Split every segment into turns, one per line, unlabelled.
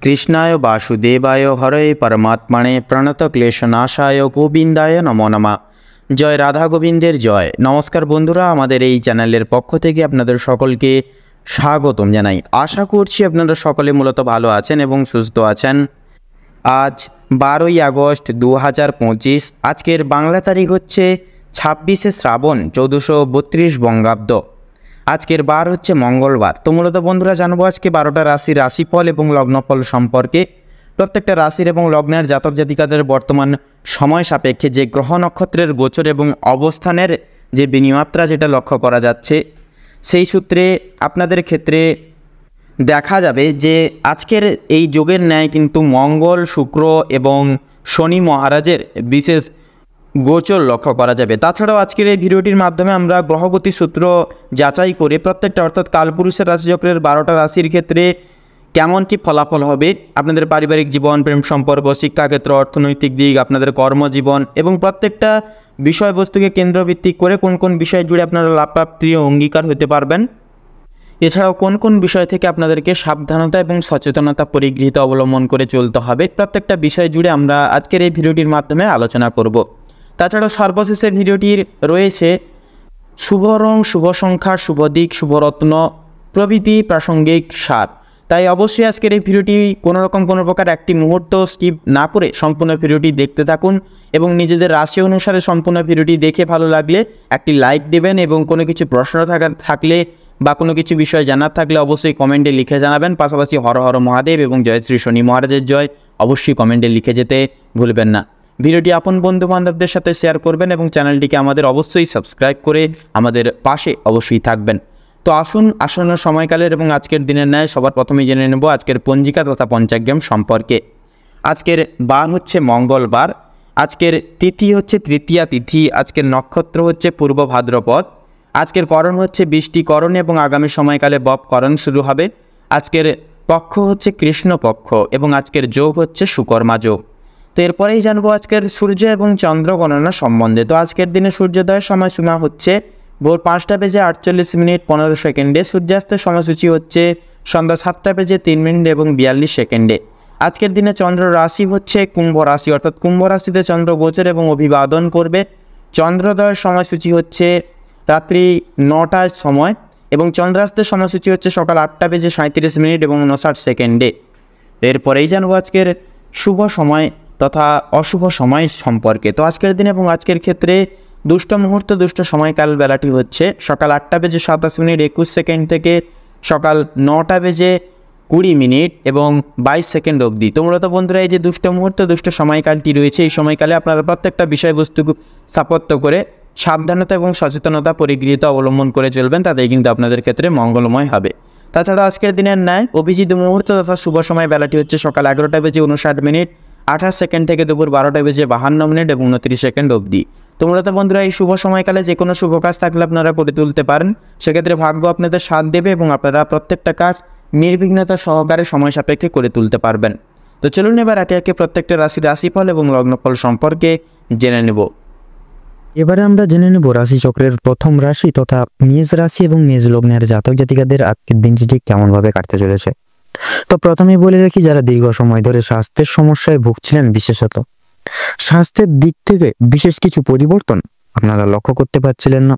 কৃষ্ণায় বাসুদেবায় হরে পরমাত্মনে প্রণতক্লেশনাশায় গোবিন্দায় নমো নমঃ। জয় রাধা গোবিন্দের জয়। নমস্কার বন্ধুরা, আমাদের এই চ্যানেলের পক্ষ থেকে আপনাদের সকলকে স্বাগতম জানাই। আশা করছি আপনারা সকলে মূলত ভালো আছেন এবং সুস্থ আছেন। আজ 12ই আগস্ট 2025। আজকের বাংলা তারিখ হচ্ছে 26শে শ্রাবণ 1432 বঙ্গাব্দ। আজকের বার হচ্ছে মঙ্গলবার। তো মূলত বন্ধুরা জানবো আজকে 12টা রাশির রাশিফল এবং লগ্নফল সম্পর্কে। প্রত্যেকটা রাশির এবং লগ্নের জাতক জাতিকাদের বর্তমান সময় সাপেক্ষে যে গ্রহ নক্ষত্রের গোচর এবং অবস্থানের যে বিনিমাত্রা যেটা লক্ষ্য করা যাচ্ছে, সেই সূত্রে আপনাদের ক্ষেত্রে দেখা যাবে যে আজকের এই যোগের ন্যায় কিন্তু মঙ্গল, শুক্র এবং শনি মহারাজের বিশেষ গোচর লক্ষ্য করা যাবে। তাছাড়াও আজকের এই ভিডিওটির মাধ্যমে আমরা গ্রহগতি সূত্র যাচাই করে প্রত্যেকটা অর্থাৎ কালপুরুষের রাশিচক্রের 12টা রাশির ক্ষেত্রে কেমন কী ফলাফল হবে, আপনাদের পারিবারিক জীবন, প্রেম সম্পর্ক, শিক্ষাক্ষেত্র, অর্থনৈতিক দিক, আপনাদের কর্মজীবন এবং প্রত্যেকটা বিষয়বস্তুকে কেন্দ্রভিত্তিক করে কোন কোন বিষয় জুড়ে আপনারা লাভপ্রাপ্তির অঙ্গীকার হতে পারবেন, এছাড়াও কোন কোন বিষয় থেকে আপনাদেরকে সাবধানতা এবং সচেতনতা পরিগৃহীত অবলম্বন করে চলতে হবে, প্রত্যেকটা বিষয় জুড়ে আমরা আজকের এই ভিডিওটির মাধ্যমে আলোচনা করব। তাছাড়াও সর্বশেষে ভিডিওটির রয়েছে শুভ রং, শুভ সংখ্যা, শুভ দিক, শুভরত্ন প্রভৃতি প্রাসঙ্গিক সার। তাই অবশ্যই আজকের এই ভিডিওটি কোনো প্রকার একটি মুহূর্ত স্কিপ না করে সম্পূর্ণ ভিডিওটি দেখতে থাকুন এবং নিজেদের রাশি অনুসারে সম্পূর্ণ ভিডিওটি দেখে ভালো লাগলে একটি লাইক দেবেন এবং কোনো কিছু প্রশ্ন থাকলে বা কোনো কিছু বিষয় জানার থাকলে অবশ্যই কমেন্টে লিখে জানাবেন। পাশাপাশি হর হর মহাদেব এবং জয় শ্রী শনি মহারাজের জয় অবশ্যই কমেন্টে লিখে যেতে ভুলবেন না। ভিডিওটি আপন বন্ধু বান্ধবদের সাথে শেয়ার করবেন এবং চ্যানেলটিকে আমাদের অবশ্যই সাবস্ক্রাইব করে আমাদের পাশে অবশ্যই থাকবেন। তো আসুন আসন্ন সময়কালের এবং আজকের দিনের ন্যায় সবার প্রথমেই জেনে নেব আজকের পঞ্জিকা তথা পঞ্চাগ্রাম সম্পর্কে। আজকের বার হচ্ছে মঙ্গলবার, আজকের তিথি হচ্ছে তৃতীয়া তিথি, আজকের নক্ষত্র হচ্ছে পূর্ব ভাদ্রপদ, আজকের করণ হচ্ছে বৃষ্টিকরণ এবং আগামী সময়কালে বপকরণ শুরু হবে। আজকের পক্ষ হচ্ছে কৃষ্ণপক্ষ এবং আজকের যোগ হচ্ছে সুকর্মা যোগ। তো এরপরেই জানবো আজকের সূর্য এবং চন্দ্র গণনা সম্বন্ধে। তো আজকের দিনে সূর্যোদয়ের সময়সীমা হচ্ছে ভোর 5:48:15, সূর্যাস্তের সময়সূচি হচ্ছে সন্ধ্যা 7:03 এবং 42 সেকেন্ডে। আজকের দিনে চন্দ্র রাশি হচ্ছে কুম্ভ রাশি, অর্থাৎ কুম্ভ রাশিতে চন্দ্র গোচর এবং অভিবাদন করবে। চন্দ্রোদয়ের সময়সূচি হচ্ছে রাত্রি 9টার সময় এবং চন্দ্রাস্তের সময়সূচি হচ্ছে সকাল 8:37 এবং 59 সেকেন্ডে। এরপরেই জানবো আজকের শুভ সময় তথা অশুভ সময় সম্পর্কে। তো আজকের দিন এবং আজকের ক্ষেত্রে দুষ্ট মুহূর্ত, দুষ্ট সময়কাল বেলাটি হচ্ছে সকাল 8:27 থেকে সকাল 9:20 এবং 22 সেকেন্ড অবধি। তো মূলত বন্ধুরা এই যে দুষ্ট মুহূর্ত, দুষ্ট সময়কালটি রয়েছে, এই সময়কালে আপনারা প্রত্যেকটা বিষয়বস্তু স্থাপত্য করে সাবধানতা এবং সচেতনতা পরিগৃহীত অবলম্বন করে চলবেন, তাতেই কিন্তু আপনাদের ক্ষেত্রে মঙ্গলময় হবে। তাছাড়া আজকের দিনের ন্যায় অভিজিৎ মুহূর্ত তথা শুভ সময় বেলাটি হচ্ছে সকাল 11:59 থেকে দুপুর 12:52 এবং 29 সেকেন্ড অবধি। তো মূলত বন্ধুরা এই শুভ সময়কালে যে কোনো শুভ কাজ থাকলে আপনারা করে তুলতে পারেন, সেক্ষেত্রে ভাগ্য আপনাদের সাথ দেবে এবং আপনারা প্রত্যেকটা কাজ নির্বিঘ্নতা সহকারে সময় সাপেক্ষে করে তুলতে পারবেন। তো চলুন এবার একে একে প্রত্যেকটা রাশির রাশিফল এবং লগ্নফল সম্পর্কে জেনে নেব।
এবারে আমরা জেনে নেব রাশিচক্রের প্রথম রাশি তথা মেষ রাশি এবং মেষ লগ্নের জাতক জাতিকাদের আজকের দিনটি ঠিক কেমনভাবে কাটতে চলেছে। তো প্রথমেই বলে রাখি, যারা দীর্ঘ সময় ধরে স্বাস্থ্যের সমস্যায় ভুগছিলেন, বিশেষত স্বাস্থ্যের দিক থেকে বিশেষ কিছু পরিবর্তন আপনারা লক্ষ্য করতে পারছিলেন না,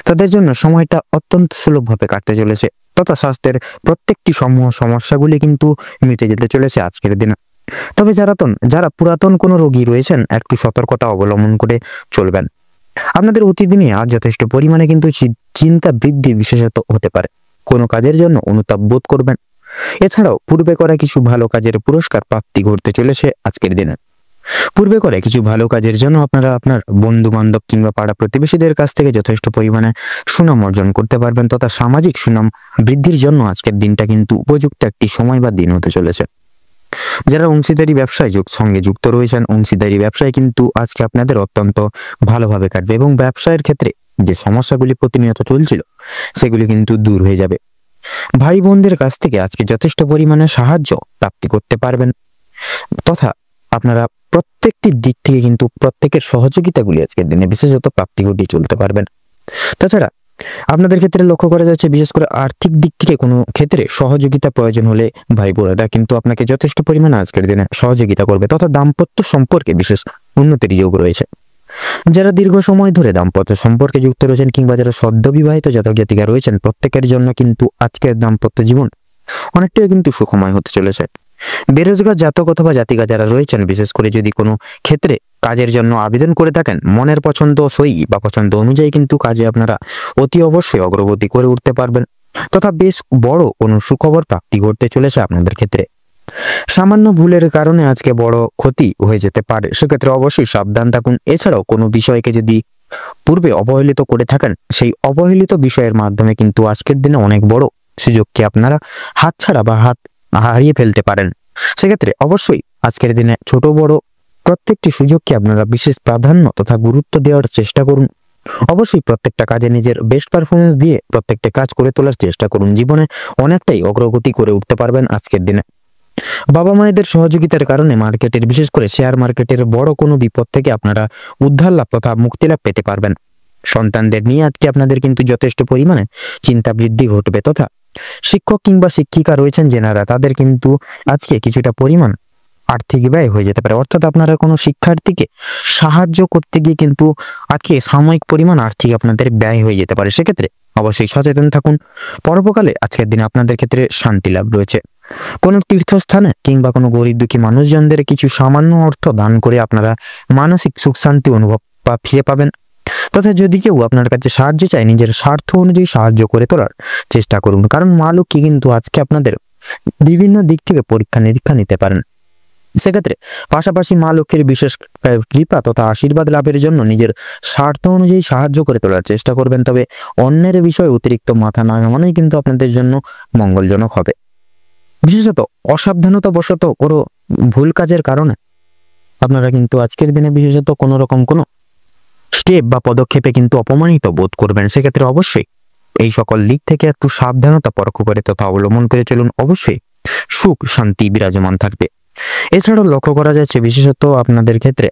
তাদের জন্য সময়টা অত্যন্ত সুলভভাবে কাটতে চলেছে তথা স্বাস্থ্যের প্রত্যেকটি সমূহ সমস্যাগুলি কিন্তু মিটে যেতে চলেছে আজকের দিনে। তবে যারা পুরাতন কোনো রোগী রয়েছেন, একটু সতর্কতা অবলম্বন করে চলবেন। আপনাদের অতিদিনে আজ যথেষ্ট পরিমাণে কিন্তু চিন্তা বৃদ্ধি বিশেষত হতে পারে, কোনো কাজের জন্য অনুতাপ বোধ করবেন। এছাড়াও পূর্বে করা কিছু ভালো কাজের পুরস্কার প্রাপ্তি ঘটতে চলেছে আজকের দিনে। পূর্বে করে কিছু ভালো কাজের জন্য আপনারা আপনার বন্ধু বান্ধব কিংবা পাড়া প্রতিবেশীদের কাছ থেকে যথেষ্ট পরিমাণে সুনাম অর্জন করতে পারবেন তথা সামাজিক সুনাম বৃদ্ধির জন্য আজকের দিনটা কিন্তু উপযুক্ত একটি সময় বা দিন হতে চলেছে। যারা অংশীদারি ব্যবসায় সঙ্গে যুক্ত রয়েছেন, অংশীদারি ব্যবসায় কিন্তু আজকে আপনাদের অত্যন্ত ভালোভাবে কাটবে এবং ব্যবসায়ের ক্ষেত্রে যে সমস্যাগুলি প্রতিনিয়ত চলছিল সেগুলি কিন্তু দূর হয়ে যাবে। ভাই বোনদের কাছ থেকে আজকে যথেষ্ট পরিমাণে সাহায্য প্রাপ্তি করতে পারবেন তথা আপনারা প্রত্যেকটি দিক থেকে কিন্তু প্রত্যেকের সহযোগিতাগুলি আজকের দিনে বিশেষত প্রাপ্তি ঘটিয়ে চলতে পারবেন। তাছাড়া আপনাদের ক্ষেত্রে লক্ষ্য করা যাচ্ছে বিশেষ করে আর্থিক দিক থেকে কোনো ক্ষেত্রে সহযোগিতা প্রয়োজন হলে ভাই বোনেরা কিন্তু আপনাকে যথেষ্ট পরিমাণে আজকের দিনে সহযোগিতা করবে তথা দাম্পত্য সম্পর্কে বিশেষ উন্নতির যোগ রয়েছে। যারা দীর্ঘ সময় ধরে দাম্পত্য সম্পর্কে যুক্ত রয়েছেন কিংবা যারা সদ্য বিবাহিত জাতক জাতিকা রয়েছেন প্রত্যেকের জন্য কিন্তু আজকের দাম্পত্য জীবন অনেকটাই কিন্তু সুখময় হতে চলেছে। বেরোজগার জাতক অথবা জাতিকা যারা রয়েছেন বিশেষ করে যদি কোনো ক্ষেত্রে কাজের জন্য আবেদন করে থাকেন মনের পছন্দ সই বা পছন্দ অনুযায়ী কিন্তু কাজে আপনারা অতি অবশ্যই অগ্রগতি করে উঠতে পারবেন তথা বেশ বড় কোনো সুখবর প্রাপ্তি ঘটতে চলেছে আপনাদের ক্ষেত্রে। সামান্য ভুলের কারণে আজকে বড় ক্ষতি হয়ে যেতে পারে, সেক্ষেত্রে অবশ্যই সাবধান থাকুন। এছাড়াও কোনো বিষয়কে যদি পূর্বে অবহেলিত করে থাকেন সেই অবহেলিত বিষয়ের মাধ্যমে কিন্তু আজকের দিনে অনেক বড় সুযোগকে আপনারা হাতছাড়া বা হাত হারিয়ে ফেলতে পারেন। সেক্ষেত্রে অবশ্যই আজকের দিনে ছোট বড় প্রত্যেকটি সুযোগকে আপনারা বিশেষ প্রাধান্য তথা গুরুত্ব দেওয়ার চেষ্টা করুন। অবশ্যই প্রত্যেকটা কাজে নিজের বেস্ট পারফরমেন্স দিয়ে প্রত্যেকটা কাজ করে তোলার চেষ্টা করুন। জীবনে অনেকটাই অগ্রগতি করে উঠতে পারবেন আজকের দিনে। বাবা মায়েদের সহযোগিতার কারণে মার্কেটের বিশেষ করে শেয়ার মার্কেটের বড় কোনো বিপদ থেকে আপনারা উদ্ধার লাভ তথা মুক্তি লাভ পেতে পারবেন। সন্তানদের নিয়ে আজকে আপনাদের কিন্তু যথেষ্ট পরিমাণে চিন্তা বৃদ্ধি ঘটবে তথা শিক্ষক কিংবা শিক্ষিকা রয়েছেন যেনারা তাদের কিন্তু আজকে কিছুটা পরিমাণ আর্থিক ব্যয় হয়ে যেতে পারে, অর্থাৎ আপনারা কোনো শিক্ষার্থীকে সাহায্য করতে গিয়ে কিন্তু আজকে সাময়িক পরিমাণ আর্থিক আপনাদের ব্যয় হয়ে যেতে পারে। সেক্ষেত্রে অবশ্যই সচেতন থাকুন। পরবর্তীকালে আজকের দিনে আপনাদের ক্ষেত্রে শান্তি লাভ রয়েছে। কোনো তীর্থস্থানে কিংবা কোনো গরিব দুঃখী মানুষজনদের কিছু সামান্য অর্থ দান করে আপনারা মানসিক সুখ শান্তি অনুভব বা ফিরে পাবেন তথা যদি কেউ আপনার কাছে সাহায্য চায় নিজের স্বার্থ অনুযায়ী সাহায্য করে তোলার চেষ্টা করুন, কারণ মা লক্ষ্মী কিন্তু আজকে আপনাদের বিভিন্ন দিক থেকে পরীক্ষা নিরীক্ষা নিতে পারেন। সেক্ষেত্রে পাশাপাশি মা লক্ষ্মীর বিশেষ কৃপা তথা আশীর্বাদ লাভের জন্য নিজের স্বার্থ অনুযায়ী সাহায্য করে তোলার চেষ্টা করবেন, তবে অন্যের বিষয়ে অতিরিক্ত মাথা না ঘামানোই কিন্তু আপনাদের জন্য মঙ্গলজনক হবে। বিশেষত অসাবধানতা বশত কোনো ভুল কাজের কারণে আপনারা কিন্তু আজকের দিনে বিশেষত কোনো রকম কোনো স্টেপ বা পদক্ষেপে কিন্তু অপমানিত বোধ করবেন। সেক্ষেত্রে অবশ্যই এই সকল দিক থেকে একটু সাবধানতা পরখ করে তথা অবলম্বন করে চলুন, অবশ্যই সুখ শান্তি বিরাজমান থাকবে। এছাড়াও লক্ষ্য করা যাচ্ছে বিশেষত আপনাদের ক্ষেত্রে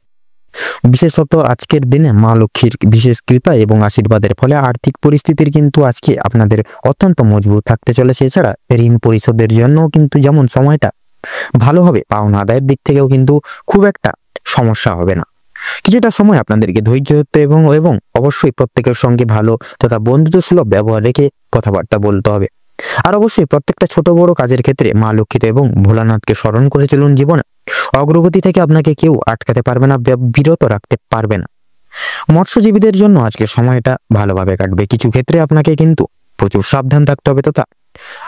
বিশেষত আজকের দিনে মা লক্ষ্মীর বিশেষ কৃপা এবং আশীর্বাদের ফলে আর্থিক পরিস্থিতির কিন্তু আজকে আপনাদের অত্যন্ত মজবুত থাকতে চলেছে। এছাড়া ঋণ পরিশোধের জন্য কিন্তু যেমন সময়টা ভালো হবে, পাওনা আদায়ের দিক থেকেও কিন্তু খুব একটা সমস্যা হবে না। কিছুটা সময় আপনাদেরকে ধৈর্য ধরতে এবং অবশ্যই প্রত্যেকের সঙ্গে ভালো তথা বন্ধুত্ব সুলভ ব্যবহার রেখে কথাবার্তা বলতে হবে। আর অবশ্যই প্রত্যেকটা ছোট বড় কাজের ক্ষেত্রে মা লক্ষ্মীতে এবং ভোলানাথকে স্মরণ করে চলুন। জীবনে অগ্রগতি থেকে আপনাকে কেউ আটকাতে পারবে না, বিরত রাখতে পারবে না। মৎস্যজীবীদের জন্য আজকে সময়টা ভালোভাবে কাটবে। কিছু ক্ষেত্রে আপনাকে কিন্তু প্রচুর সাবধান থাকতে হবে তথা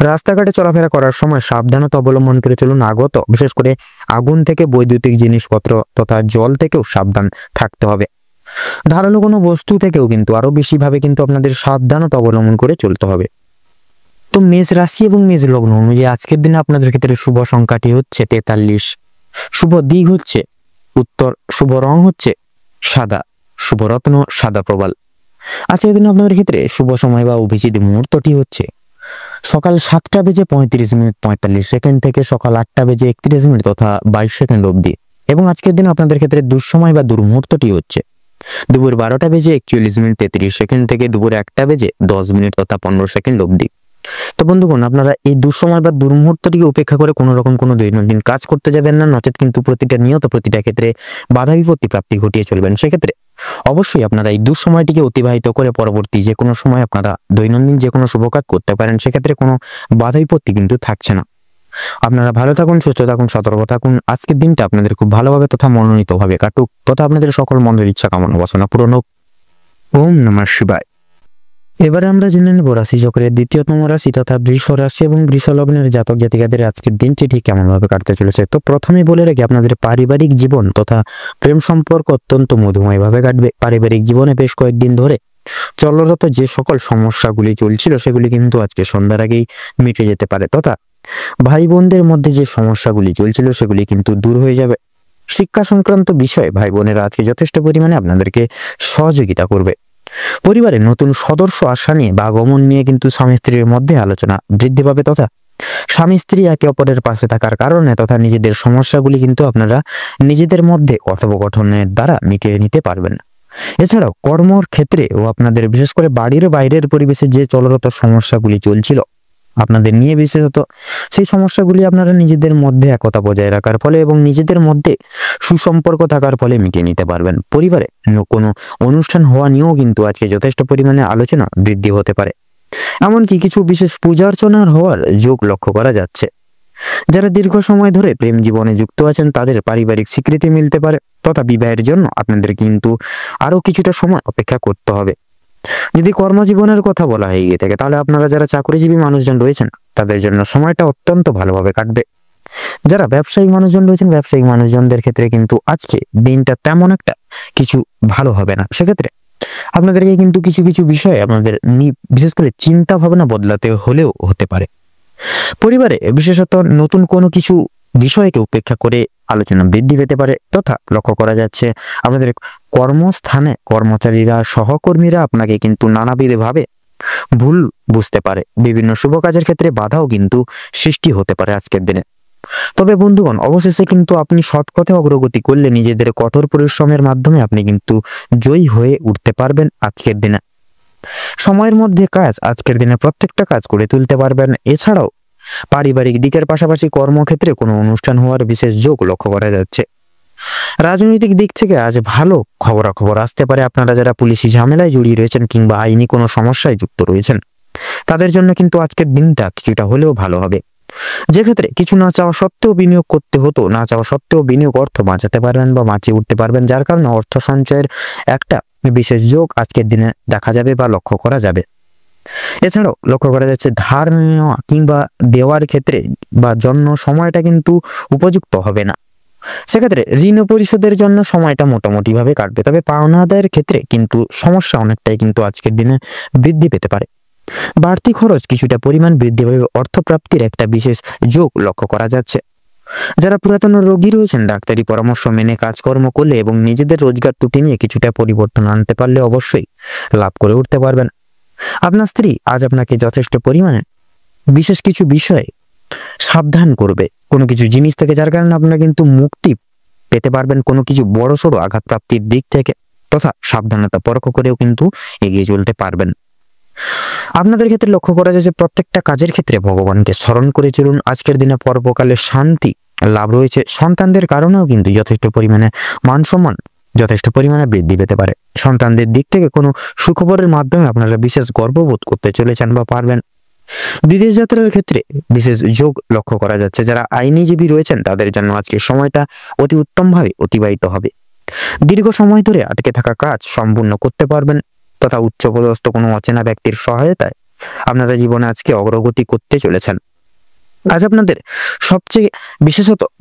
রাস্তাঘাটে চলাফেরা করার সময় সাবধানতা অবলম্বন করে চলুন। বিশেষ করে আগুন থেকে বৈদ্যুতিক জিনিসপত্র তথা জল থেকেও সাবধান থাকতে হবে। ধারালো কোনো বস্তু থেকেও কিন্তু আরো বেশিভাবে কিন্তু আপনাদের সাবধানতা অবলম্বন করে চলতে হবে। তো মেষ রাশি এবং মেষ লগ্ন অনুযায়ী আজকের দিনে আপনাদের ক্ষেত্রে শুভ সংখ্যাটি হচ্ছে 43, শুভ দিক হচ্ছে উত্তর, শুভ রং হচ্ছে সাদা, শুভ রত্ন সাদা প্রবাল। আজকের দিনে আপনাদের ক্ষেত্রে শুভ সময় বা অভিজিৎ মুহূর্তটি হচ্ছে সকাল 7:35 থেকে সকাল 8:31 তথা 22 অবধি, এবং আজকের দিনে আপনাদের ক্ষেত্রে দুঃসময় বা দুর্মুহূর্তটি হচ্ছে দুপুর 12:41 থেকে দুপুর 1:10 তথা 15 অবধি। তো বন্ধুগণ, আপনারা এই দুঃসময় বা দুর্মুহূর্তটিকে উপেক্ষা করে কোনো রকম কোনো দৈনন্দিন কাজ করতে যাবেন না, নচেত কিন্তু প্রতিটা ক্ষেত্রে বাধা বিপত্তি প্রাপ্তি ঘটিয়ে চলবেন। সেক্ষেত্রে অবশ্যই আপনারা এই দুঃসময়টিকে অতিবাহিত করে পরবর্তী যে কোনো সময় আপনারা দৈনন্দিন যে কোনো শুভ কাজ করতে পারেন, সেক্ষেত্রে কোনো বাধা বিপত্তি কিন্তু থাকছে না। আপনারা ভালো থাকুন, সুস্থ থাকুন, সতর্ক থাকুন। আজকের দিনটা আপনাদের খুব ভালোভাবে তথা মনোনীতভাবে কাটুক তথা আপনাদের সকল মনের ইচ্ছা কামনা বাসনা পূরণ হোক। ওম নমঃ শিবায়। এবারে আমরা জেনে নেব রাশি চক্রের দ্বিতীয়তম রাশি তথা বৃষ রাশি এবং বৃষ লগ্নের জাতক জাতিকাদের আজকের দিনটি ঠিক কেমন ভাবে কাটতে চলেছে। তো প্রথমে বলে রাখি, আপনাদের পারিবারিক জীবন তথা প্রেম সম্পর্ক অত্যন্ত মধুময় ভাবে কাটবে। পারিবারিক জীবনে বেশ কয়েকদিন ধরে চলরত যে সকল সমস্যাগুলি চলছিল সেগুলি কিন্তু আজকে সন্ধ্যার আগেই মিটে যেতে পারে তথা ভাই বোনদের মধ্যে যে সমস্যাগুলি চলছিল সেগুলি কিন্তু দূর হয়ে যাবে। শিক্ষা সংক্রান্ত বিষয়ে ভাই বোনেরা আজকে যথেষ্ট পরিমাণে আপনাদেরকে সহযোগিতা করবে। পরিবারে নতুন সদস্য আসা নিয়ে বা আগমন নিয়ে কিন্তু স্বামী স্ত্রীর মধ্যে আলোচনা বৃদ্ধি পাবে তথা স্বামী স্ত্রী একে অপরের পাশে থাকার কারণে তথা নিজেদের সমস্যাগুলি কিন্তু আপনারা নিজেদের মধ্যে কথোপকথনের দ্বারা মিটিয়ে নিতে পারবেন। এছাড়াও কর্মর ক্ষেত্রে ও আপনাদের বিশেষ করে বাড়ির বাইরের পরিবেশে যে চলরত সমস্যাগুলি চলছিল আপনাদের নিয়ে, বিশেষত সেই সমস্যাগুলি আপনারা নিজেদের মধ্যে একতা বজায় রাখার ফলে এবং নিজেদের মধ্যে সুসম্পর্ক থাকার ফলে মিটিয়ে নিতে পারবেন। পরিবারে কোনো অনুষ্ঠান হওয়া নিয়েও কিন্তু আজকে যথেষ্ট পরিমাণে আলোচনা বৃদ্ধি হতে পারে। এমনকি কিছু বিশেষ পূজা অর্চনার হওয়ার যোগ লক্ষ্য করা যাচ্ছে। যারা দীর্ঘ সময় ধরে প্রেম জীবনে যুক্ত আছেন তাদের পারিবারিক স্বীকৃতি মিলতে পারে, তথা বিবাহের জন্য আপনাদের কিন্তু আরো কিছুটা সময় অপেক্ষা করতে হবে। যদি কর্মজীবনের কথা বলা হয়ে গিয়ে থাকে তাহলে আপনারা যারা চাকরিজীবী মানুষজন রয়েছেন তাদের জন্য সময়টা অত্যন্ত ভালোভাবে কাটবে। যারা ব্যবসায়িক মানুষজন রয়েছেন ব্যবসায়িক মানুষজনদের ক্ষেত্রে কিন্তু আজকে দিনটা তেমন একটা কিছু ভালো হবে না। সেক্ষেত্রে আপনাদেরকে কিন্তু কিছু কিছু বিষয়ে আপনাদের বিশেষ করে চিন্তা ভাবনা বদলাতে হলেও হতে পারে। পরিবারে বিশেষত নতুন কোনো কিছু বিষয়কে উপেক্ষা করে আলোচনা বৃদ্ধি পেতে পারে, তথা লক্ষ্য করা যাচ্ছে আপনাদের কর্মস্থানে কর্মচারীরা সহকর্মীরা আপনাকে কিন্তু নানাবিধভাবে ভুল বুঝতে পারে। বিভিন্ন শুভ কাজের ক্ষেত্রে বাধাও কিন্তু সৃষ্টি হতে পারে আজকের দিনে। তবে বন্ধুগণ, অবশেষে কিন্তু আপনি সৎ পথে অগ্রগতি করলে নিজেদের কঠোর পরিশ্রমের মাধ্যমে আপনি কিন্তু জয়ী হয়ে উঠতে পারবেন আজকের দিনে। সময়ের মধ্যে কাজ আজকের দিনে প্রত্যেকটা কাজ করে তুলতে পারবেন। এছাড়াও পারিবারিক দিকের পাশাপাশি কর্মক্ষেত্রে কোনো অনুষ্ঠান হওয়ার বিশেষ যোগ লক্ষ্য করা যাচ্ছে। রাজনৈতিক দিক থেকে আজ ভালো খবরাখবর আসতে পারে। আপনারা যারা পুলিশি ঝামেলায় জড়িয়ে রয়েছেন কিংবা আইনি কোনো সমস্যায় যুক্ত রয়েছেন তাদের জন্য কিন্তু আজকের দিনটা কিছুটা হলেও ভালো হবে। যে ক্ষেত্রে কিছু না চাওয়া সত্ত্বেও বিনিয়োগ করতে হতো, না চাওয়া সত্ত্বেও বিনিয়োগ অর্থ বাঁচাতে পারবেন বা বাঁচিয়ে উঠতে পারবেন, যার কারণে অর্থ সঞ্চয়ের একটা বিশেষ যোগ আজকের দিনে দেখা যাবে বা লক্ষ্য করা যাবে। এছাড়াও লক্ষ্য করা যাচ্ছে ধার নেওয়া কিংবা দেওয়ার ক্ষেত্রে বা জন্য সময়টা কিন্তু উপযুক্ত হবে না। সেক্ষেত্রে ঋণ পরিশোধের জন্য সময়টা মোটামুটি ভাবে কাটবে, তবে পাওনা আদায়ের ক্ষেত্রে কিন্তু সমস্যা অনেকটাই কিন্তু আজকের দিনে বৃদ্ধি পেতে পারে। বাড়তি খরচ কিছুটা পরিমাণ বৃদ্ধি পাবে, অর্থপ্রাপ্তির একটা বিশেষ যোগ লক্ষ্য করা যাচ্ছে। যারা পুরাতন রোগী রয়েছেন ডাক্তারি পরামর্শ মেনে কাজকর্ম করলে এবং নিজেদের রোজগার ত্রুটি নিয়ে কিছুটা পরিবর্তন আনতে পারলে অবশ্যই লাভ করে উঠতে পারবেন। আপনার স্ত্রী আজ আপনাকে যথেষ্ট পরিমাণে বিশেষ কিছু বিষয়ে সাবধান করবে কোনো কিছু জিনিস থেকে, যার কারণে আপনারা কিন্তু মুক্তি পেতে পারবেন কোনো কিছু বড়সড় আঘাতপ্রাপ্তির দিক থেকে, তথা সাবধানতা পরখ করেও কিন্তু এগিয়ে চলতে পারবেন। আপনাদের ক্ষেত্রে লক্ষ্য করা যায় যে প্রত্যেকটা কাজের ক্ষেত্রে ভগবানকে স্মরণ করে চলুন। আজকের দিনে পর্বকালে শান্তি লাভ রয়েছে। সন্তানদের কারণেও কিন্তু যথেষ্ট পরিমাণে মান সম্মান যথেষ্ট পরিমাণে বৃদ্ধি পেতে পারে। সন্তানদের দিক থেকে কোনো সুখবরের মাধ্যমে আপনারা বিশেষ গর্ববোধ করতে চলেছেন বা পারবেন। বিদেশ যাত্রার ক্ষেত্রে বিশেষ যোগ লক্ষ্য করা যাচ্ছে। যারা আইনজীবী রয়েছেন তাদের জন্য আজকের সময়টা অতি উত্তমভাবে অতিবাহিত হবে। দীর্ঘ সময় ধরে আটকে থাকা কাজ সম্পূর্ণ করতে পারবেন, তথা উচ্চপদস্থ কোনো অচেনা ব্যক্তির সহায়তায় আপনারা জীবনে আজকে অগ্রগতি করতে চলেছেন। আজ আপনাদের সবচেয়ে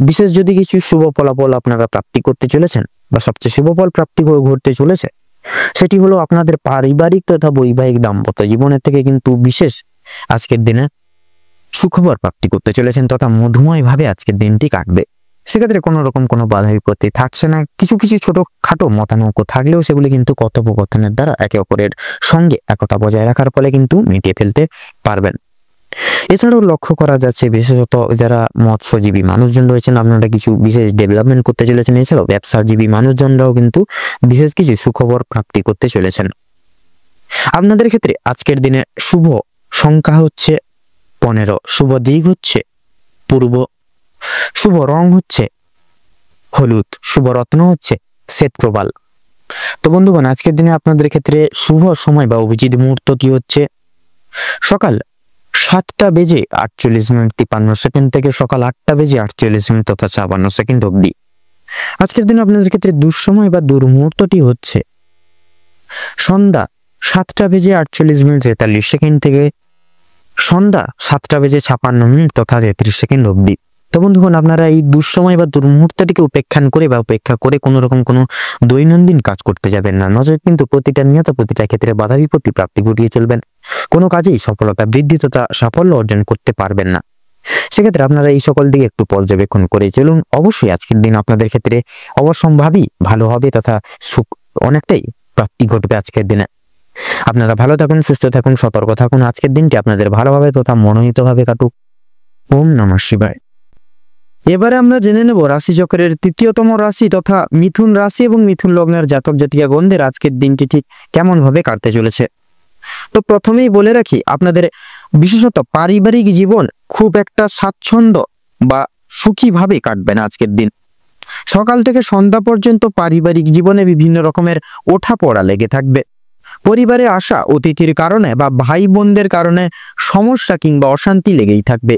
বিশেষ যদি কিছু শুভ ফলাফল আপনারা প্রাপ্তি করতে চলেছেন বা সবচেয়ে শুভ ফল প্রাপ্তি ঘটতে চলেছে সেটি হলো আপনাদের পারিবারিক তথা বৈবাহিক দাম্পত্য জীবনের থেকে কিন্তু বিশেষ আজকের দিনে সুখবর প্রাপ্তি করতে চলেছেন, তথা মধুময় ভাবে আজকের দিনটি কাটবে। সেক্ষেত্রে কোনো রকম কোনো বাধা বিপত্তি থাকছে না। কিছু কিছু ছোটখাটো মতানৈক্য থাকলেও সেগুলি কিন্তু কথোপকথনের দ্বারা একে অপরের সঙ্গে একতা বজায় রাখার ফলে কিন্তু মিটিয়ে ফেলতে পারবেন। এছাড়াও লক্ষ্য করা যাচ্ছে বিশেষত যারা মৎস্যজীবী মানুষজন রয়েছেন আপনারা কিছু বিশেষ ডেভেলপমেন্ট করতে চলেছেন। এছাড়াও ব্যবসাজীবী মানুষজনরাও কিন্তু বিশেষ কিছু সুখবর প্রাপ্তি করতে চলেছেন। আপনাদের ক্ষেত্রে আজকের দিনে শুভ সংখ্যা হচ্ছে 15, শুভ দিক হচ্ছে পূর্ব, শুভ রং হচ্ছে হলুদ, শুভ রত্ন হচ্ছে শ্বেতপ্রবাল। তো বন্ধুগণ, আজকের দিনে আপনাদের ক্ষেত্রে শুভ সময় বা অভিজিৎ মুহূর্তটি হচ্ছে সকাল 7:48:53 থেকে সকাল 8:48 তথা 56 অবধি। আজকের দিনে আপনাদের ক্ষেত্রে দুঃসময় বা দুর্মুহূর্তটি হচ্ছে সন্ধ্যা 7:48:43 থেকে সন্ধ্যা 7:56 তথা 33 অবধি। তো বন্ধুগণ, আপনারা এই দুঃসময় বা দুর্মুহূর্তটিকে উপেক্ষা করে কোনো রকম কোনো দৈনন্দিন কাজ করতে যাবেন না। নজর কিন্তু প্রতিটা ক্ষেত্রে বাধা বিপত্তি প্রাপ্তি ঘটিয়ে চলবেন। কোনো কাজেই সফলতা বৃদ্ধি তথা সাফল্য অর্জন করতে পারবেন না। সেক্ষেত্রে আপনারা এই সকল দিকে একটু পর্যবেক্ষণ করে চলুন। অবশ্যই আজকের দিন আপনাদের ক্ষেত্রে অবশ্যম্ভাবী ভালো হবে তথা সুখ অনেকটাই প্রাপ্তি ঘটবে আজকের দিনে। আপনারা ভালো থাকুন, সুস্থ থাকুন, সতর্ক থাকুন। আজকের দিনটি আপনাদের ভালোভাবে তথা মনোনীতভাবে কাটুক। ওম নমঃ শিবায়। এবারে আমরা জেনে নেব রাশিচক্রের তৃতীয়তম রাশি তথা মিথুন রাশি এবং মিথুন লগ্নের জাতক জাতিকাগণদের আজকের দিনটি ঠিক কেমন ভাবে কাটতে চলেছে। তো প্রথমেই বলে রাখি, আপনাদের বিশেষত পারিবারিক জীবন খুব একটা স্বাচ্ছন্দ্য বা সুখীভাবে কাটবে না আজকের দিন। সকাল থেকে সন্ধ্যা পর্যন্ত পারিবারিক জীবনে বিভিন্ন রকমের ওঠাপড়া লেগে থাকবে। পরিবারে আসা অতিথির কারণে বা ভাই বোনদের কারণে সমস্যা কিংবা অশান্তি লেগেই থাকবে।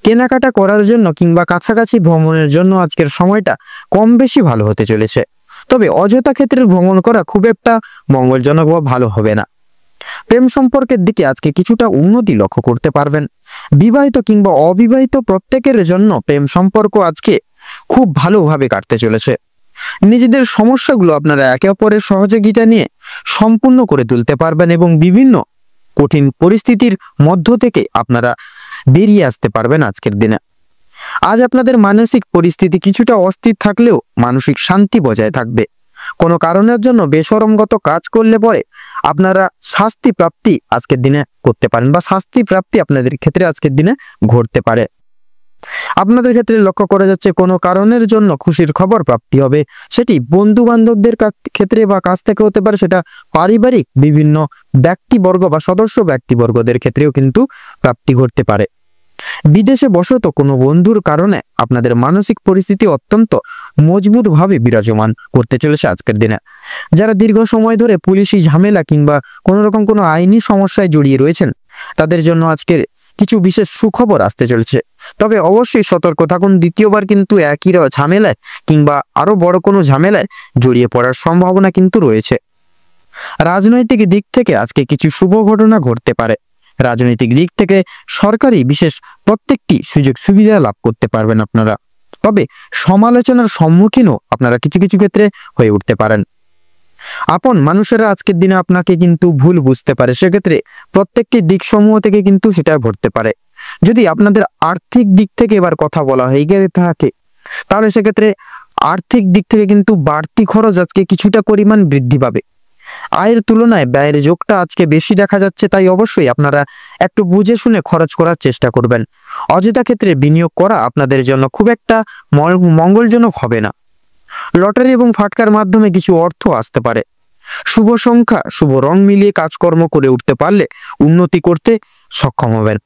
কেনাকাটা করার জন্য কিংবা কাছাকাছি ভ্রমণের জন্য আজকের সময়টা কম বেশি ভালো হতে চলেছে, তবে অযথা ক্ষেত্রে ভ্রমণ করা খুব একটা মঙ্গলজনক বা ভালো হবে না। প্রেম সম্পর্কের দিকে আজকে কিছুটা উন্নতি লক্ষ্য করতে পারবেন। বিবাহিত কিংবা অবিবাহিত প্রত্যেকের জন্য প্রেম সম্পর্ক আজকে খুব ভালোভাবে কাটতে চলেছে। নিজেদের সমস্যাগুলো আপনারা একে অপরের সহযোগিতা নিয়ে সম্পূর্ণ করে তুলতে পারবেন এবং বিভিন্ন কঠিন পরিস্থিতির মধ্য থেকে আপনারা বেরিয়ে আসতে পারবেন আজকের দিনে। আজ আপনাদের মানসিক পরিস্থিতি কিছুটা অস্থির থাকলেও মানসিক শান্তি বজায় থাকবে। কোনো কারণের জন্য বেশরমগত কাজ করলে পরে আপনারা শাস্তি প্রাপ্তি আজকের দিনে করতে পারেন বা শাস্তি প্রাপ্তি আপনাদের ক্ষেত্রে আজকের দিনে ঘটতে পারে। আপনাদের ক্ষেত্রে লক্ষ্য করা যাচ্ছে কোনো কারণের জন্য খুশির খবর প্রাপ্তি হবে, সেটি বন্ধু বান্ধবদের ক্ষেত্রে বা কাছ থেকে হতে পারে, সেটা পারিবারিক বিভিন্ন ব্যক্তিবর্গ বা সদস্য ব্যক্তিবর্গদের ক্ষেত্রেও কিন্তু প্রাপ্তি ঘটতে পারে। বিদেশে বসত কোনো বন্ধুর কারণে আপনাদের মানসিক পরিস্থিতি অত্যন্ত মজবুতভাবে বিরাজমান করতে চলেছে আজকের দিনে। যারা দীর্ঘ সময় ধরে পুলিশি ঝামেলা কিংবা কোনো আইনি সমস্যায় জড়িয়ে রয়েছেন, তাদের জন্য আজকের কিছু বিশেষ সুখবর আসতে চলেছে। তবে অবশ্যই সতর্ক থাকুন, দ্বিতীয়বার কিন্তু একই ঝামেলায় কিংবা আরো বড় কোনো ঝামেলায় জড়িয়ে পড়ার সম্ভাবনা কিন্তু রয়েছে। রাজনৈতিক দিক থেকে আজকে কিছু শুভ ঘটনা ঘটতে পারে। রাজনৈতিক দিক থেকে সরকারি বিশেষ প্রত্যেকটি সুযোগ সুবিধা লাভ করতে পারবেন আপনারা। তবে সমালোচনার সম্মুখীনও আপনারা কিছু কিছু ক্ষেত্রে হয়ে উঠতে পারেন। আপন মানুষেরা আজকের দিনে আপনাকে কিন্তু ভুল বুঝতে পারে, সেক্ষেত্রে প্রত্যেকটি দিক সমূহ থেকে কিন্তু সেটা ঘটতে পারে। যদি আপনাদের আর্থিক দিক থেকে এবার কথা বলা হয়ে গিয়ে থাকে, তাহলে সেক্ষেত্রে আর্থিক দিক থেকে কিন্তু বাড়তি খরচ আজকে কিছুটা পরিমাণ বৃদ্ধি পাবে। আয়ের তুলনায় ব্যয়ের যোগটা আজকে বেশি দেখা যাচ্ছে, তাই অবশ্যই আপনারা একটু বুঝে শুনে খরচ করার চেষ্টা করবেন। অযথা ক্ষেত্রে বিনিয়োগ করা আপনাদের জন্য খুব একটা মঙ্গলজনক হবে না। লটারি এবং ফাটকার মাধ্যমে কিছু অর্থ আসতে পারে। শুভ সংখ্যা শুভ রং মিলিয়ে কাজকর্ম করে উঠতে পারলে উন্নতি করতে সক্ষম হবেন।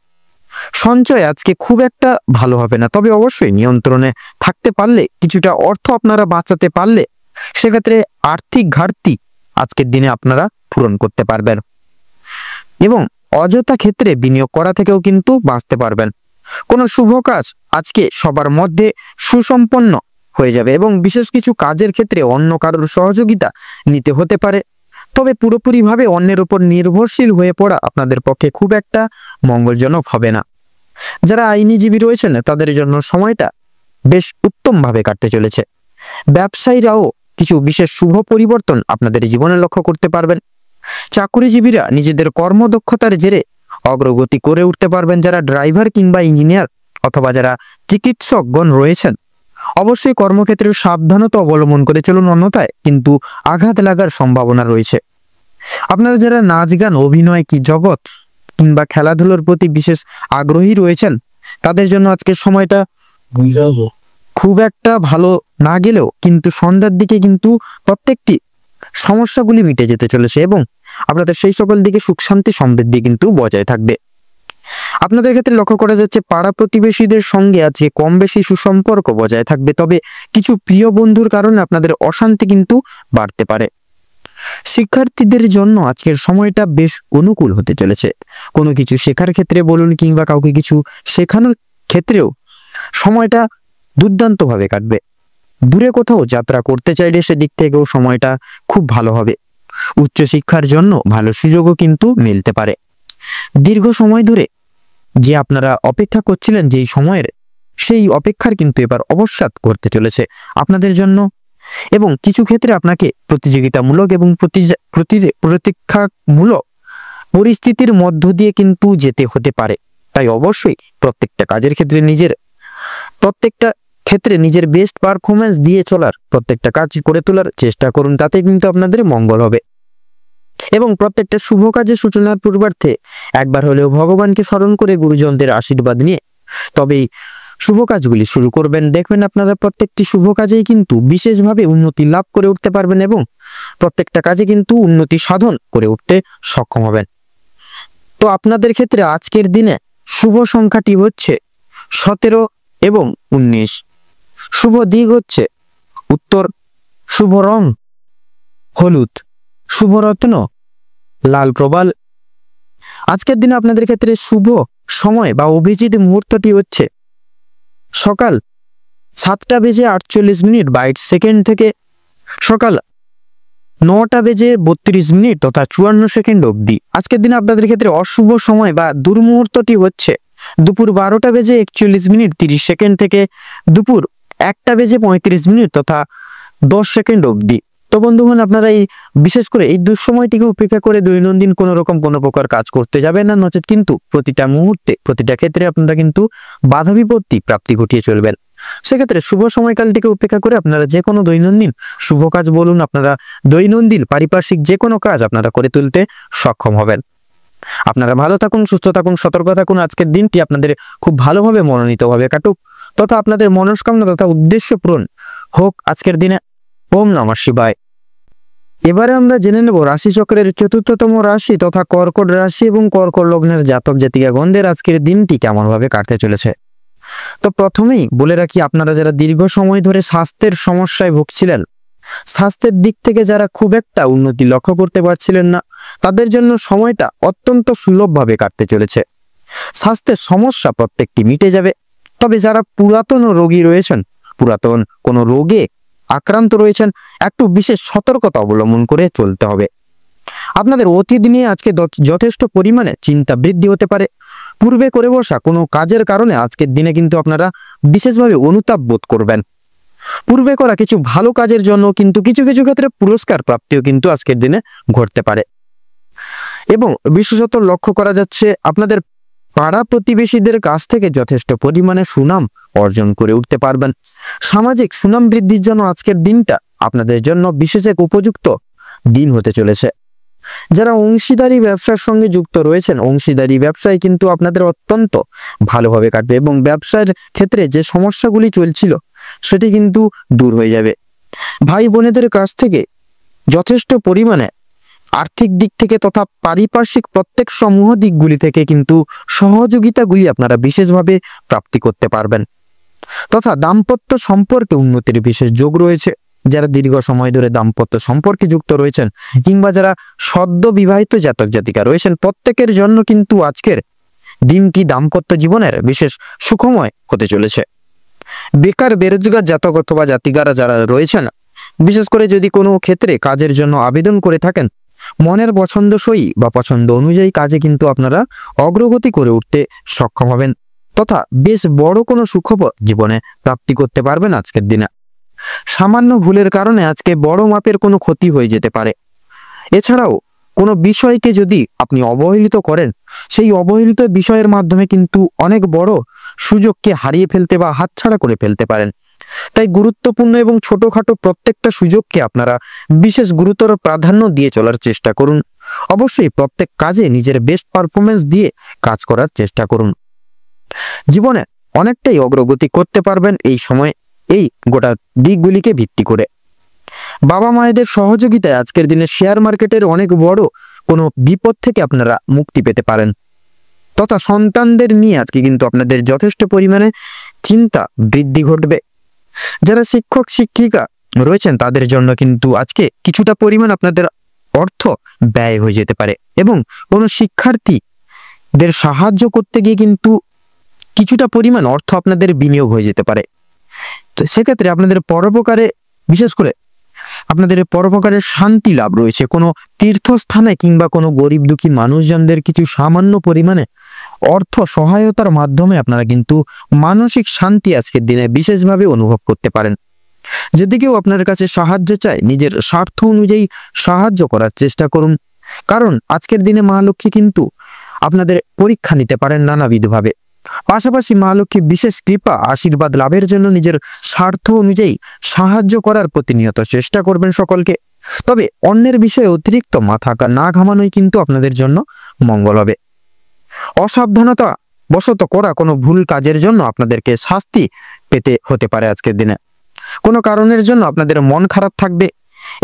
সঞ্চয় আজকে খুব একটা ভালো হবে না, তবে অবশ্যই নিয়ন্ত্রণে থাকতে পারলে কিছুটা অর্থ আপনারা বাঁচাতে পারলে সেক্ষেত্রে আর্থিক ঘাটতি আজকের দিনে আপনারা পূরণ করতে পারবেন এবং অযথা ক্ষেত্রে বিনিয়োগ করা থেকেও কিন্তু বাঁচতে পারবেন। কোনো শুভ কাজ আজকে সবার মধ্যে সুসম্পন্ন হয়ে যাবে এবং বিশেষ কিছু কাজের ক্ষেত্রে অন্য কারোর সহযোগিতা নিতে হতে পারে। তবে পুরোপুরিভাবে অন্যের উপর নির্ভরশীল হয়ে পড়া আপনাদের পক্ষে খুব একটা মঙ্গলজনক হবে না। যারা আইনজীবী রয়েছেন তাদের জন্য সময়টা বেশ উত্তমভাবে কাটতে চলেছে। ব্যবসায়ীরাও কিছু বিশেষ শুভ পরিবর্তন আপনাদের জীবনে লক্ষ্য করতে পারবেন। চাকরিজীবীরা নিজেদের কর্মদক্ষতার জেরে অগ্রগতি করে উঠতে পারবেন। যারা ড্রাইভার কিংবা ইঞ্জিনিয়ার অথবা যারা চিকিৎসকগণ রয়েছেন, অবশ্যই কর্মক্ষেত্রে সাবধানতা অবলম্বন করে চলুন, অন্যথায় কিন্তু আঘাত লাগার সম্ভাবনা রয়েছে। আপনারা যারা নাচ গান অভিনয় কি জগৎ কিংবা খেলাধুলার প্রতি বিশেষ আগ্রহী রয়েছেন, তাদের জন্য আজকের সময়টা খুব একটা ভালো না গেলেও কিন্তু সন্ধ্যার দিকে কিন্তু প্রত্যেকটি সমস্যাগুলি মিটে যেতে চলেছে এবং আপনাদের সেই সকল দিকে সুখ শান্তি সমৃদ্ধি কিন্তু বজায় থাকবে। আপনাদের ক্ষেত্রে লক্ষ্য করা যাচ্ছে পাড়া প্রতিবেশীদের সঙ্গে আজকে কম বেশি সুসম্পর্ক বজায় থাকবে, তবে কিছু প্রিয় বন্ধুর কারণে আপনাদের অশান্তি কিন্তু বাড়তে পারে। শিক্ষার্থীদের জন্য আজকের সময়টা বেশ অনুকূল হতে চলেছে। কোনো কিছু শেখার ক্ষেত্রে বলুন কিংবা কাউকে কিছু শেখানোর ক্ষেত্রেও সময়টা দুর্দান্তভাবে কাটবে। দূরে কোথাও যাত্রা করতে চাইলে সেদিক থেকেও সময়টা খুব ভালো হবে। উচ্চশিক্ষার জন্য ভালো সুযোগও কিন্তু মিলতে পারে। দীর্ঘ সময় ধরে যে আপনারা অপেক্ষা করছিলেন যেই সময়ের, সেই অপেক্ষার কিন্তু এবার অবসাদ করতে চলেছে আপনাদের জন্য এবং কিছু ক্ষেত্রে আপনাকে প্রতিযোগিতামূলক এবং প্রতীক্ষামূলক পরিস্থিতির মধ্য দিয়ে কিন্তু যেতে হতে পারে। তাই অবশ্যই প্রত্যেকটা কাজের ক্ষেত্রে নিজের বেস্ট পারফরমেন্স দিয়ে চলার, প্রত্যেকটা কাজ করে তোলার চেষ্টা করুন, তাতে কিন্তু আপনাদের মঙ্গল হবে। এবং প্রত্যেকটা শুভ কাজের সূচনার পূর্বার্থে একবার হলেও ভগবানকে স্মরণ করে গুরুজনদের আশীর্বাদ নিয়ে তবেই শুভ কাজগুলি শুরু করবেন, দেখবেন আপনারা প্রত্যেকটি শুভ কাজেই কিন্তু বিশেষভাবে উন্নতি লাভ করে উঠতে পারবেন এবং প্রত্যেকটা কাজে কিন্তু উন্নতি সাধন করে উঠতে সক্ষম হবেন। তো আপনাদের ক্ষেত্রে আজকের দিনে শুভ সংখ্যাটি হচ্ছে 17 এবং 19। শুভ দিক হচ্ছে উত্তর, শুভ রং হলুদ, শুভ রত্ন লাল প্রবাল। আজকের দিনে আপনাদের ক্ষেত্রে শুভ সময় বা অভিজিৎ মুহূর্তটি হচ্ছে সকাল 7:48 থেকে সকাল 9:32 তথা 54 অবধি। আজকের দিনে আপনাদের ক্ষেত্রে অশুভ সময় বা দুর্মুহূর্তটি হচ্ছে দুপুর 12:41 থেকে দুপুর 1:35 তথা 10 অবধি। তো বন্ধুগণ, আপনারা এই বিশেষ করে এই দুঃসময়টিকে উপেক্ষা করে দৈনন্দিন কোনো রকম কোনো প্রকার কাজ করতে যাবেন না, নচেত কিন্তু প্রতিটা মুহূর্তে প্রতিটা ক্ষেত্রে আপনারা কিন্তু বাধা বিপত্তি প্রাপ্তি ঘটিয়ে চলবেন। সেক্ষেত্রে শুভ সময়কালটিকে উপেক্ষা করে আপনারা যে কোনো দৈনন্দিন শুভ কাজ বলুন, আপনারা দৈনন্দিন পারিপার্শ্বিক যে কোনো কাজ আপনারা করে তুলতে সক্ষম হবেন। আপনারা ভালো থাকুন, সুস্থ থাকুন, সতর্ক থাকুন। আজকের দিনটি আপনাদের খুব ভালোভাবে মনোনীতভাবে কাটুক তথা আপনাদের মনস্কামনা তথা উদ্দেশ্য পূরণ হোক আজকের দিনে। ওম নমঃ শিবায়। এবারে আমরা জেনে নেব রাশিচক্রের চতুর্থতম রাশি তথা কর্কট রাশি এবং কর্কট লগ্নের জাতক জাতিকাগণদের আজকের দিনটি কেমন ভাবে কাটতে চলেছে। তো প্রথমেই বলে রাখি, আপনারা যারা দীর্ঘ সময় ধরে স্বাস্থ্যের সমস্যায় ভুগছিলেন, স্বাস্থ্যের দিক থেকে যারা খুব একটা উন্নতি লক্ষ্য করতে পারছিলেন না, তাদের জন্য সময়টা অত্যন্ত সুলভভাবে কাটতে চলেছে। স্বাস্থ্যের সমস্যা প্রত্যেকটি মিটে যাবে। তবে যারা পুরাতন রোগী রয়েছেন, পুরাতন কোনো রোগে আক্রান্ত রয়েছেন, একটু বিশেষ সতর্কতা অবলম্বন করে চলতে হবে। আপনাদের অতীত নিয়ে আজকে যথেষ্ট পরিমাণে চিন্তা বৃদ্ধি হতে পারে। পূর্বে করে বসা কোনো কাজের কারণে আজকের দিনে কিন্তু আপনারা বিশেষভাবে অনুতাপ বোধ করবেন। পূর্বে করা কিছু ভালো কাজের জন্য কিন্তু কিছু কিছু ক্ষেত্রে পুরস্কার প্রাপ্তিও কিন্তু আজকের দিনে ঘটতে পারে। এবং বিশেষত লক্ষ্য করা যাচ্ছে আপনাদের পাড়া প্রতিবেশীদের কাছ থেকে যথেষ্ট পরিমাণে সুনাম অর্জন করে উঠতে পারবেন। সামাজিক সুনাম বৃদ্ধির জন্য আজকের দিনটা আপনাদের জন্য বিশেষ এক উপযুক্ত দিন হতে চলেছে। যারা অংশীদারি ব্যবসার সঙ্গে যুক্ত রয়েছেন, অংশীদারি ব্যবসায় কিন্তু আপনাদের অত্যন্ত ভালোভাবে কাটবে এবং ব্যবসার ক্ষেত্রে যে সমস্যাগুলি চলছিল সেটি কিন্তু দূর হয়ে যাবে। ভাই বোনেদের কাছ থেকে যথেষ্ট পরিমাণে আর্থিক দিক থেকে তথা পারিপার্শ্বিক প্রত্যেক সমূহ দিকগুলি থেকে কিন্তু সহযোগিতাগুলি আপনারা বিশেষভাবে প্রাপ্তি করতে পারবেন তথা দাম্পত্য সম্পর্কে উন্নতির বিশেষ যোগ রয়েছে। যারা দীর্ঘ সময় ধরে দাম্পত্য সম্পর্কে যুক্ত রয়েছেন কিংবা যারা সদ্য বিবাহিত জাতক জাতিকা রয়েছেন, প্রত্যেকের জন্য কিন্তু আজকের দিনটি দাম্পত্য জীবনের বিশেষ সুখময় হতে চলেছে। বেকার বেরোজগার জাতক অথবা জাতিকারা যারা রয়েছেন, বিশেষ করে যদি কোনো ক্ষেত্রে কাজের জন্য আবেদন করে থাকেন, মনের পছন্দসই বা পছন্দ অনুযায়ী কাজে কিন্তু আপনারা অগ্রগতি করে উঠতে সক্ষম হবেন তথা বেশ বড় কোনো সুখবর জীবনে প্রাপ্তি করতে পারবেন আজকের দিনে। সামান্য ভুলের কারণে আজকে বড় মাপের কোনো ক্ষতি হয়ে যেতে পারে। এছাড়াও কোনো বিষয়কে যদি আপনি অবহেলিত করেন, সেই অবহেলিত বিষয়ের মাধ্যমে কিন্তু অনেক বড় সুযোগকে হারিয়ে ফেলতে বা হাতছাড়া করে ফেলতে পারেন। তাই গুরুত্বপূর্ণ এবং ছোটখাটো প্রত্যেকটা সুযোগকে আপনারা বিশেষ গুরুতর প্রাধান্য দিয়ে চলার চেষ্টা করুন। অবশ্যই প্রত্যেক কাজে নিজের বেস্ট পারফরমেন্স দিয়ে কাজ করার চেষ্টা করুন। জীবনে অনেকটাই অগ্রগতি করতে পারবেন এই সময় এই গোটা দিকগুলিকে ভিত্তি করে। বাবা মায়েদের সহযোগিতায় আজকের দিনে শেয়ার মার্কেটের অনেক বড় কোনো বিপদ থেকে আপনারা মুক্তি পেতে পারেন তথা সন্তানদের নিয়ে আজকে কিন্তু আপনাদের যথেষ্ট পরিমাণে চিন্তা বৃদ্ধি ঘটবে। যারা শিক্ষক শিক্ষিকা রয়েছেন তাদের জন্য কিন্তু আজকে কিছুটা পরিমাণ আপনাদের অর্থ ব্যয় হয়ে যেতে পারে এবং কোনো শিক্ষার্থীদের সাহায্য করতে গিয়ে কিন্তু কিছুটা পরিমাণ অর্থ আপনাদের বিনিয়োগ হয়ে যেতে পারে। তো সেক্ষেত্রে আপনাদের পরোপকারে বিশেষ করে আপনাদের পরোপকারের শান্তি লাভ রয়েছে। কোনো তীর্থস্থানে কিংবা কোনো গরিব দুঃখী মানুষজনদের কিছু সামান্য পরিমাণে অর্থ সহায়তার মাধ্যমে আপনারা কিন্তু মানসিক শান্তি আজকের দিনে বিশেষভাবে অনুভব করতে পারেন। যদি কেউ আপনার কাছে সাহায্য চায়, নিজের স্বার্থ অনুযায়ী সাহায্য করার চেষ্টা করুন, কারণ আজকের দিনে মা লক্ষ্মী কিন্তু আপনাদের পরীক্ষা নিতে পারেন নানাবিধভাবে। পাশাপাশি মা লক্ষ্মী বিশেষ কৃপা আশীর্বাদ লাভের জন্য নিজের স্বার্থ অনুযায়ী সাহায্য করার প্রতিনিয়ত চেষ্টা করবেন সকলকে। তবে অন্যের বিষয়ে অতিরিক্ত মাথা না ঘামানোই কিন্তু আপনাদের জন্য মঙ্গল হবে। অসাবধানতা বশত করা কোনো ভুল কাজের জন্য আপনাদেরকে শাস্তি পেতে হতে পারে আজকের দিনে। কোনো কারণের জন্য আপনাদের মন খারাপ থাকবে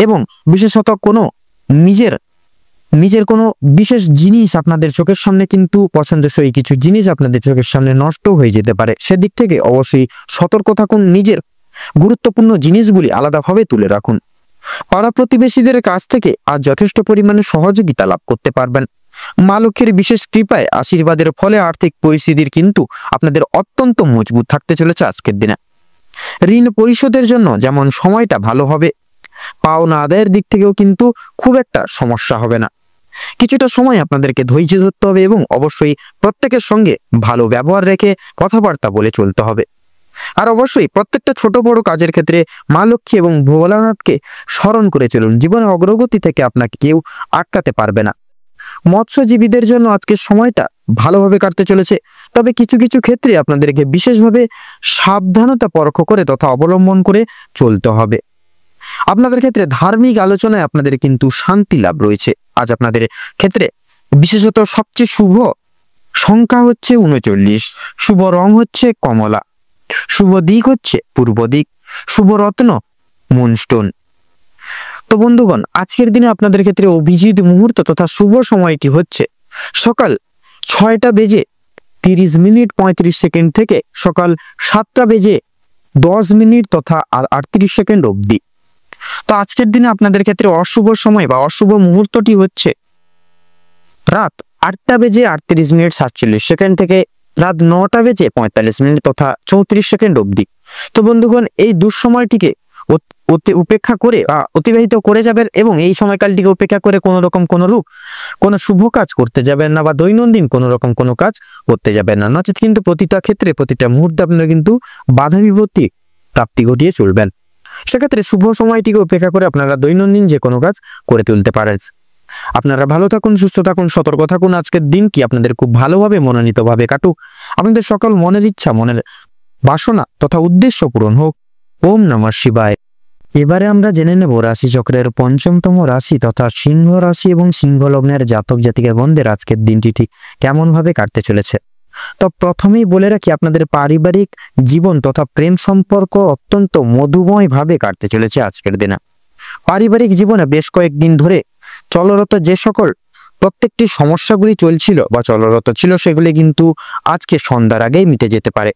এবং বিশেষত কোনো নিজের কোনো বিশেষ জিনিস আপনাদের চোখের সামনে কিন্তু পছন্দসই কিছু জিনিস আপনাদের চোখের সামনে নষ্ট হয়ে যেতে পারে। সেদিক থেকে অবশ্যই সতর্ক থাকুন, নিজের গুরুত্বপূর্ণ জিনিসগুলি আলাদাভাবে তুলে রাখুন। পাড়া প্রতিবেশীদের কাছ থেকে আজ যথেষ্ট পরিমাণে সহযোগিতা লাভ করতে পারবেন। মা লক্ষ্মীর বিশেষ কৃপায় আশীর্বাদের ফলে আর্থিক পরিস্থিতির কিন্তু আপনাদের অত্যন্ত মজবুত থাকতে চলেছে আজকের দিনে। ঋণ পরিশোধের জন্য যেমন সময়টা ভালো হবে, পাওনা আদায়ের দিক থেকেও কিন্তু খুব একটা সমস্যা হবে না। কিছুটা সময় আপনাদেরকে ধৈর্য ধরতে হবে এবং অবশ্যই প্রত্যেকের সঙ্গে ভালো ব্যবহার রেখে কথাবার্তা বলে চলতে হবে। আর অবশ্যই প্রত্যেকটা ছোট বড় কাজের ক্ষেত্রে মা লক্ষ্মী এবং ভোলানাথকে স্মরণ করে চলুন। জীবনের অগ্রগতি থেকে আপনাকে কেউ আটকাতে পারবে না। মৎস্যজীবীদের জন্য আজকের সময়টা ভালোভাবে কাটতে চলেছে, তবে কিছু কিছু ক্ষেত্রে আপনাদেরকে বিশেষভাবে সাবধানতা পরখ করে তথা অবলম্বন করে চলতে হবে। আপনাদের ক্ষেত্রে ধার্মিক আলোচনায় আপনাদের কিন্তু শান্তি লাভ রয়েছে। আজ আপনাদের ক্ষেত্রে বিশেষত সবচেয়ে শুভ সংখ্যা হচ্ছে 39, শুভ রং হচ্ছে কমলা, শুভ দিক হচ্ছে পূর্ব দিক, শুভ রত্ন মুনস্টোন। তো বন্ধুগণ, আজকের দিনে আপনাদের ক্ষেত্রে অভিজিৎ মুহূর্ত তথা শুভ সময়টি হচ্ছে সকাল 6:30 থেকে সকাল 7:10 তথা 38 অবধি। তো আজকের দিনে আপনাদের ক্ষেত্রে অশুভ সময় বা অশুভ মুহূর্তটি হচ্ছে রাত 8:38 থেকে রাত 9:45 তথা 34 অবধি। তো বন্ধুগণ, এই দুঃসময়টিকে উপেক্ষা করে অতিবাহিত করে যাবেন এবং এই সময়কালটিকে উপেক্ষা করে কোনো শুভ কাজ করতে যাবেন না বা দৈনন্দিন কোনো রকম কোনো কাজ করতে যাবেন না। নচেত কিন্তু প্রতিটা ক্ষেত্রে প্রতিটা মুহূর্তে আপনারা কিন্তু বাধা বিপত্তি প্রাপ্তি ঘটিয়ে চলবেন। সেক্ষেত্রে শুভ সময়টিকে উপেক্ষা করে আপনারা দৈনন্দিন যে কোনো কাজ করে তুলতে পারেন। আপনারা ভালো থাকুন, সুস্থ থাকুন, সতর্ক থাকুন। আজকের দিনটি আপনাদের খুব ভালোভাবে মনোনীতভাবে কাটুক। আপনাদের সকল মনের ইচ্ছা, মনের বাসনা তথা উদ্দেশ্য পূরণ হোক। ওম নমঃ শিবায়। এবারে আমরা জেনে নেব রাশিচক্রের পঞ্চমতম রাশি তথা সিংহ রাশি এবং সিংহ লগ্নের জাতক জাতিকাগণদের আজকের দিনটি ঠিক কেমন ভাবে কাটতে চলেছে। তো প্রথমেই বলে রাখি, আপনাদের পারিবারিক জীবন তথা প্রেম সম্পর্ক অত্যন্ত মধুময় ভাবে কাটতে চলেছে আজকের দিনে। পারিবারিক জীবনে বেশ কয়েকদিন ধরে চলরত যে সকল প্রত্যেকটি সমস্যাগুলি চলছিল বা চলরত ছিল, সেগুলি কিন্তু আজকে সন্ধ্যার আগেই মিটে যেতে পারে।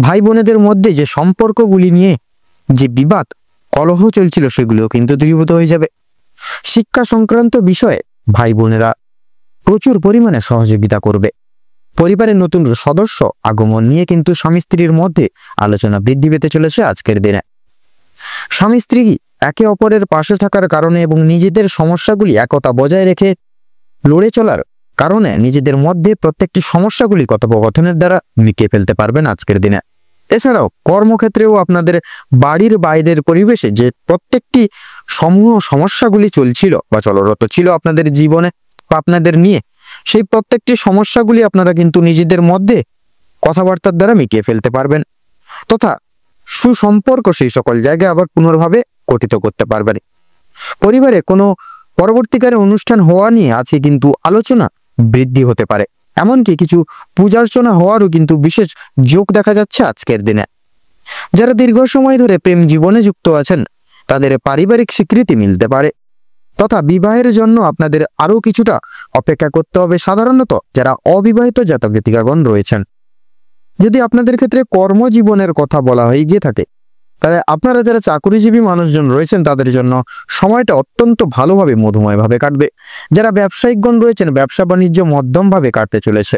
ভাই বোনেদের মধ্যে যে সম্পর্কগুলি নিয়ে যে বিবাদ কলহ চলছিল, সেগুলিও কিন্তু দূরীভূত হয়ে যাবে। শিক্ষা সংক্রান্ত বিষয়ে ভাই বোনেরা প্রচুর পরিমাণে সহযোগিতা করবে। পরিবারের নতুন সদস্য আগমন নিয়ে কিন্তু স্বামী স্ত্রীর মধ্যে আলোচনা বৃদ্ধি পেতে চলেছে আজকের দিনে। স্বামী স্ত্রী একে অপরের পাশে থাকার কারণে এবং নিজেদের সমস্যাগুলি একতা বজায় রেখে লড়ে চলার কারণে নিজেদের মধ্যে প্রত্যেকটি সমস্যাগুলি কথোপকথনের দ্বারা মিটিয়ে ফেলতে পারবেন আজকের দিনে। এছাড়াও কর্মক্ষেত্রেও আপনাদের বাড়ির বাইরের পরিবেশে যে প্রত্যেকটি সমূহ সমস্যাগুলি চলছিল বা চলরত ছিল আপনাদের জীবনে বা আপনাদের নিয়ে, সেই প্রত্যেকটি সমস্যাগুলি আপনারা কিন্তু নিজেদের মধ্যে কথাবার্তার দ্বারা মিটিয়ে ফেলতে পারবেন তথা সুসম্পর্ক সেই সকল জায়গায় আবার পুনর্ভাবে গঠিত করতে পারবেন। পরিবারে কোনো পরবর্তীকালে অনুষ্ঠান হওয়া নিয়ে আজকে কিন্তু আলোচনা বৃদ্ধি হতে পারে। এমনকি কিছু পূজার্চনা হওয়ারও কিন্তু বিশেষ যোগ দেখা যাচ্ছে আজকের দিনে। যারা দীর্ঘ সময় ধরে প্রেম জীবনে যুক্ত আছেন, তাদের পারিবারিক স্বীকৃতি মিলতে পারে তথা বিবাহের জন্য আপনাদের আরও কিছুটা অপেক্ষা করতে হবে। সাধারণত যারা অবিবাহিত জাতক জাতিকাগণ রয়েছেন, যদি আপনাদের ক্ষেত্রে কর্মজীবনের কথা বলা হয়ে গিয়ে থাকে, তাহলে আপনারা যারা চাকরিজীবী মানুষজন রয়েছেন, তাদের জন্য সময়টা অত্যন্ত ভালোভাবে মধুময়ভাবে কাটবে। যারা ব্যবসায়িকগণ রয়েছেন, ব্যবসা বাণিজ্য মধ্যমভাবে কাটতে চলেছে।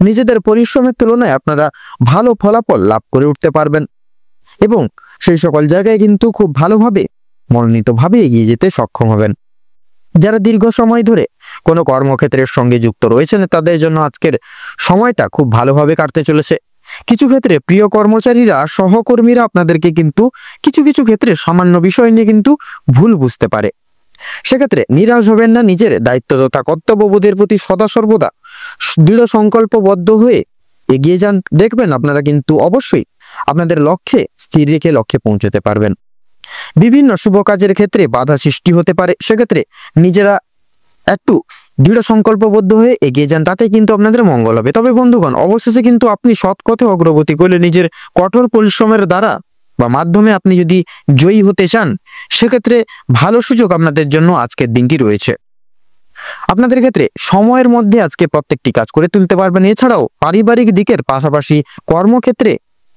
নিজেদের পরিশ্রমের তুলনায় আপনারা ভালো ফলাফল লাভ করে উঠতে পারবেন এবং সেই সকল জায়গায় কিন্তু খুব ভালোভাবে মনোনীতভাবে এগিয়ে যেতে সক্ষম হবেন। যারা দীর্ঘ সময় ধরে কোনো কর্মক্ষেত্রের সঙ্গে যুক্ত রয়েছেন, তাদের জন্য আজকের সময়টা খুব ভালোভাবে কাটতে চলেছে। কিছু ক্ষেত্রে প্রিয় কর্মচারীরা, সহকর্মীরা আপনাদেরকে কিন্তু কিছু কিছু ক্ষেত্রে সামান্য বিষয় নিয়ে কিন্তু ভুল বুঝতে পারে। সেক্ষেত্রে নিরাশ হবেন না। নিজের দায়িত্ব তথা কর্তব্যবোধের প্রতি সদা সর্বদা দৃঢ় সংকল্পবদ্ধ হয়ে এগিয়ে যান। দেখবেন আপনারা কিন্তু অবশ্যই আপনাদের লক্ষ্যে স্থির রেখে লক্ষ্যে পৌঁছতে পারবেন। বিভিন্ন শুভ কাজের ক্ষেত্রে বাধা সৃষ্টি হতে পারে। সেক্ষেত্রে নিজেরা একটু দৃঢ় সংকল্পবদ্ধ হয়ে এগিয়ে যান, তাতে কিন্তু আপনাদের মঙ্গল হবে। তবে বন্ধুগণ, অবশেষে কিন্তু আপনি সৎ পথে অগ্রগতি করলে নিজের কঠোর পরিশ্রমের দ্বারা বা মাধ্যমে আপনি যদি জয়ী হতে চান, সেক্ষেত্রে ভালো সুযোগ আপনাদের জন্য আজকের দিনটি রয়েছে। আপনাদের ক্ষেত্রে সময়ের মধ্যে আজকে প্রত্যেকটি কাজ করে তুলতে পারবেন। এছাড়াও পারিবারিক দিকের পাশাপাশি কর্মক্ষেত্রে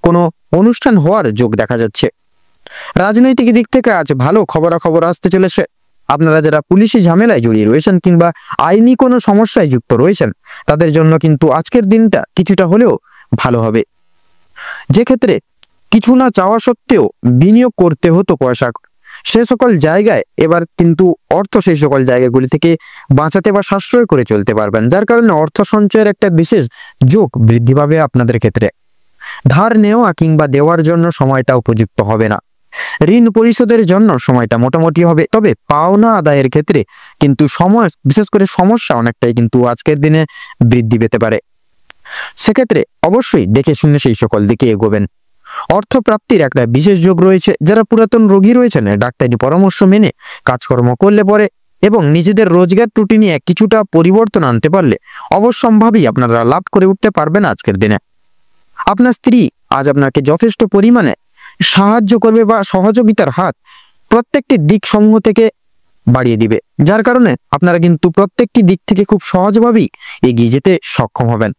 কোনো অনুষ্ঠান হওয়ার যোগ দেখা যাচ্ছে। রাজনৈতিক দিক থেকে আজ ভালো খবরাখবর আসতে চলেছে। আপনারা যারা পুলিশি ঝামেলায় জড়িয়ে রয়েছেন কিংবা আইনি কোনো সমস্যায় যুক্ত রয়েছেন, তাদের জন্য কিন্তু আজকের দিনটা কিছুটা হলেও ভালো হবে। যে ক্ষেত্রে কিছু না চাওয়া সত্ত্বেও বিনিয়োগ করতে হতো পয়সা, সে সকল জায়গায় এবার কিন্তু অর্থ সেই সকল জায়গাগুলি থেকে বাঁচাতে বা সাশ্রয় করে চলতে পারবেন, যার কারণে অর্থ সঞ্চয়ের একটা বিশেষ যোগ বৃদ্ধি পাবে আপনাদের ক্ষেত্রে। ধার নেওয়া কিংবা দেওয়ার জন্য সময়টা উপযুক্ত হবে না। ঋণ পরিশোধের জন্য সময়টা মোটামুটি হবে। তবে পাওনা আদায়ের ক্ষেত্রে কিন্তু সময়, বিশেষ করে সমস্যা অনেকটাই কিন্তু আজকের দিনে বৃদ্ধি পেতে পারে। সেক্ষেত্রে অবশ্যই দেখে শুনে সেই সকল দিকে এগোবেন। অর্থপ্রাপ্তির একটা বিশেষ যোগ রয়েছে। যারা পুরাতন রোগী রয়েছেন, ডাক্তারি পরামর্শ মেনে কাজকর্ম করলে পরে এবং নিজেদের রোজগার ত্রুটি নিয়ে কিছুটা পরিবর্তন আনতে পারলে অবশ্যম্ভাবী আপনারা লাভ করে উঠতে পারবেন আজকের দিনে। আপনার স্ত্রী আজ আপনাকে যথেষ্ট পরিমাণে সাহায্য করবে বা সহযোগিতার হাত প্রত্যেকটি দিক সমূহ থেকে বাড়িয়ে দিবে, যার কারণে আপনারা কিন্তু প্রত্যেকটি দিক থেকে খুব সহজভাবেই এগিয়ে যেতে সক্ষম হবেন।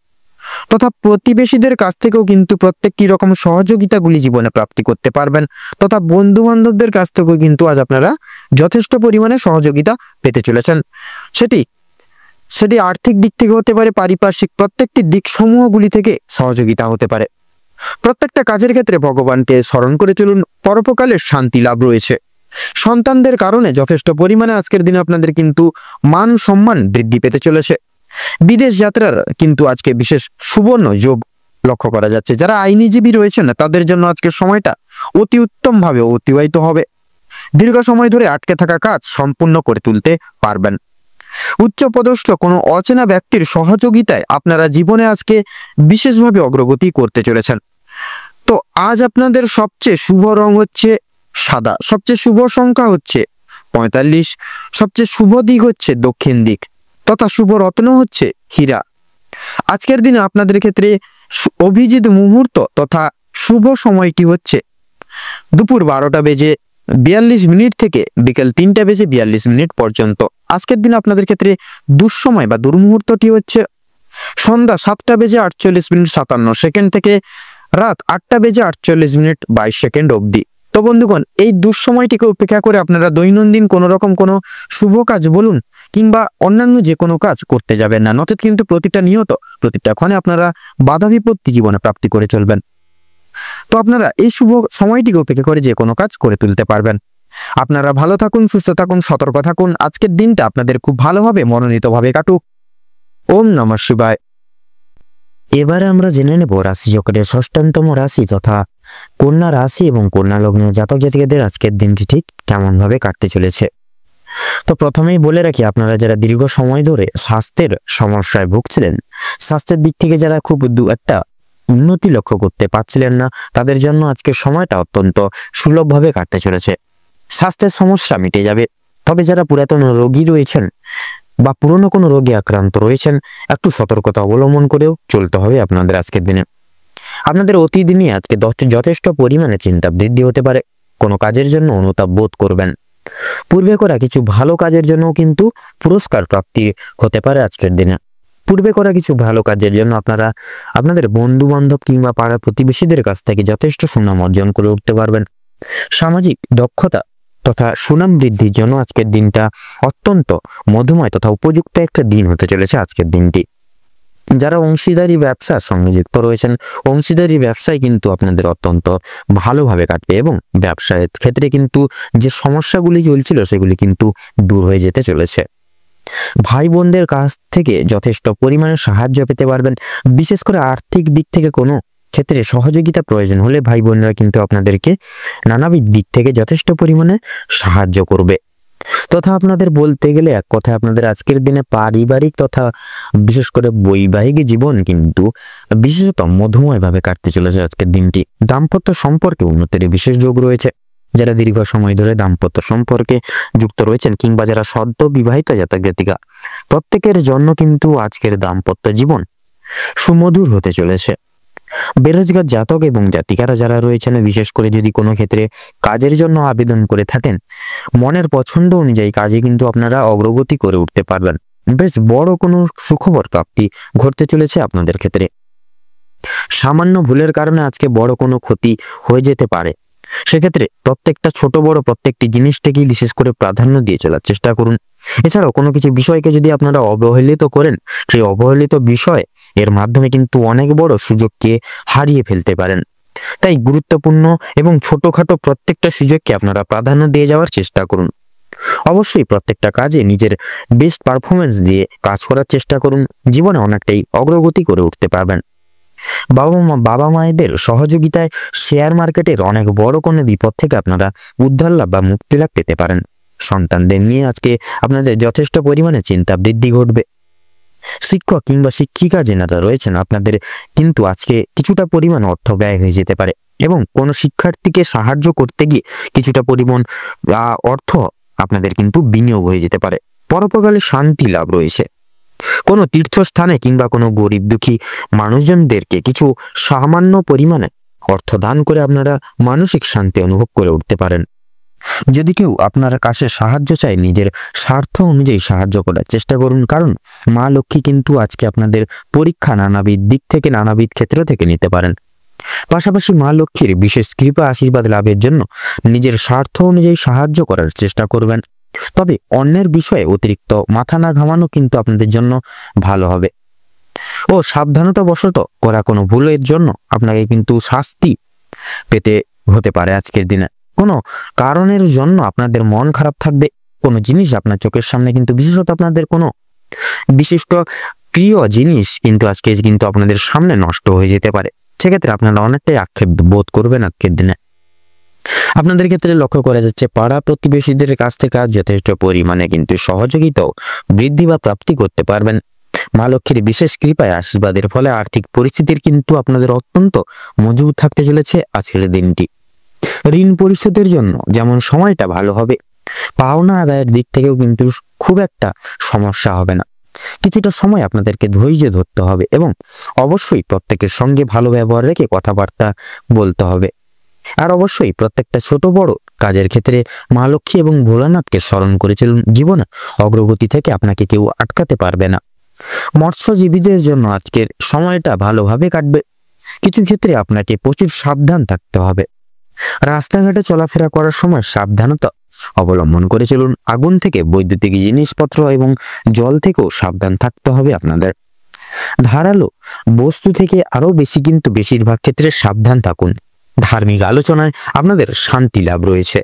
তথা প্রতিবেশীদের কাছ থেকেও কিন্তু প্রত্যেকটি রকম সহযোগিতাগুলি জীবনে প্রাপ্তি করতে পারবেন। তথা বন্ধু বান্ধবদের কাছ থেকেও কিন্তু আজ আপনারা যথেষ্ট পরিমাণে সহযোগিতা পেতে চলেছেন। সেটি আর্থিক দিক থেকে হতে পারে, পারিপার্শ্বিক প্রত্যেকটি দিক সমূহগুলি থেকে সহযোগিতা হতে পারে। প্রত্যেকটা কাজের ক্ষেত্রে ভগবানকে স্মরণ করে চলুন, পরোপকালে শান্তি লাভ রয়েছে। সন্তানদের কারণে যথেষ্ট পরিমাণে আজকের দিনে আপনাদের কিন্তু মান সম্মান বৃদ্ধি পেতে চলেছে। বিদেশ যাত্রার কিন্তু আজকে বিশেষ সুবর্ণ যোগ লক্ষ্য করা যাচ্ছে। যারা আইনজীবী রয়েছেন তাদের জন্য আজকের সময়টা অতি উত্তম ভাবে অতিবাহিত হবে। দীর্ঘ সময় ধরে আটকে থাকা কাজ সম্পূর্ণ করে তুলতে পারবেন। উচ্চপদস্থ কোনো অচেনা ব্যক্তির সহযোগিতায় আপনারা জীবনে আজকে বিশেষভাবে অগ্রগতি করতে চলেছেন। তো আজ আপনাদের সবচেয়ে শুভ রং হচ্ছে সাদা, সবচেয়ে শুভ সংখ্যা হচ্ছে 45, সবচেয়ে শুভ দিক হচ্ছে দক্ষিণ দিক, তথা শুভ রত্ন হচ্ছে হীরা। আজকের দিনে আপনাদের ক্ষেত্রে অভিজিৎ মুহূর্ত তথা শুভ সময়টি হচ্ছে দুপুর 12:42 থেকে বিকেল 3:42 পর্যন্ত। আজকের দিনে আপনাদের ক্ষেত্রে দুঃসময় বা দুর্মুহূর্তটি হচ্ছে সন্ধ্যা 7:48 থেকে রাত 8:48 অবধি। তো বন্ধুগণ, এই দুঃসময়টিকে উপেক্ষা করে আপনারা দৈনন্দিন কোনো রকম কোনো শুভ কাজ বলুন কিংবা অন্যান্য যে কোনো কাজ করতে যাবেন না, নচেত কিন্তু প্রতিটা ক্ষণে আপনারা বাধা বিপত্তি জীবনে প্রাপ্তি করে চলবেন। তো আপনারা এই শুভ সময়টিকে উপেক্ষা করে যে কোনো কাজ করে তুলতে পারবেন। আপনারা ভালো থাকুন, সুস্থ থাকুন, সতর্ক থাকুন। আজকের দিনটা আপনাদের খুব ভালোভাবে মনোনীতভাবে কাটুক। ওম নমঃ শিবায়। এবারে আমরা জেনে নেব রাশিচক্রের ষষ্ঠতম রাশি তথা কন্যা রাশি এবং কন্যা লগ্নের জাতক জাতিকাদের আজকের দিনটি ঠিক কেমন ভাবে কাটতে চলেছে। তো প্রথমেই বলে রাখি, আপনারা যারা দীর্ঘ সময় ধরে স্বাস্থ্যের সমস্যায় ভুগছিলেন, স্বাস্থ্যের দিক থেকে যারা খুব একটা উন্নতি লক্ষ্য করতে পারছিলেন না, তাদের জন্য আজকের সময়টা অত্যন্ত সুলভভাবে কাটতে চলেছে। স্বাস্থ্যের সমস্যা মিটে যাবে। তবে যারা পুরাতন রোগী রয়েছেন বা পুরনো কোনো রোগে আক্রান্ত রয়েছেন, একটু সতর্কতা অবলম্বন করেও চলতে হবে আপনাদের আজকের দিনে। আপনাদের অতিদিনই আজকে যথেষ্ট পরিমাণে চিন্তা বৃদ্ধি হতে পারে। কোনো কাজের জন্য অনুতাপ বোধ করবেন। পূর্বে করা কিছু ভালো কাজের জন্য কিন্তু পুরস্কার প্রাপ্তি হতে পারে আজকের দিনে। পূর্বে করা কিছু ভালো কাজের জন্য আপনারা আপনাদের বন্ধু বান্ধব কিংবা পাড়া প্রতিবেশীদের কাছ থেকে যথেষ্ট সুনাম অর্জন করে উঠতে পারবেন। সামাজিক দক্ষতা তথা সুনাম বৃদ্ধির জন্য আজকের দিনটা অত্যন্ত মধুময় তথা উপযুক্ত একটা দিন হতে চলেছে আজকের দিনটি। যারা অংশীদারি ব্যবসার সঙ্গে যুক্ত রয়েছেন, অংশীদারি ব্যবসায় কিন্তু আপনাদের অত্যন্ত ভালোভাবে কাটবে এবং ব্যবসায়ের ক্ষেত্রে কিন্তু যে সমস্যাগুলি চলছিল সেগুলি কিন্তু দূর হয়ে যেতে চলেছে। ভাই বোনদের কাছ থেকে যথেষ্ট পরিমাণে সাহায্য পেতে পারবেন। বিশেষ করে আর্থিক দিক থেকে কোনো ক্ষেত্রে সহযোগিতা প্রয়োজন হলে ভাই বোনরা কিন্তু আপনাদেরকে নানাবিধ দিক থেকে যথেষ্ট পরিমাণে সাহায্য করবে। তথা আপনাদের বলতে গেলে এক কথায় আপনাদের আজকের দিনে পারিবারিক তথা বিশেষ করে বৈবাহিক জীবন কিন্তু বিশেষত মধুময়ভাবে কাটতে চলেছে আজকের দিনটি। দাম্পত্য সম্পর্কে উন্নতির বিশেষ যোগ রয়েছে। যারা দীর্ঘ সময় ধরে দাম্পত্য সম্পর্কে যুক্ত রয়েছেন কিংবা যারা সদ্য বিবাহিত জাতক জাতিকা, প্রত্যেকের জন্য কিন্তু আজকের দাম্পত্য জীবন সুমধুর হতে চলেছে। বেরোজগার জাতক এবং জাতিকারা যারা রয়েছেন, বিশেষ করে যদি কোনো ক্ষেত্রে কাজের জন্য আবেদন করে থাকেন, মনের পছন্দ অনুযায়ী কাজে কিন্তু আপনারা অগ্রগতি করে উঠতে পারবেন। বেশ বড় কোনো সুখবর প্রাপ্তি ঘটতে চলেছে আপনাদের ক্ষেত্রে। সামান্য ভুলের কারণে আজকে বড় কোনো ক্ষতি হয়ে যেতে পারে। সেক্ষেত্রে প্রত্যেকটা ছোট বড় প্রত্যেকটি জিনিসটাকেই বিশেষ করে প্রাধান্য দিয়ে চলার চেষ্টা করুন। এছাড়াও কোনো কিছু বিষয়কে যদি আপনারা অবহেলিত করেন, সেই অবহেলিত বিষয় এর মাধ্যমে কিন্তু অনেক বড় সুযোগকে হারিয়ে ফেলতে পারেন। তাই গুরুত্বপূর্ণ এবং ছোটখাটো প্রত্যেকটা সুযোগকে আপনারা প্রাধান্য দিয়ে যাওয়ার চেষ্টা করুন। অবশ্যই প্রত্যেকটা কাজে নিজের বেস্ট পারফরমেন্স দিয়ে কাজ করার চেষ্টা করুন। জীবনে অনেকটাই অগ্রগতি করে উঠতে পারবেন। বাবা মায়েদের সহযোগিতায় শেয়ার মার্কেটের অনেক বড় কোনো বিপদ থেকে আপনারা উদ্ধার লাভ বা মুক্তি লাভ পেতে পারেন। সন্তানদের নিয়ে আজকে আপনাদের যথেষ্ট পরিমাণে চিন্তা বৃদ্ধি ঘটবে। শিক্ষক কিংবা শিক্ষিকা যেনারা রয়েছেন, আপনাদের কিন্তু আজকে কিছুটা পরিমাণ অর্থ ব্যয় হয়ে যেতে পারে এবং কোনো শিক্ষার্থীকে সাহায্য করতে গিয়ে কিছুটা পরিমাণ অর্থ আপনাদের কিন্তু বিনিয়োগ হয়ে যেতে পারে। পরোপকালে শান্তি লাভ রয়েছে। কোনো তীর্থস্থানে কিংবা কোনো গরিব দুঃখী মানুষজনদেরকে কিছু সামান্য পরিমাণে অর্থ দান করে আপনারা মানসিক শান্তি অনুভব করে উঠতে পারেন। যদি কেউ আপনার কাছে সাহায্য চায়, নিজের স্বার্থ অনুযায়ী সাহায্য করার চেষ্টা করুন, কারণ মা লক্ষ্মী কিন্তু আজকে আপনাদের পরীক্ষা নানাবিধ দিক থেকে নানাবিধ ক্ষেত্র থেকে নিতে পারেন। পাশাপাশি মা লক্ষ্মীর বিশেষ কৃপা আশীর্বাদ লাভের জন্য নিজের স্বার্থ অনুযায়ী সাহায্য করার চেষ্টা করবেন। তবে অন্যের বিষয়ে অতিরিক্ত মাথা না ঘামানো কিন্তু আপনাদের জন্য ভালো হবে। ও সাবধানতা বশত করা কোনো ভুলের জন্য আপনাকে কিন্তু শাস্তি পেতে হতে পারে আজকের দিনে। কোনো কারণের জন্য আপনাদের মন খারাপ থাকবে। কোনো জিনিস আপনার চোখের সামনে কিন্তু বিশেষত আপনাদের কোনো বিশিষ্ট প্রিয় জিনিস কিন্তু আজকে কিন্তু আপনাদের সামনে নষ্ট হয়ে যেতে পারে। সেক্ষেত্রে আপনারা অনেকটাই আক্ষেপ বোধ করবেন আজকের দিনে। আপনাদের ক্ষেত্রে লক্ষ্য করা যাচ্ছে পাড়া প্রতিবেশীদের কাছ থেকে আজ যথেষ্ট পরিমাণে কিন্তু সহযোগিতাও বৃদ্ধি বা প্রাপ্তি করতে পারবেন। মা লক্ষ্মীর বিশেষ কৃপায় আশীর্বাদের ফলে আর্থিক পরিস্থিতির কিন্তু আপনাদের অত্যন্ত মজবুত থাকতে চলেছে আজকের দিনটি। ঋণ পরিশোধের জন্য যেমন সময়টা ভালো হবে, পাওনা আদায়ের দিক থেকেও কিন্তু খুব একটা সমস্যা হবে না। কিছুটা সময় আপনাদেরকে ধৈর্য ধরতে হবে এবং অবশ্যই প্রত্যেকের সঙ্গে ভালো ব্যবহার রেখে কথাবার্তা বলতে হবে। আর অবশ্যই প্রত্যেকটা ছোট বড় কাজের ক্ষেত্রে মা লক্ষ্মী এবং ভোলানাথকে স্মরণ করে চলুন। জীবনে অগ্রগতি থেকে আপনাকে কেউ আটকাতে পারবে না। মৎস্যজীবীদের জন্য আজকের সময়টা ভালোভাবে কাটবে। কিছু ক্ষেত্রে আপনাকে প্রচুর সাবধান থাকতে হবে। রাস্তাঘাটে চলাফেরা করার সময় সাবধানতা অবলম্বন করে চলুন। আগুন থেকে, বৈদ্যুতিক জিনিসপত্র এবং জল থেকেও সাবধান থাকতে হবে আপনাদের। ধারালো বস্তু থেকে আরো বেশি কিন্তু বেশিরভাগ ক্ষেত্রে সাবধান থাকুন। ধার্মিক আলোচনায় আপনাদের শান্তি লাভ রয়েছে।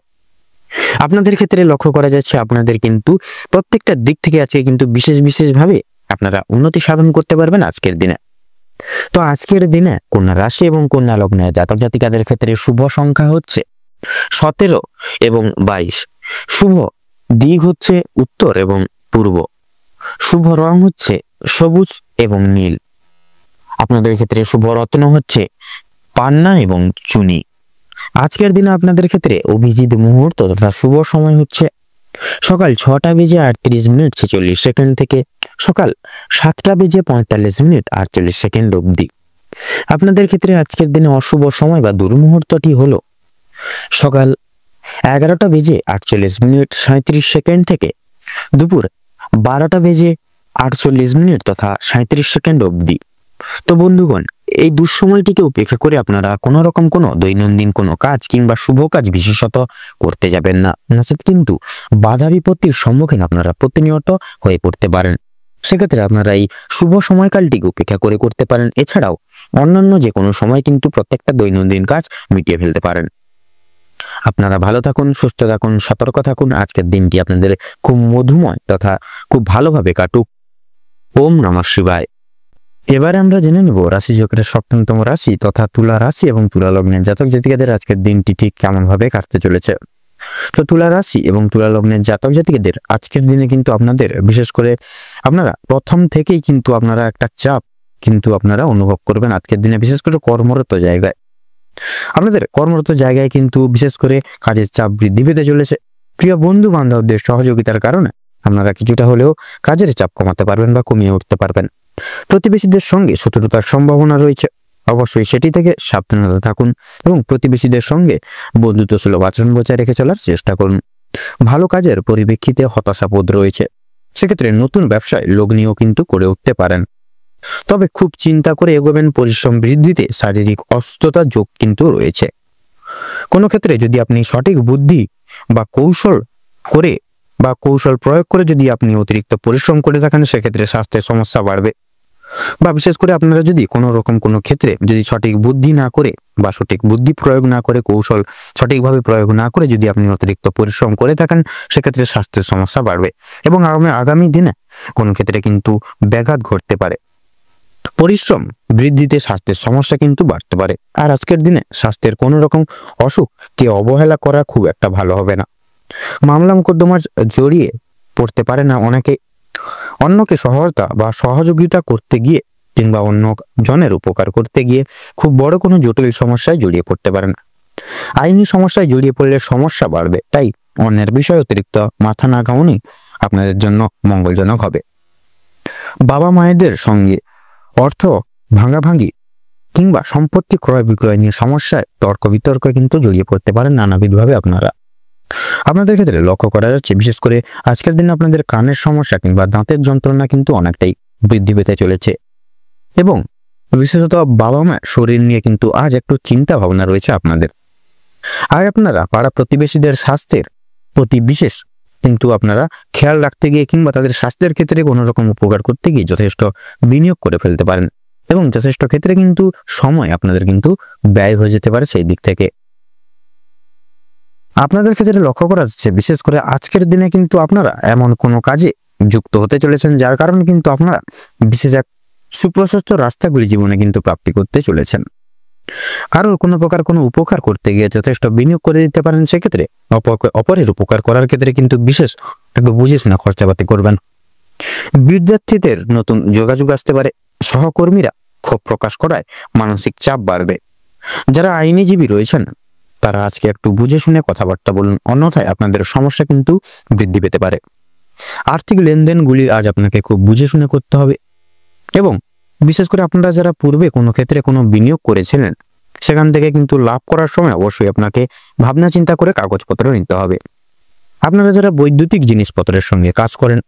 আপনাদের ক্ষেত্রে লক্ষ্য করা যাচ্ছে আপনাদের কিন্তু প্রত্যেকটা দিক থেকে আজকে কিন্তু বিশেষভাবে আপনারা উন্নতি সাধন করতে পারবেন আজকের দিনে। তো আজকের দিনে কন্যা রাশি এবং কন্যা লগ্নের জাতক জাতিকাদের ক্ষেত্রে শুভ সংখ্যা হচ্ছে 17 এবং 22। শুভ দিক হচ্ছে উত্তর এবং পূর্ব। শুভ রং হচ্ছে সবুজ এবং নীল। আপনাদের ক্ষেত্রে শুভ রত্ন হচ্ছে পান্না এবং চুনি। আজকের দিনে আপনাদের ক্ষেত্রে অভিজিৎ মুহূর্ত তথা শুভ সময় হচ্ছে সকাল 6টা বেজে 38 মিনিট 46 সেকেন্ড থেকে সকাল 7টা বেজে 45 মিনিট 48 সেকেন্ড অবধি। আপনাদের ক্ষেত্রে আজকের দিনে অশুভ সময় বা দুর্মুহূর্তটি হলো সকাল 11টা বেজে 48 মিনিট 37 সেকেন্ড থেকে দুপুর 12টা বেজে 48 মিনিট তথা 37 সেকেন্ড অবধি। তো বন্ধুগণ, এই দুঃসময়টিকে উপেক্ষা করে আপনারা কোনো রকম কোনো দৈনন্দিন কোনো কাজ কিংবা শুভ কাজ বিশেষত করতে যাবেন না, নচেৎ কিন্তু বাধা বিপত্তির সম্মুখীন আপনারা প্রতিনিয়ত হয়ে পড়তে পারেন। সেক্ষেত্রে আপনারা এই শুভ সময়কালটিকে উপেক্ষা করে করতে পারেন। এছাড়াও অন্যান্য যে কোনো সময় কিন্তু প্রত্যেকটা দৈনন্দিন কাজ মিটিয়ে ফেলতে পারেন। আপনারা ভালো থাকুন, সুস্থ থাকুন, সতর্ক থাকুন। আজকের দিনটি আপনাদের খুব মধুময় তথা খুব ভালোভাবে কাটুক। ওম নমঃ শিবায়। এবারে আমরা জেনে নেব রাশি চক্রের 7তম রাশি তথা তুলা রাশি এবং তুলা লগ্নের জাতক জাতিকাদের আজকের দিনটি ঠিক কেমন ভাবে কাটতে চলেছে। তো তুলা রাশি এবং তুলা লগ্নের জাতক জাতিকাদের আজকের দিনে কিন্তু আপনাদের বিশেষ করে আপনারা প্রথম থেকেই কিন্তু আপনারা একটা চাপ কিন্তু আপনারা অনুভব করবেন আজকের দিনে, বিশেষ করে কর্মরত জায়গায়। আপনাদের কর্মরত জায়গায় কিন্তু বিশেষ করে কাজের চাপ বৃদ্ধি পেতে চলেছে। প্রিয় বন্ধু বান্ধবদের সহযোগিতার কারণে আপনারা কিছুটা হলেও কাজের চাপ কমাতে পারবেন বা কমিয়ে উঠতে পারবেন। প্রতিবেশীদের সঙ্গে শত্রুতার সম্ভাবনা রয়েছে, অবশ্যই সেটি থেকে সাবধানতা থাকুন এবং প্রতিবেশীদের সঙ্গে বন্ধুত্ব সুলভ আচরণ বজায় রেখে চলার চেষ্টা করুন। ভালো কাজের পরিপ্রেক্ষিতে হতাশাবোধ রয়েছে, সেক্ষেত্রে নতুন ব্যবসায় লগ্নিও কিন্তু করে উঠতে পারেন। তবে খুব চিন্তা করে এগোবেন, পরিশ্রম বৃদ্ধিতে শারীরিক অসুস্থতার যোগ কিন্তু রয়েছে। কোনো ক্ষেত্রে যদি আপনি সঠিক বুদ্ধি বা কৌশল প্রয়োগ করে যদি আপনি অতিরিক্ত পরিশ্রম করে থাকেন, সেক্ষেত্রে স্বাস্থ্যের সমস্যা বাড়বে। বা বিশেষ করে আপনারা যদি কোনো ক্ষেত্রে যদি সঠিক বুদ্ধি না করে বা সঠিক বুদ্ধি প্রয়োগ না করে, কৌশল সঠিকভাবে প্রয়োগ না করে যদি আপনি অতিরিক্ত পরিশ্রম করে থাকেন, সেক্ষেত্রে স্বাস্থ্যের সমস্যা বাড়বে এবং আগামী দিনে কোনো ক্ষেত্রে কিন্তু ব্যাঘাত ঘটতে পারে। পরিশ্রম বৃদ্ধিতে স্বাস্থ্যের সমস্যা কিন্তু বাড়তে পারে। আর আজকের দিনে স্বাস্থ্যের কোনো রকম অসুখকে অবহেলা করা খুব একটা ভালো হবে না। মামলা মোকদ্দমার জড়িয়ে পড়তে পারে না অনেকে। অন্যকে সহায়তা বা সহযোগিতা করতে গিয়ে কিংবা অন্য জনের উপকার করতে গিয়ে খুব বড় কোনো জটিল সমস্যায় জড়িয়ে পড়তে পারেন। আইনি সমস্যায় জড়িয়ে পড়লে সমস্যা বাড়বে, তাই অন্যের বিষয়ে অতিরিক্ত মাথা না ঘামানোই আপনাদের জন্য মঙ্গলজনক হবে। বাবা মায়েদের সঙ্গে অর্থ ভাঙাভাঙি কিংবা সম্পত্তি ক্রয় বিক্রয় নিয়ে সমস্যায় তর্ক বিতর্ক কিন্তু জড়িয়ে পড়তে পারেন নানাবিধভাবে। আপনাদের ক্ষেত্রে লক্ষ্য করা যাচ্ছে বিশেষ করে আজকের দিনে আপনাদের কানের সমস্যা কিংবা দাঁতের যন্ত্রণা কিন্তু অনেকটাই বৃদ্ধি পেতে চলেছে এবং বিশেষত বাবা মা শরীর নিয়ে কিন্তু আজ একটু চিন্তা ভাবনা রয়েছে আপনাদের। আর আপনারা পাড়া প্রতিবেশীদের স্বাস্থ্যের প্রতি বিশেষ কিন্তু আপনারা খেয়াল রাখতে গিয়ে কিংবা তাদের স্বাস্থ্যের ক্ষেত্রে কোনো রকম উপকার করতে গিয়ে যথেষ্ট বিনিয়োগ করে ফেলতে পারেন এবং যথেষ্ট ক্ষেত্রে কিন্তু সময় আপনাদের কিন্তু ব্যয় হয়ে যেতে পারে সেই দিক থেকে। আপনাদের ক্ষেত্রে লক্ষ্য করা যাচ্ছে বিশেষ করে আজকের দিনে কিন্তু আপনারা এমন কোনো কাজে যুক্ত হতে চলেছেন যার কারণে কিন্তু আপনারা বিশেষ এক সুপ্রশস্ত রাস্তাগুলি জীবনে কিন্তু প্রাপ্তি করতে চলেছেন। কারোর কোনো প্রকার কোনো উপকার করতে গিয়ে যথেষ্ট বিনিয়োগ করে দিতে পারেন, সেক্ষেত্রে অপরের উপকার করার ক্ষেত্রে কিন্তু বিশেষ একটু বুঝে শুনে খরচাপাতি করবেন। বিদ্যার্থীদের নতুন যোগাযোগ আসতে পারে, সহকর্মীরা ক্ষোভ প্রকাশ করায় মানসিক চাপ বাড়বে। যারা আইনজীবী রয়েছেন তারা আজকে একটু বুঝে শুনে কথাবার্তা বলুন, অন্যথায় আপনাদের সমস্যা কিন্তু বৃদ্ধি পেতে পারে। আর্থিক লেনদেনগুলি আজ আপনাকে খুব বুঝে শুনে করতে হবে এবং বিশেষ করে আপনারা যারা পূর্বে কোনো ক্ষেত্রে কোনো বিনিয়োগ করেছিলেন সেখান থেকে কিন্তু লাভ করার সময় অবশ্যই আপনাকে ভাবনা চিন্তা করে কাগজপত্র নিতে হবে। আপনারা যারা বৈদ্যুতিক জিনিসপত্রের সঙ্গে কাজ করেন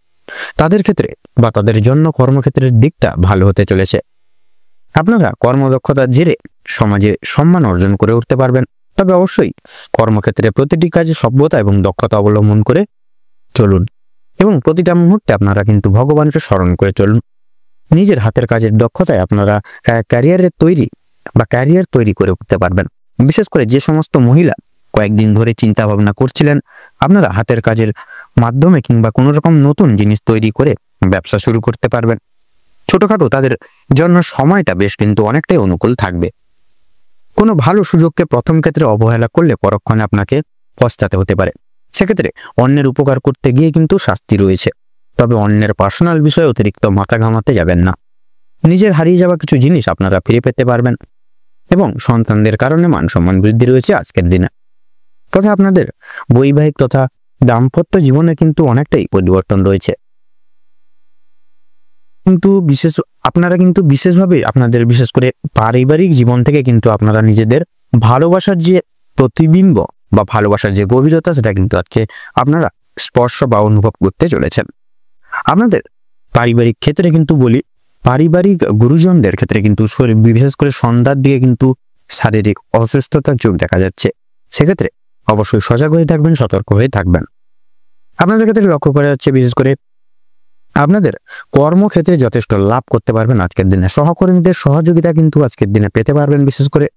তাদের ক্ষেত্রে বা তাদের জন্য কর্মক্ষেত্রের দিকটা ভালো হতে চলেছে। আপনারা কর্মদক্ষতার জেরে সমাজে সম্মান অর্জন করে উঠতে পারবেন। তবে অবশ্যই কর্মক্ষেত্রে প্রতিটি কাজে সভ্যতা এবং দক্ষতা অবলম্বন করে চলুন এবং প্রতিটা মুহূর্তে আপনারা কিন্তু ভগবানকে স্মরণ করে চলুন। নিজের হাতের কাজের দক্ষতায় আপনারা ক্যারিয়ার তৈরি করে উঠতে পারবেন। বিশেষ করে যে সমস্ত মহিলা কয়েকদিন ধরে চিন্তা ভাবনা করছিলেন আপনারা হাতের কাজের মাধ্যমে কিংবা কোনো রকম নতুন জিনিস তৈরি করে ব্যবসা শুরু করতে পারবেন। ছোটখাটো তাদের জন্য সময়টা বেশ কিন্তু অনেকটাই অনুকূল থাকবে। কোনো ভালো সুযোগকে প্রথম ক্ষেত্রে অবহেলা করলে পরক্ষণে আপনাকে পস্তাতে হতে পারে। সেক্ষেত্রে অন্যের উপকার করতে গিয়ে কিন্তু শাস্তি রয়েছে, তবে অন্যের পার্সোনাল বিষয়ে অতিরিক্ত মাথা ঘামাতে যাবেন না। নিজের হারিয়ে যাওয়া কিছু জিনিস আপনারা ফিরে পেতে পারবেন এবং সন্তানদের কারণে মান সম্মান বৃদ্ধি রয়েছে আজকের দিনে। তবে আপনাদের বৈবাহিক তথা দাম্পত্য জীবনে কিন্তু অনেকটাই পরিবর্তন রয়েছে, কিন্তু আপনারা কিন্তু বিশেষভাবে আপনাদের বিশেষ করে পারিবারিক জীবন থেকে কিন্তু আপনারা নিজেদের ভালোবাসার যে প্রতিবিম্ব বা ভালোবাসার যে গভীরতা সেটা কিন্তু আজকে আপনারা স্পর্শ বা অনুভব করতে চলেছেন। আপনাদের পারিবারিক ক্ষেত্রে কিন্তু বলি, পারিবারিক গুরুজনদের ক্ষেত্রে কিন্তু বিশেষ করে সন্ধ্যার দিকে কিন্তু শারীরিক অসুস্থতার যোগ দেখা যাচ্ছে। সেক্ষেত্রে অবশ্যই সজাগ হয়ে থাকবেন, সতর্ক হয়ে থাকবেন। আপনাদের ক্ষেত্রে লক্ষ্য করা যাচ্ছে বিশেষ করে আপনাদের কর্মক্ষেত্রে যথেষ্ট লাভ করতে পারবেন আজকের দিনে। সহকর্মীদের সহযোগিতা কিন্তু আজকের দিনে পেতে পারবেন। বিশেষ করে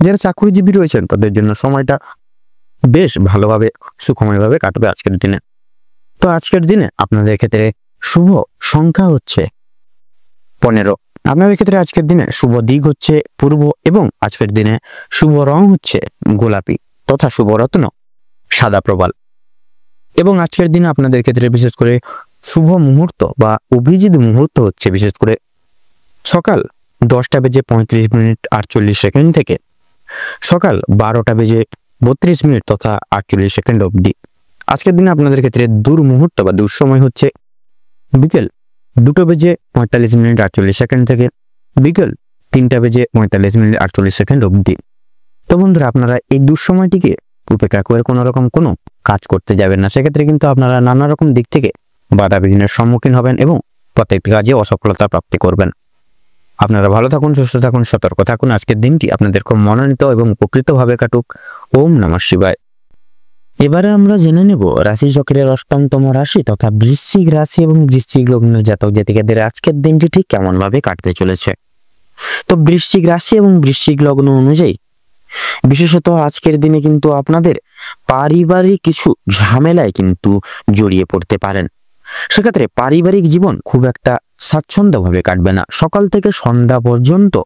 যারা চাকরিজীবী রয়েছেন তাদের জন্য সময়টা বেশ ভালোভাবে সুখময়ভাবে কাটবে আজকের দিনে। তো আজকের দিনে আপনাদের ক্ষেত্রে শুভ সংখ্যা হচ্ছে 15। আপনাদের ক্ষেত্রে আজকের দিনে শুভ দিক হচ্ছে পূর্ব এবং আজকের দিনে শুভ রং হচ্ছে গোলাপি তথা শুভ রত্ন সাদা প্রবাল। এবং আজকের দিনে আপনাদের ক্ষেত্রে বিশেষ করে শুভ মুহূর্ত বা অভিজিৎ মুহূর্ত হচ্ছে বিশেষ করে সকাল 10:35 থেকে সকাল 12:32 তথা 48 অবধি। আজকের দিনে আপনাদের ক্ষেত্রে দুর্মুহূর্ত বা দুঃসময় হচ্ছে বিকেল 2:45 থেকে বিকেল 3:45 অবধি। তো বন্ধুরা, আপনারা এই দুঃসময়টিকে উপেক্ষা করে কোনো রকম কোনো কাজ করতে যাবেন না। সেক্ষেত্রে কিন্তু আপনারা নানা রকম দিক থেকে বাধা বিঘ্নের সম্মুখীন হবেন এবং প্রত্যেকটি কাজে অসফলতা প্রাপ্তি করবেন। আপনারা ভালো থাকুন, সুস্থ থাকুন, সতর্ক থাকুন। আজকের দিনটি আপনাদের খুব মনোনীত এবং উপকৃতভাবে কাটুক। ওম নমঃ শিবায়। এবারে আমরা জেনে নেব রাশি চক্রের অষ্টমতম রাশি তথা বৃশ্চিক রাশি এবং বৃশ্চিক লগ্নের জাতক জাতিকাদের আজকের দিনটি ঠিক কেমন ভাবে কাটতে চলেছে। তো বৃশ্চিক রাশি এবং বৃশ্চিক লগ্ন অনুযায়ী বিশেষত আজকের দিনে কিন্তু আপনাদের পারিবারিক কিছু ঝামেলায় কিন্তু জড়িয়ে পড়তে পারেন। সেক্ষেত্রে পারিবারিক জীবন খুব একটা স্বাচ্ছন্দ্যভাবে কাটবে না। সকাল থেকে সন্ধ্যা পর্যন্ত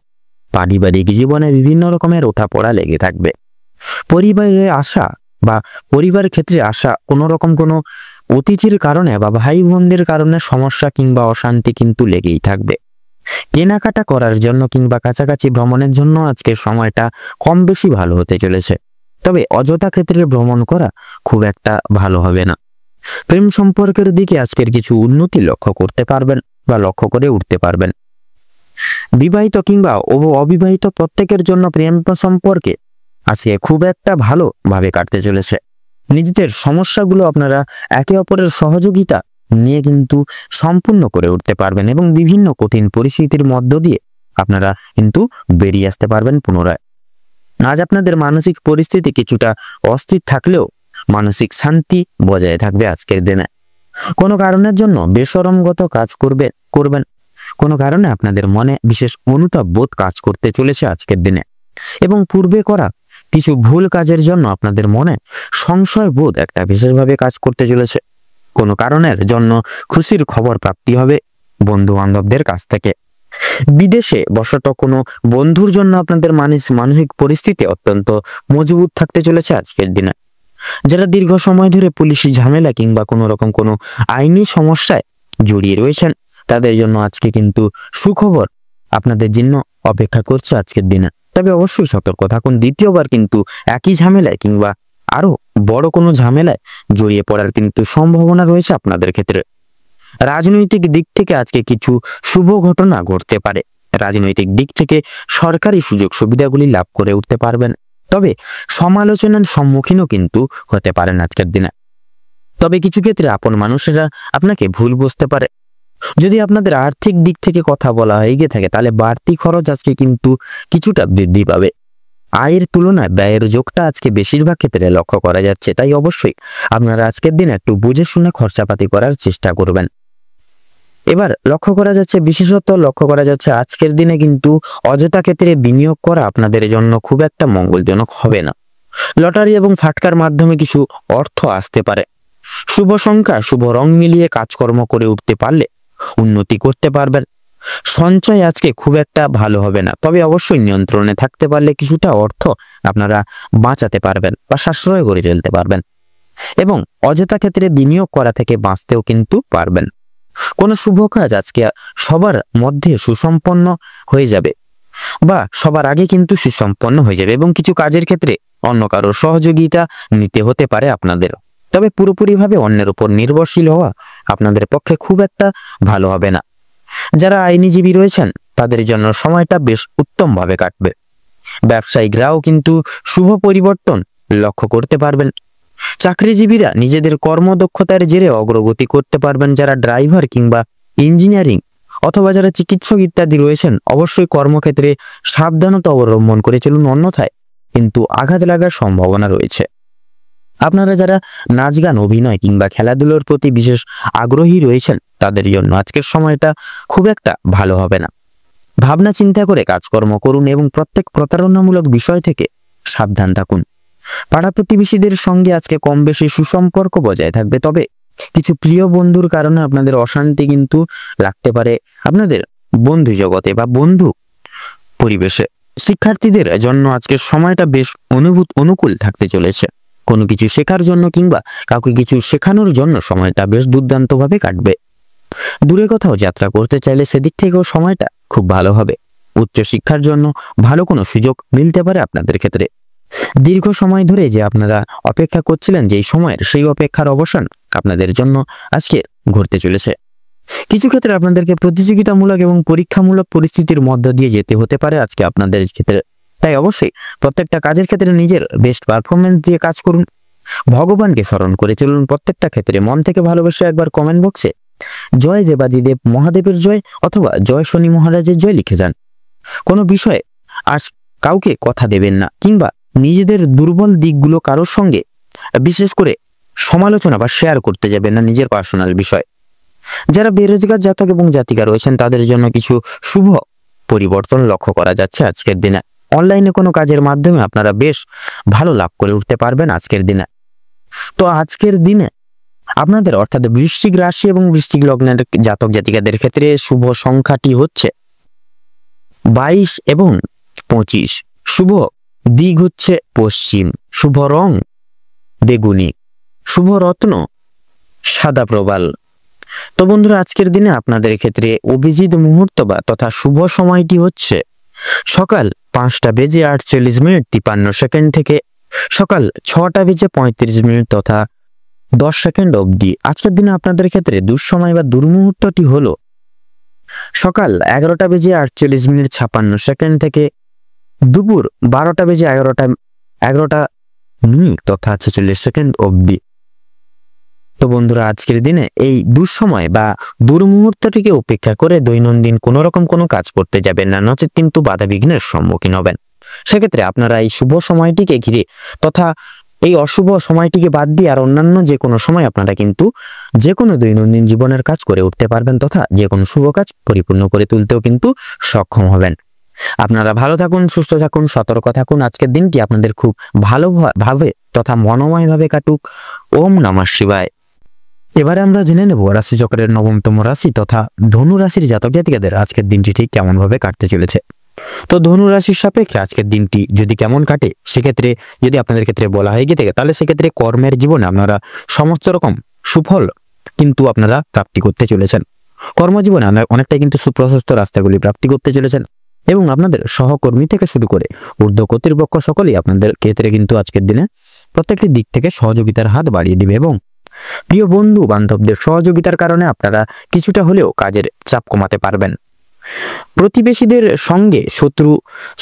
পারিবারিক জীবনে বিভিন্ন রকমের ওঠাপড়া লেগে থাকবে। পরিবারে আসা বা পরিবার ক্ষেত্রে আসা কোনো রকম কোনো অতিথির কারণে বা ভাই বোনদের কারণে সমস্যা কিংবা অশান্তি কিন্তু লেগেই থাকবে। কেনাকাটা করার জন্য কিংবা কাছাকাছি ভ্রমণের জন্য আজকের সময়টা কম বেশি ভালো হতে চলেছে। তবে অযথা ক্ষেত্রে ভ্রমণ করা খুব একটা ভালো হবে না। প্রেম সম্পর্কের দিকে আজকের কিছু উন্নতি লক্ষ্য করতে পারবেন বা লক্ষ্য করে উঠতে পারবেন। বিবাহিত কিংবা অবিবাহিত প্রত্যেকের জন্য প্রেম সম্পর্কে আজকে খুব একটা ভালোভাবে কাটতে চলেছে। নিজেদের সমস্যাগুলো আপনারা একে অপরের সহযোগিতা নিয়ে কিন্তু সম্পূর্ণ করে উঠতে পারবেন এবং বিভিন্ন কঠিন পরিস্থিতির মধ্য দিয়ে আপনারা কিন্তু বেরিয়ে আসতে পারবেন পুনরায়। আজ আপনাদের মানসিক পরিস্থিতি কিছুটা অস্থির থাকলেও মানসিক শান্তি বজায় থাকবে আজকের দিনে। কোনো কারণের জন্য বেশরমগত কাজ করবেন। কোনো কারণে আপনাদের মনে বিশেষ অনুতাপ বোধ কাজ করতে চলেছে আজকের দিনে এবং পূর্বে করা কিছু ভুল কাজের জন্য আপনাদের মনে সংশয় বোধ একটা বিশেষভাবে কাজ করতে চলেছে। কোনো কারণের জন্য খুশির খবর প্রাপ্তি হবে বন্ধু বান্ধবদের কাছ থেকে। বিদেশে বসত কোনো বন্ধুর জন্য আপনাদের মানসিক পরিস্থিতি অত্যন্ত মজবুত থাকতে চলেছে আজকের দিনে। যারা দীর্ঘ সময় ধরে পুলিশি ঝামেলা কিংবা কোনো রকম কোনো আইনি সমস্যায় জড়িয়ে রয়েছেন তাদের জন্য আজকে কিন্তু সুখবর আপনাদের জন্য অপেক্ষা করছে আজকের দিনে। তবে অবশ্যই সতর্ক থাকুন। দ্বিতীয়বার কিন্তু একই ঝামেলায় কিংবা আরো বড় কোনো ঝামেলায় জড়িয়ে পড়ার কিন্তু সম্ভাবনা রয়েছে আপনাদের ক্ষেত্রে। রাজনৈতিক দিক থেকে আজকে কিছু শুভ ঘটনা ঘটতে পারে। রাজনৈতিক দিক থেকে সরকারি সুযোগ সুবিধাগুলি লাভ করে উঠতে পারবেন। তবে সমালোচনার সম্মুখীনও কিন্তু হতে পারেন আজকের দিনে। তবে কিছু ক্ষেত্রে আপন মানুষেরা আপনাকে ভুল বুঝতে পারে। যদি আপনাদের আর্থিক দিক থেকে কথা বলা হয়ে গিয়ে থাকে তাহলে বাড়তি খরচ আজকে কিন্তু কিছুটা বৃদ্ধি পাবে। আয়ের তুলনায় ব্যয়ের যোগটা আজকে বেশিরভাগ ক্ষেত্রে লক্ষ্য করা যাচ্ছে। তাই অবশ্যই আপনারা আজকের দিনে একটু বুঝে শুনে খরচাপাতি করার চেষ্টা করবেন। এবার বিশেষত লক্ষ্য করা যাচ্ছে আজকের দিনে কিন্তু অযথা ক্ষেত্রে বিনিয়োগ করা আপনাদের জন্য খুব একটা মঙ্গলজনক হবে না। লটারি এবং ফাটকার মাধ্যমে কিছু অর্থ আসতে পারে। শুভ সংখ্যা শুভ রং মিলিয়ে কাজকর্ম করে উঠতে পারলে উন্নতি করতে পারবেন। সঞ্চয় আজকে খুব একটা ভালো হবে না। তবে অবশ্যই নিয়ন্ত্রণে থাকতে পারলে কিছুটা অর্থ আপনারা বাঁচাতে পারবেন বা সাশ্রয় করে চলতে পারবেন এবং অযথা ক্ষেত্রে বিনিয়োগ করা থেকে বাঁচতেও কিন্তু পারবেন। কোনো শুভ কাজ আজকে সবার মধ্যে সুসম্পন্ন হয়ে যাবে বা সবার আগে কিন্তু সুসম্পন্ন হয়ে যাবে এবং কিছু কাজের ক্ষেত্রে অন্য কারোর সহযোগিতা নিতে হতে পারে আপনাদের। তবে পুরোপুরিভাবে অন্যের উপর নির্ভরশীল হওয়া আপনাদের পক্ষে খুব একটা ভালো হবে না। যারা আইনজীবী রয়েছেন তাদের জন্য সময়টা বেশ উত্তমভাবে কাটবে। ব্যবসায়িকরাও কিন্তু শুভ পরিবর্তন লক্ষ্য করতে পারবেন। চাকরিজীবীরা নিজেদের কর্মদক্ষতার জেরে অগ্রগতি করতে পারবেন। যারা ড্রাইভার কিংবা ইঞ্জিনিয়ারিং অথবা যারা চিকিৎসক ইত্যাদি রয়েছেন অবশ্যই কর্মক্ষেত্রে সাবধানতা অবলম্বন করে চলুন, অন্যথায় কিন্তু আঘাত লাগার সম্ভাবনা রয়েছে। আপনারা যারা নাচ গান অভিনয় কিংবা খেলাধুলোর প্রতি বিশেষ আগ্রহী রয়েছেন তাদের জন্য আজকের সময়টা খুব একটা ভালো হবে না। ভাবনা চিন্তা করে কাজকর্ম করুন এবং প্রত্যেক প্রতারণামূলক বিষয় থেকে সাবধান থাকুন। পাড়া প্রতিবেশীদের সঙ্গে আজকে কম বেশি সুসম্পর্ক বজায় থাকবে। তবে কিছু প্রিয় বন্ধুর কারণে আপনাদের অশান্তি কিন্তু লাগতে পারে আপনাদের বন্ধু জগতে বা বন্ধু পরিবেশে। শিক্ষার্থীদের জন্য আজকের সময়টা বেশ অনুকূল থাকতে চলেছে। কোনো কিছু শেখার জন্য কিংবা কাউকে কিছু শেখানোর জন্য সময়টা বেশ দুর্দান্তভাবে কাটবে। দূরে কোথাও যাত্রা করতে চাইলে সেদিক থেকেও সময়টা খুব ভালো হবে। উচ্চশিক্ষার জন্য ভালো কোনো সুযোগ মিলতে পারে আপনাদের ক্ষেত্রে। দীর্ঘ সময় ধরে যে আপনারা অপেক্ষা করছিলেন, যেই সময়ের সেই অপেক্ষার অবসান আপনাদের জন্য আজকে ঘটতে চলেছে। কিছু ক্ষেত্রে আপনাদেরকে প্রতিযোগিতামূলক এবং পরীক্ষামূলক পরিস্থিতির মধ্য দিয়ে যেতে হতে পারে আজকে আপনাদের ক্ষেত্রে। তাই অবশ্যই প্রত্যেকটা কাজের ক্ষেত্রে নিজের বেস্ট পারফরমেন্স দিয়ে কাজ করুন, ভগবানকে স্মরণ করে চলুন। প্রত্যেকটা ক্ষেত্রে মন থেকে ভালোবেসে একবার কমেন্ট বক্সে জয় দেবাদিদেব মহাদেবের জয় অথবা জয় শনি মহারাজের জয় লিখে যান। কোনো বিষয়ে আজ কাউকে কথা দেবেন না, কিংবা নিজেদের দুর্বল দিকগুলো কারোর সঙ্গে বিশেষ করে সমালোচনা বা শেয়ার করতে যাবেন না নিজের পার্সোনাল বিষয়। যারা বেরোজগার জাতক এবং জাতিকা রয়েছেন তাদের জন্য কিছু শুভ পরিবর্তন লক্ষ্য করা যাচ্ছে আজকের দিনে। অনলাইনে কোনো কাজের মাধ্যমে আপনারা বেশ ভালো লাভ করে উঠতে পারবেন আজকের দিনে। তো আজকের দিনে আপনাদের অর্থাৎ বৃশ্চিক রাশি এবং বৃশ্চিক লগ্নের জাতক জাতিকাদের ক্ষেত্রে শুভ সংখ্যাটি হচ্ছে 22 এবং 25। শুভ দিক হচ্ছে পশ্চিম, শুভ রং বেগুনি, শুভ রত্ন সাদা প্রবাল। তো বন্ধুরা, আজকের দিনে আপনাদের ক্ষেত্রে অভিজিৎ মুহূর্ত বা তথা শুভ সময়টি হচ্ছে সকাল 5:48:53 থেকে সকাল 6:35 তথা 10 সেকেন্ড অবধি। আজকের দিনে আপনাদের ক্ষেত্রে দুঃসময় বা দুর্মুহূর্তটি হলো সকাল 11:48:56 থেকে দুপুর 12:11 তথা 46 সেকেন্ড অবধি। তো বন্ধুরা, আজকের দিনে এই দুঃসময় বা দুর্মুহূর্তটিকে উপেক্ষা করে দৈনন্দিন কোনো রকম কোনো কাজ করতে যাবেন না, নচেত কিন্তু বাধা বিঘ্নের সম্মুখীন হবেন। সেক্ষেত্রে আপনারা এই শুভ সময়টিকে ঘিরে তথা এই অশুভ সময়টিকে বাদ দিয়ে আর অন্যান্য যে কোনো সময় আপনারা কিন্তু যে কোনো দৈনন্দিন জীবনের কাজ করে উঠতে পারবেন তথা যে কোনো শুভ কাজ পরিপূর্ণ করে তুলতেও কিন্তু সক্ষম হবেন। আপনারা ভালো থাকুন, সুস্থ থাকুন, সতর্ক থাকুন। আজকের দিনটি আপনাদের খুব ভালোভাবে তথা মনোময়ভাবে কাটুক। ওম নমঃ শিবায়। এবারে আমরা জেনে নেব রাশিচক্রের 9তম রাশি তথা ধনু রাশির জাতক জাতিকাদের আজকের দিনটি ঠিক কেমন ভাবে কাটতে চলেছে। তো ধনু রাশির সাপেক্ষে আজকের দিনটি যদি কেমন কাটে, সেক্ষেত্রে যদি আপনাদের ক্ষেত্রে বলা হয়ে গিয়ে থাকে, তাহলে সেক্ষেত্রে কর্মের জীবনে আপনারা সমস্ত রকম সুফল কিন্তু আপনারা প্রাপ্তি করতে চলেছেন। কর্মজীবনে অনেকটাই কিন্তু সুপ্রশস্ত রাস্তাগুলি প্রাপ্তি করতে চলেছেন এবং আপনাদের সহকর্মী থেকে শুরু করে ঊর্ধ্ব কর্তৃপক্ষ সকলেই আপনাদের ক্ষেত্রে কিন্তু আজকের দিনে প্রত্যেকটি দিক থেকে সহযোগিতার হাত বাড়িয়ে দিবে এবং প্রিয় বন্ধু বান্ধবদের সহযোগিতার কারণে আপনারা কিছুটা হলেও কাজের চাপ কমাতে পারবেন। প্রতিবেশীদের সঙ্গে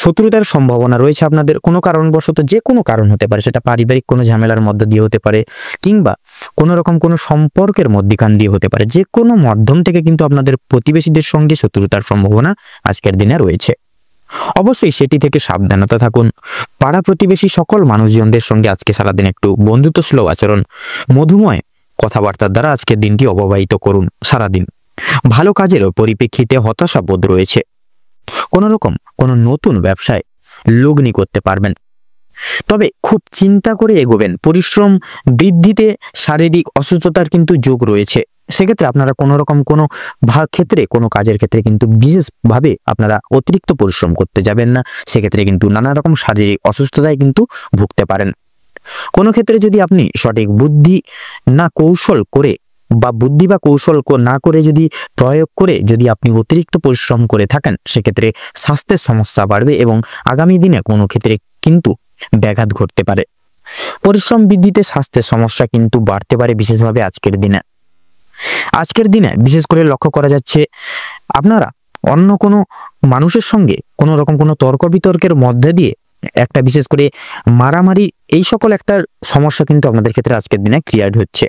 শত্রুতার সম্ভাবনা রয়েছে আপনাদের কোনো কারণবশত, যে কোনো কারণ হতে পারে, সেটা পারিবারিক কোনো ঝামেলার মধ্য দিয়ে হতে পারে কিংবা কোনো রকম কোনো সম্পর্কের মধ্যখান দিয়ে হতে পারে। যে কোনো মাধ্যম থেকে কিন্তু আপনাদের প্রতিবেশীদের সঙ্গে শত্রুতার সম্ভাবনা আজকের দিনে রয়েছে। অবশ্যই সেটি থেকে সাবধানতা থাকুন। পাড়া প্রতিবেশী সকল মানুষজনদের সঙ্গে আজকে সারাদিন একটু বন্ধুত্বসুলভ আচরণ, মধুময় কথাবার্তার দ্বারা আজকের দিনটি অববাহিত করুন। সারাদিন ভালো কাজের পরিপ্রেক্ষিতে হতাশা বোধ রয়েছে। কোনো নতুন ব্যবসায় লগ্নি করতে পারবেন, তবে খুব চিন্তা করে এগোবেন। পরিশ্রম বৃদ্ধিতে শারীরিক অসুস্থতার কিন্তু যোগ রয়েছে। সেক্ষেত্রে আপনারা কোনো রকম কোনো ক্ষেত্রে কোনো কাজের ক্ষেত্রে কিন্তু বিশেষভাবে আপনারা অতিরিক্ত পরিশ্রম করতে যাবেন না। সেক্ষেত্রে কিন্তু নানা রকম শারীরিক অসুস্থতায় কিন্তু ভুগতে পারেন। কোনো ক্ষেত্রে যদি আপনি সঠিক বুদ্ধি বা কৌশল না করে যদি প্রয়োগ করে যদি আপনি অতিরিক্ত পরিশ্রম করে থাকেন, সেক্ষেত্রে স্বাস্থ্যের সমস্যা বাড়বে এবং আগামী দিনে কোনো ক্ষেত্রে কিন্তু ব্যাঘাত ঘটতে পারে। পরিশ্রম বৃদ্ধিতে স্বাস্থ্যের সমস্যা কিন্তু বাড়তে পারে বিশেষভাবে আজকের দিনে বিশেষ করে লক্ষ্য করা যাচ্ছে আপনারা অন্য কোনো মানুষের সঙ্গে কোনো রকম কোনো তর্ক বিতর্কের মধ্যে দিয়ে একটা বিশেষ করে মারামারি এই সকল একটা সমস্যা কিন্তু আপনাদের ক্ষেত্রে আজকের দিনে ক্রিয়েট হচ্ছে।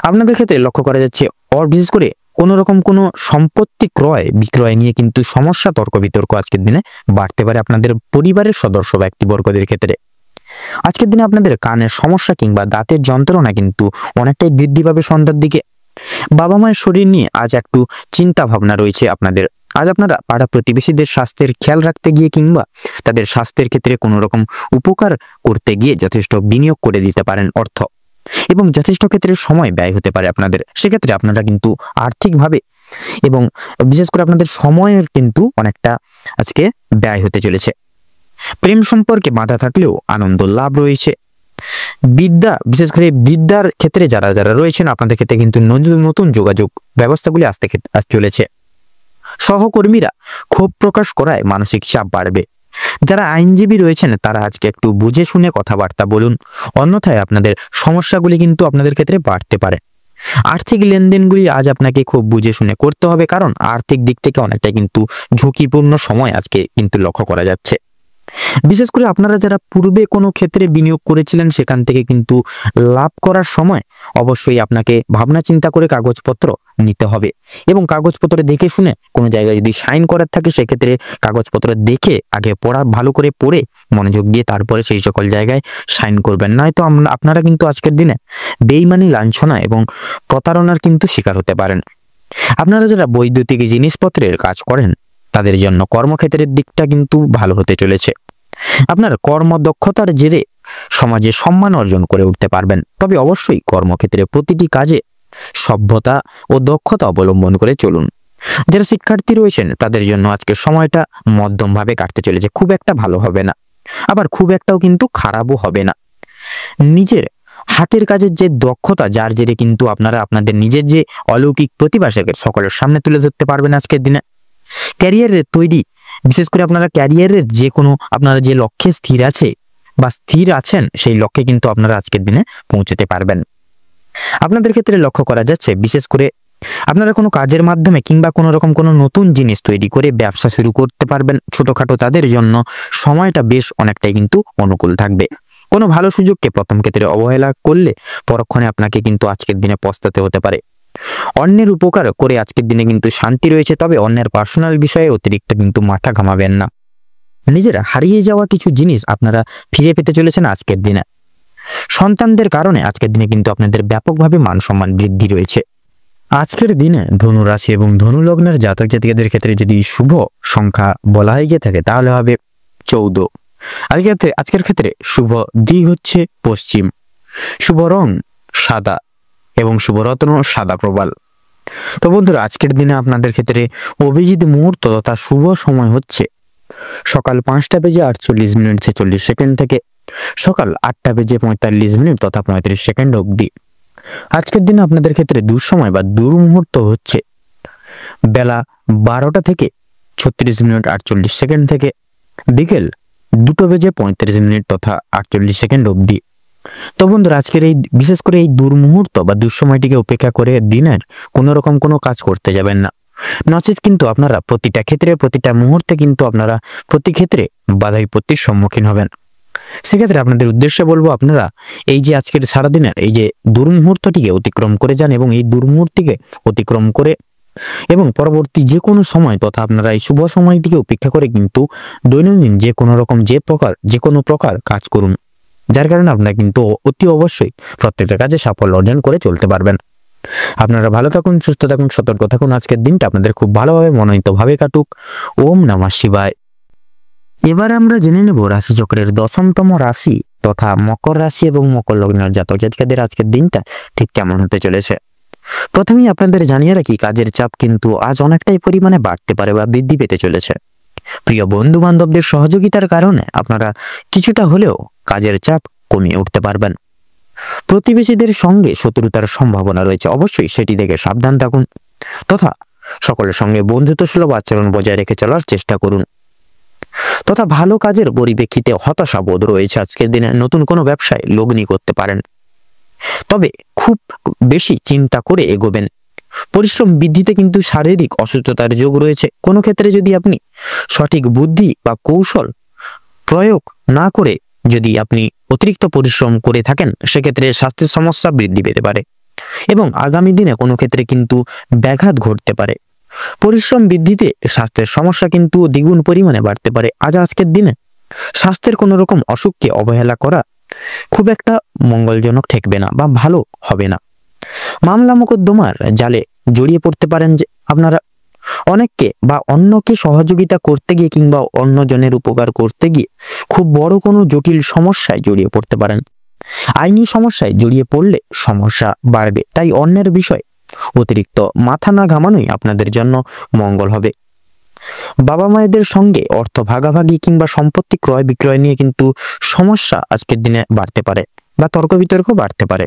আপনাদের ক্ষেত্রে লক্ষ্য করা যাচ্ছে বিশেষ করে কোনো রকম কোনো সম্পত্তি ক্রয় বিক্রয় নিয়ে কিন্তু সমস্যা, তর্ক বিতর্ক আজকের দিনে বাড়তে পারে আপনাদের পরিবারের সদস্য ব্যক্তিবর্গদের ক্ষেত্রে। আজকের দিনে আপনাদের কানের সমস্যা কিংবা দাঁতের যন্ত্রণা কিন্তু অনেকটাই বৃদ্ধি পাবে সন্ধ্যার দিকে। বাবা মায়ের শরীর নিয়ে আজ একটু চিন্তা ভাবনা রয়েছে আপনাদের। আজ আপনারা পাড়া প্রতিবেশীদের স্বাস্থ্যের খেয়াল রাখতে গিয়ে কিংবা তাদের স্বাস্থ্যের ক্ষেত্রে কোনো রকম উপকার করতে গিয়ে যথেষ্ট বিনিয়োগ করে দিতে পারেন অর্থ, এবং যথেষ্ট ক্ষেত্রে সময় ব্যয় হতে পারে আপনাদের। সেক্ষেত্রে আপনারা কিন্তু আর্থিকভাবে এবং বিশেষ করে আপনাদের সময়ের কিন্তু অনেকটা আজকে ব্যয় হতে চলেছে। প্রেম সম্পর্কে বাধা থাকলেও আনন্দ লাভ রয়েছে। বিশেষ করে বিদ্যার ক্ষেত্রে যারা রয়েছেন আপনাদের ক্ষেত্রে কিন্তু নতুন যোগাযোগ ব্যবস্থাগুলি আসতে চলেছে। সহকর্মীরা ক্ষোভ প্রকাশ করায় মানসিক চাপ বাড়বে। যারা আইনজীবী রয়েছেন তারা আজকে একটু বুঝে শুনে কথাবার্তা বলুন, অন্যথায় আপনাদের সমস্যাগুলি কিন্তু আপনাদের ক্ষেত্রে বাড়তে পারে। আর্থিক লেনদেনগুলি আজ আপনাকে খুব বুঝে শুনে করতে হবে, কারণ আর্থিক দিক থেকে অনেকটাই কিন্তু ঝুঁকিপূর্ণ সময় আজকে কিন্তু লক্ষ্য করা যাচ্ছে। বিশেষ করে আপনারা যারা পূর্বে কোনো ক্ষেত্রে বিনিয়োগ করেছিলেন সেখান থেকে কিন্তু লাভ করার সময় অবশ্যই আপনাকে ভাবনা চিন্তা করে কাগজপত্র নিতে হবে, এবং কাগজপত্র দেখে শুনে কোনো জায়গায় যদি সাইন করার থাকে সেক্ষেত্রে কাগজপত্র দেখে আগে ভালো করে পড়ে মনোযোগ দিয়ে তারপরে সেই সকল জায়গায় সাইন করবেন, নয়তো আপনারা কিন্তু আজকের দিনে বেইমানি, লাঞ্ছনা এবং প্রতারণার কিন্তু শিকার হতে পারেন। আপনারা যারা বৈদ্যুতিক জিনিসপত্রের কাজ করেন তাদের জন্য কর্মক্ষেত্রের দিকটা কিন্তু ভালো হতে চলেছে। আপনার কর্মদক্ষতার জেরে সমাজে সম্মান অর্জন করে উঠতে পারবেন, তবে অবশ্যই কর্মক্ষেত্রে প্রতিটি কাজে সভ্যতা ও দক্ষতা অবলম্বন করে চলুন। যারা শিক্ষার্থী রয়েছেন তাদের জন্য আজকের সময়টা মধ্যমভাবে কাটতে চলেছে, খুব একটা ভালো হবে না, আবার খুব একটাও কিন্তু খারাপও হবে না। নিজের হাতের কাজের যে দক্ষতা, যার জেরে কিন্তু আপনারা আপনাদের নিজের যে অলৌকিক প্রতিভা সকলের সামনে তুলে ধরতে পারবেন আজকের দিনে। ক্যারিয়ারের তৈরি, বিশেষ করে আপনারা ক্যারিয়ারের যে কোনো আপনারা যে লক্ষ্যে স্থির আছেন সেই লক্ষ্যে কিন্তু আপনারা আজকের দিনে পৌঁছতে পারবেন। আপনাদের ক্ষেত্রে লক্ষ্য করা যাচ্ছে বিশেষ করে আপনারা কোনো কাজের মাধ্যমে কিংবা কোনো রকম কোনো নতুন জিনিস তৈরি করে ব্যবসা শুরু করতে পারবেন। ছোটখাটো তাদের জন্য সময়টা বেশ অনেকটাই কিন্তু অনুকূল থাকবে। কোনো ভালো সুযোগকে প্রথম ক্ষেত্রে অবহেলা করলে পরক্ষণে আপনাকে কিন্তু আজকের দিনে পস্তাতে হতে পারে। অন্যের উপকার করে আজকের দিনে কিন্তু শান্তি রয়েছে, তবে অন্যের পার্সোনাল বিষয়ে অতিরিক্ত কিন্তু মাথা ঘামাবেন না। নিজেরা হারিয়ে যাওয়া কিছু জিনিস আপনারা ফিরে পেতে চলেছেন আজকের দিনে। সন্তানদের কারণে আজকের দিনে কিন্তু আপনাদের ব্যাপকভাবে মান সম্মান বৃদ্ধি রয়েছে। আজকের দিনে ধনু রাশি এবং ধনু লগ্নের জাতক জাতিকাদের ক্ষেত্রে যদি শুভ সংখ্যা বলা হয়ে গিয়ে থাকে তাহলে হবে 14। আজকের ক্ষেত্রে শুভ দিক হচ্ছে পশ্চিম, শুভ রং সাদা এবং শুভ রত্ন সাদা প্রবাল। তো বন্ধুরা, আজকের দিনে আপনাদের ক্ষেত্রে অভিজিৎ মুহূর্ত তথা শুভ সময় হচ্ছে সকাল 5:48:46 থেকে সকাল 8:45 তথা 35 অবধি। আজকের দিনে আপনাদের ক্ষেত্রে দুঃসময় বা দুর্মুহূর্ত হচ্ছে বেলা 12:36:48 থেকে বিকেল 2:35 তথা 48 অবধি। তো বন্ধুরা, আজকের এই বিশেষ করে এই দুর্মুহূর্ত বা দুঃসময়টিকে উপেক্ষা করে দিনের কোনো রকম কোনো কাজ করতে যাবেন না, নচেত কিন্তু আপনারা প্রতিটা ক্ষেত্রে প্রতিটা মুহূর্তে কিন্তু আপনারা প্রতি ক্ষেত্রে বাধা বিপত্তির সম্মুখীন হবেন। সেক্ষেত্রে আপনাদের উদ্দেশ্যে বলবো, আপনারা এই যে আজকের সারাদিনের এই যে দুর্মুহূর্তটিকে অতিক্রম করে যান এবং এই দুর্মুহূর্তটিকে অতিক্রম করে এবং পরবর্তী যে কোনো সময় তথা আপনারা এই শুভ সময়টিকে উপেক্ষা করে কিন্তু দৈনন্দিন যে কোনো প্রকার কাজ করুন, যার কারণে আপনারা কিন্তু অতি অবশ্যই প্রত্যেকটা কাজে সাফল্য অর্জন করে চলতে পারবেন। আপনারা ভালো থাকুন, সুস্থ থাকুন, সতর্ক থাকুন। আজকের দিনটা আপনাদের খুব ভালোভাবে মনোনীতভাবে কাটুক। ওম নমঃ শিবায়। এবার আমরা জেনে নেব রাশিচক্রের 10তম রাশি তথা মকর রাশি এবং মকর লগ্নের জাতক জাতিকাদের আজকের দিনটা ঠিক কেমন হতে চলেছে। প্রথমেই আপনাদের জানিয়ে রাখি, কাজের চাপ কিন্তু আজ অনেকটাই পরিমাণে বাড়তে পারে বা বৃদ্ধি পেতে চলেছে। প্রিয় বন্ধু বান্ধবদের সহযোগিতার কারণে আপনারা কিছুটা হলেও কাজের চাপ কমিয়ে উঠতে পারবেন। প্রতিবেশীদের সঙ্গে শত্রুতার সম্ভাবনা রয়েছে, অবশ্যই সেটি থেকে সাবধান থাকুন তথা সকলের সঙ্গে বন্ধুত্বসুলভ আচরণ বজায় রেখে চলার চেষ্টা করুন। তথা ভালো কাজের পরিপ্রেক্ষিতে হতাশাবোধ রয়েছে। আজকের দিনে নতুন কোনো ব্যবসায় লগ্নি করতে পারেন, তবে খুব বেশি চিন্তা করে এগোবেন। পরিশ্রম বৃদ্ধিতে কিন্তু শারীরিক অসুস্থতার যোগ রয়েছে। কোনো ক্ষেত্রে যদি আপনি সঠিক বুদ্ধি বা কৌশল প্রয়োগ না করে যদি আপনি অতিরিক্ত পরিশ্রম করে থাকেন সেক্ষেত্রে স্বাস্থ্যের সমস্যা বৃদ্ধি পেতে পারে এবং আগামী দিনে কোনো ক্ষেত্রে কিন্তু ব্যাঘাত ঘটতে পারে। পরিশ্রম বৃদ্ধিতে স্বাস্থ্যের সমস্যা কিন্তু দ্বিগুণ পরিমাণে বাড়তে পারে। আজকের দিনে স্বাস্থ্যের কোনো রকম অসুখকে অবহেলা করা খুব একটা মঙ্গলজনক ঠেকবে না বা ভালো হবে না। মামলা মোকদ্দমার জালে জড়িয়ে পড়তে পারেন যে আপনারা। অনেককে বা অন্যকে সহযোগিতা করতে গিয়ে কিংবা অন্যজনের উপকার করতে গিয়ে খুব বড় কোনো জটিল সমস্যায় জড়িয়ে পড়তে পারেন। আইনি সমস্যায় জড়িয়ে পড়লে সমস্যা বাড়বে, তাই অন্যের বিষয় অতিরিক্ত মাথা না ঘামানোই আপনাদের জন্য মঙ্গল হবে। বাবা মায়েদের সঙ্গে অর্থ ভাগাভাগি কিংবা সম্পত্তি ক্রয় বিক্রয় নিয়ে কিন্তু সমস্যা আজকের দিনে বাড়তে পারে বা তর্ক বিতর্ক বাড়তে পারে।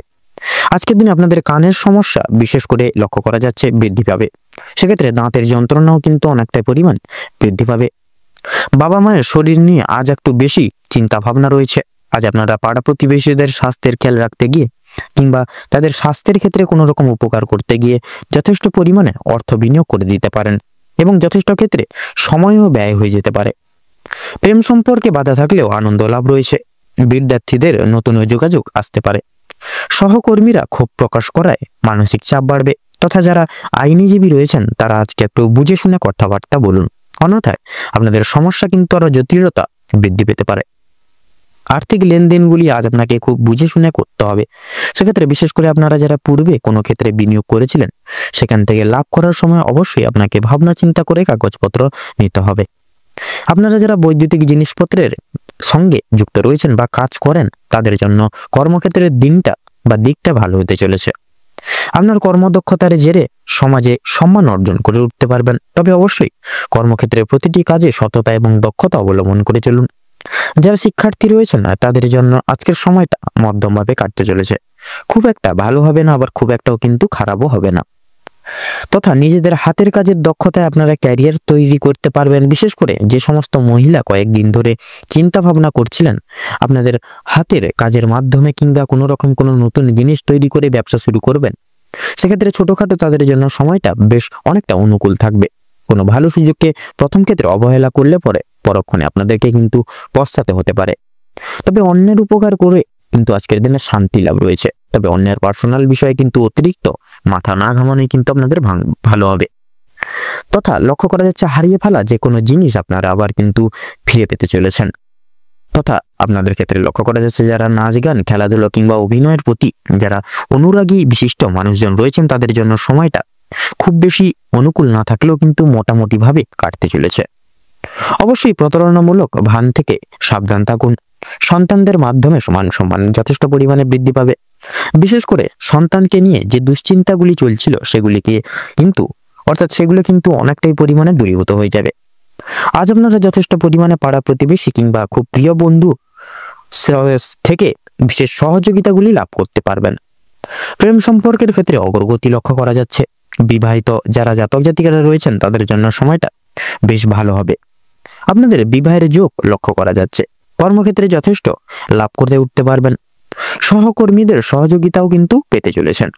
আজকের দিনে আপনাদের কানের সমস্যা বিশেষ করে লক্ষ্য করা যাচ্ছে বৃদ্ধি পাবে। সেক্ষেত্রে দাঁতের যন্ত্রণাও কিন্তু অনেকটাই পরিমাণ বৃদ্ধি পাবে। বাবা মায়ের শরীর নিয়ে আজ একটু বেশি চিন্তা ভাবনা রয়েছে। আজ আপনারা পাড়া প্রতিবেশীদের স্বাস্থ্যের খেয়াল রাখতে গিয়ে কিংবা তাদের স্বাস্থ্যের ক্ষেত্রে কোনো রকম উপকার করতে গিয়ে যথেষ্ট পরিমাণে অর্থ বিনিয়োগ করে দিতে পারেন এবং যথেষ্ট ক্ষেত্রে সময়ও ব্যয় হয়ে যেতে পারে। প্রেম সম্পর্কে বাধা থাকলেও আনন্দ লাভ রয়েছে। বিদ্যার্থীদের নতুন যোগাযোগ আসতে পারে। সহকর্মীরা ক্ষোভ প্রকাশ করায় মানসিক চাপ বাড়বে, তথা যারা আইনজীবী রয়েছেন তারা আজকে একটু বুঝে শুনে কথাবার্তা বলুন, অন্যথায় আপনাদের সমস্যা কিন্তু আরো জটিলতা বৃদ্ধি পেতে পারে। আর্থিক লেনদেনগুলি আজ আপনাকে খুব বুঝে শুনে করতে হবে। সেক্ষেত্রে বিশেষ করে আপনারা যারা পূর্বে কোনো ক্ষেত্রে বিনিয়োগ করেছিলেন সেখান থেকে লাভ করার সময় অবশ্যই আপনাকে ভাবনা চিন্তা করে কাগজপত্র নিতে হবে। আপনারা যারা বৈদ্যুতিক জিনিসপত্রের সঙ্গে যুক্ত রয়েছেন বা কাজ করেন তাদের জন্য কর্মক্ষেত্রের দিকটা ভালো হতে চলেছে। আপনার কর্মদক্ষতার জেরে সমাজে সম্মান অর্জন করে উঠতে পারবেন। তবে অবশ্যই কর্মক্ষেত্রে প্রতিটি কাজে সততা এবং দক্ষতা অবলম্বন করে চলুন। যারা শিক্ষার্থী রয়েছেন না তাদের জন্য আজকের সময়টা মধ্যমভাবে কাটতে চলেছে। খুব একটা ভালো হবে না, আবার খুব একটাও কিন্তু খারাপও হবে না। তথা নিজেদের হাতের কাজের দক্ষতায় আপনারা ক্যারিয়ার তৈরি করতে পারবেন। বিশেষ করে যে সমস্ত মহিলা কয়েকদিন ধরে চিন্তা ভাবনা করছিলেন আপনাদের হাতের কাজের মাধ্যমে কিংবা কোনো নতুন জিনিস তৈরি করে ব্যবসা শুরু করবেন, সেক্ষেত্রে ছোটখাটো তাদের জন্য সময়টা বেশ অনেকটা অনুকূল থাকবে। কোনো ভালো সুযোগকে প্রথম ক্ষেত্রে অবহেলা করলে পরে পরক্ষণে আপনাদেরকে কিন্তু পস্তাতে হতে পারে। তবে অন্যের উপকার করে কিন্তু আজকের দিনে শান্তি লাভ রয়েছে। তবে অন্যের পার্সোনাল বিষয়ে কিন্তু অতিরিক্ত মাথা না ঘামানোই কিন্তু আপনাদের ভালো হবে। তথা লক্ষ্য করা যাচ্ছে হারিয়ে ফেলা যে কোনো জিনিস আপনারা আবার কিন্তু ফিরে পেতে চলেছেন। তথা আপনাদের ক্ষেত্রে লক্ষ্য করা যাচ্ছে যারা নাচ গান, খেলাধুলো কিংবা অভিনয়ের প্রতি যারা অনুরাগী বিশিষ্ট মানুষজন রয়েছেন তাদের জন্য সময়টা খুব বেশি অনুকূল না থাকলেও কিন্তু মোটামুটি ভাবে কাটতে চলেছে। অবশ্যই প্রতারণামূলক ভান থেকে সাবধান থাকুন। সন্তানদের মাধ্যমে মান সম্মান যথেষ্ট পরিমাণে বৃদ্ধি পাবে। বিশেষ করে সন্তানকে নিয়ে যে দুশ্চিন্তাগুলি চলছিল সেগুলো কিন্তু অনেকটাই পরিমাণে দূরীভূত হয়ে যাবে। আজ আপনারা যথেষ্ট পরিমাণে পাড়া প্রতিবেশী কিংবা খুব প্রিয় বন্ধু থেকে বিশেষ সহযোগিতাগুলি লাভ করতে পারবেন। প্রেম সম্পর্কের ক্ষেত্রে অগ্রগতি লক্ষ্য করা যাচ্ছে। বিবাহিত যারা জাতক জাতিকারা রয়েছেন তাদের জন্য সময়টা বেশ ভালো হবে। আপনাদের বিবাহের যোগ লক্ষ্য করা যাচ্ছে। কর্মক্ষেত্রে যথেষ্ট লাভ করতে উঠতে পারবেন। সহকর্মীদের সহযোগিতাও কিন্তু পেতে চলেছেন।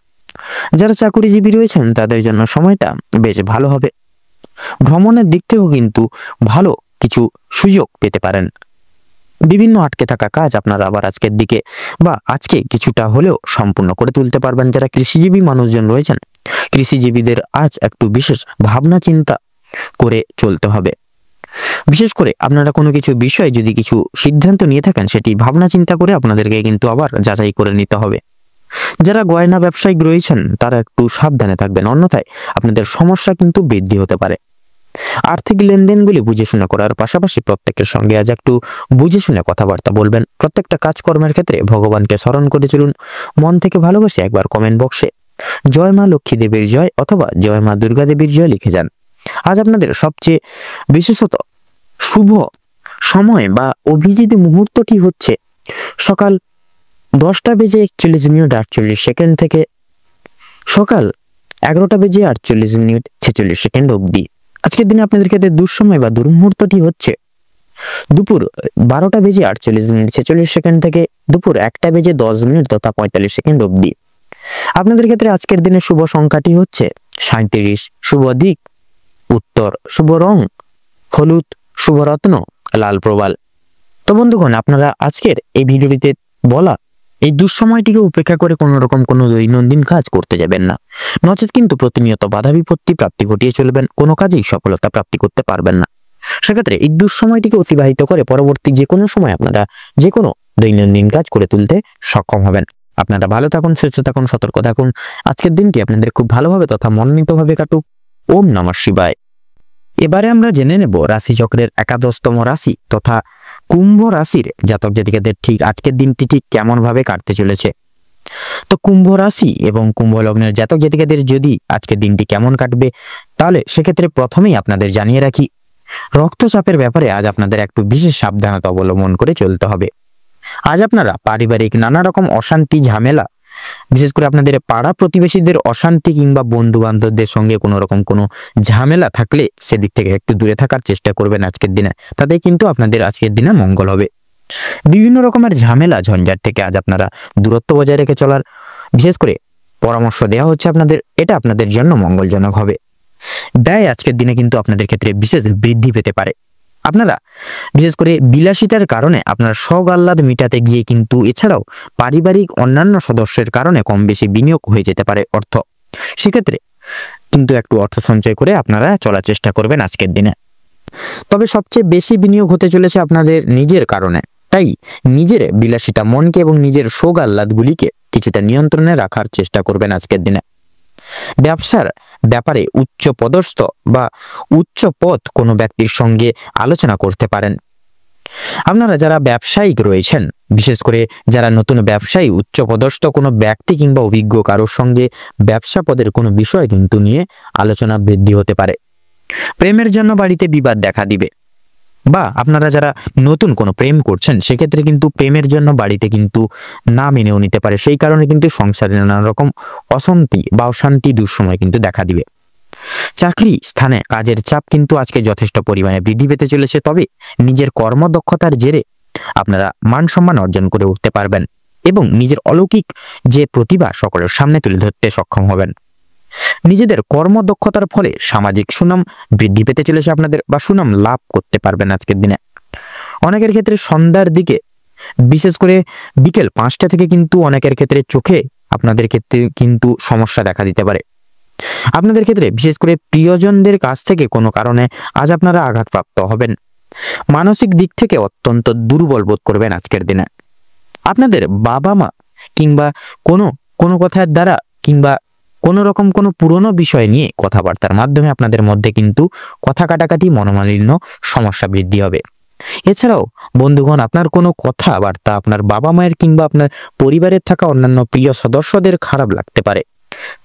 যারা চাকরিজীবী রয়েছেন তাদের জন্য সময়টা বেশ ভালো হবে। ভ্রমণের দিক থেকেও কিন্তু ভালো কিছু সুযোগ পেতে পারেন। বিভিন্ন আটকে থাকা কাজ আপনারা আবার আজকে কিছুটা হলেও সম্পূর্ণ করে তুলতে পারবেন। যারা কৃষিজীবী মানুষজন রয়েছেন কৃষিজীবীদের আজ একটু বিশেষ ভাবনা চিন্তা করে চলতে হবে। বিশেষ করে আপনারা কোনো কিছু বিষয়ে যদি কিছু সিদ্ধান্ত নিয়ে থাকেন সেটি ভাবনা চিন্তা করে আপনাদেরকে কিন্তু আবার যাচাই করে নিতে হবে। যারা গয়না ব্যবসায়িক রয়েছেন তারা একটু সাবধানে থাকবেন, অন্যথায় আপনাদের সমস্যা কিন্তু বৃদ্ধি হতে পারে। আর্থিক লেনদেনগুলি বুঝে শুনে করার পাশাপাশি প্রত্যেকের সঙ্গে আজ একটু বুঝে শুনে কথাবার্তা বলবেন। প্রত্যেকটা কাজকর্মের ক্ষেত্রে ভগবানকে স্মরণ করে চলুন। মন থেকে ভালোবাসে একবার কমেন্ট বক্সে জয় মা লক্ষ্মী দেবীর জয় অথবা জয় মা দুর্গা দেবীর জয় লিখে যান। আজ আপনাদের সবচেয়ে বিশেষত শুভ সময় বা অভিজিৎ মুহূর্তটি হচ্ছে সকাল 10:41:48 থেকে সকাল 11:48:46 অবধি। আজকের দিনে আপনাদের ক্ষেত্রে দুঃসময় বা দুর্মুহূর্তটি হচ্ছে দুপুর 12:48:46 থেকে দুপুর 1:10 তথা 45 অবধি। আপনাদের ক্ষেত্রে আজকের দিনে শুভ সংখ্যাটি হচ্ছে 37, শুভ দিক উত্তর, শুভ রং হলুদ, শুভ রত্ন লাল প্রবাল। তো বন্ধুগণ, আপনারা আজকের এই ভিডিওটিতে বলা এই দুঃসময়টিকে উপেক্ষা করে কোনো দৈনন্দিন কাজ করতে যাবেন না, নচেত কিন্তু প্রতিনিয়ত বাধা বিপত্তি প্রাপ্তি ঘটিয়ে চলবেন, কোনো কাজেই সফলতা প্রাপ্তি করতে পারবেন না। সেক্ষেত্রে এই দুঃসময়টিকে অতিবাহিত করে পরবর্তী যে কোনো সময় আপনারা যে কোনো দৈনন্দিন কাজ করে তুলতে সক্ষম হবেন। আপনারা ভালো থাকুন, সুস্থ থাকুন, সতর্ক থাকুন। আজকের দিনটি আপনাদের খুব ভালোভাবে তথা মনোনীতভাবে কাটুক। ওম নমঃ শিবায়। এবারে আমরা জেনে নেব রাশিচক্রের 11তম রাশি তথা কুম্ভ রাশির জাতক জাতিকাদের ঠিক আজকের দিনটি ঠিক কেমন ভাবে কাটতে চলেছে। তো কুম্ভ রাশি এবং কুম্ভ লগ্নের জাতক জাতিকাদের যদি আজকের দিনটি কেমন কাটবে, তাহলে সেক্ষেত্রে প্রথমেই আপনাদের জানিয়ে রাখি রক্তচাপের ব্যাপারে আজ আপনাদের একটু বিশেষ সাবধানতা অবলম্বন করে চলতে হবে। আজ আপনারা পারিবারিক নানা রকম অশান্তি ঝামেলা বিশেষ করে আপনাদের পাড়া প্রতিবেশীদের অশান্তি কিংবা বন্ধু বান্ধবদের সঙ্গে কোনো রকম কোনো ঝামেলা থাকলে সেদিক থেকে একটু দূরে থাকার চেষ্টা করবেন আজকের দিনে, তাতে কিন্তু আপনাদের আজকের দিনে মঙ্গল হবে। বিভিন্ন রকমের ঝামেলা ঝঞ্ঝাট থেকে আজ আপনারা দূরত্ব বজায় রেখে চলার বিশেষ করে পরামর্শ দেওয়া হচ্ছে আপনাদের, এটা আপনাদের জন্য মঙ্গলজনক হবে। ব্যয় আজকের দিনে কিন্তু আপনাদের ক্ষেত্রে বিশেষ বৃদ্ধি পেতে পারে। আপনারা বিশেষ করে বিলাসিতার কারণে আপনার শখ আহ্লাদ মিটাতে গিয়ে কিন্তু এছাড়াও পারিবারিক অন্যান্য সদস্যের কারণে কম বেশি বিনিয়োগ হয়ে যেতে পারে অর্থ, সেক্ষেত্রে কিন্তু একটু অর্থ সঞ্চয় করে আপনারা চলার চেষ্টা করবেন আজকের দিনে। তবে সবচেয়ে বেশি বিনিয়োগ হতে চলেছে আপনাদের নিজের কারণে, তাই নিজের বিলাসিতা মনকে এবং নিজের শোক আহ্লাদগুলিকে কিছুটা নিয়ন্ত্রণে রাখার চেষ্টা করবেন আজকের দিনে। ব্যবসার ব্যাপারে উচ্চ পদস্থ বা উচ্চ পদ কোনো ব্যক্তির সঙ্গে আলোচনা করতে পারেন। আপনারা যারা ব্যবসায়িক রয়েছেন, বিশেষ করে যারা নতুন ব্যবসায়ী, উচ্চ পদস্থ কোনো ব্যক্তি কিংবা অভিজ্ঞ কারোর সঙ্গে ব্যবসা পদের কোনো বিষয় কিন্তু নিয়ে আলোচনা বৃদ্ধি হতে পারে। প্রেমের জন্য বাড়িতে বিবাদ দেখা দিবে, বা আপনারা যারা নতুন কোনো প্রেম করছেন সেক্ষেত্রে কিন্তু প্রেমের জন্য বাড়িতে কিন্তু না মেনেও নিতে পারে, সেই কারণে কিন্তু সংসারে নানা রকম অশান্তি বা অশান্তি দুঃসময় কিন্তু দেখা দিবে। চাকরি স্থানে কাজের চাপ কিন্তু আজকে যথেষ্ট পরিমাণে বৃদ্ধি পেতে চলেছে, তবে নিজের কর্মদক্ষতার জেরে আপনারা মান সম্মান অর্জন করে উঠতে পারবেন এবং নিজের অলৌকিক যে প্রতিভা সকলের সামনে তুলে ধরতে সক্ষম হবেন। নিজেদের কর্মদক্ষতার ফলে সামাজিক সুনাম বৃদ্ধি পেতে চলেছে আপনাদের, বা সুনাম লাভ করতে পারবেন আজকের দিনে। অনেকের ক্ষেত্রে সন্ধ্যার দিকে, বিশেষ করে বিকেল 5টা থেকে কিন্তু অনেকের ক্ষেত্রে চোখে আপনাদের ক্ষেত্রে কিন্তু সমস্যা দেখা দিতে পারে। আপনাদের ক্ষেত্রে বিশেষ করে প্রিয়জনদের কাছ থেকে কোনো কারণে আজ আপনারা আঘাতপ্রাপ্ত হবেন। মানসিক দিক থেকে অত্যন্ত দুর্বল বোধ করবেন আজকের দিনে। আপনাদের বাবা মা কিংবা কোনো কথার দ্বারা কিংবা কোনো রকম কোনো পুরনো বিষয় নিয়ে কথাবার্তার মাধ্যমে আপনাদের মধ্যে কিন্তু কথা কাটাকাটি, মনোমালিন্য, সমস্যা বৃদ্ধি হবে। এছাড়াও বন্ধুগণ, আপনার কোনো কথাবার্তা আপনার বাবা মায়ের কিংবা আপনার পরিবারের থাকা অন্যান্য প্রিয় সদস্যদের খারাপ লাগতে পারে।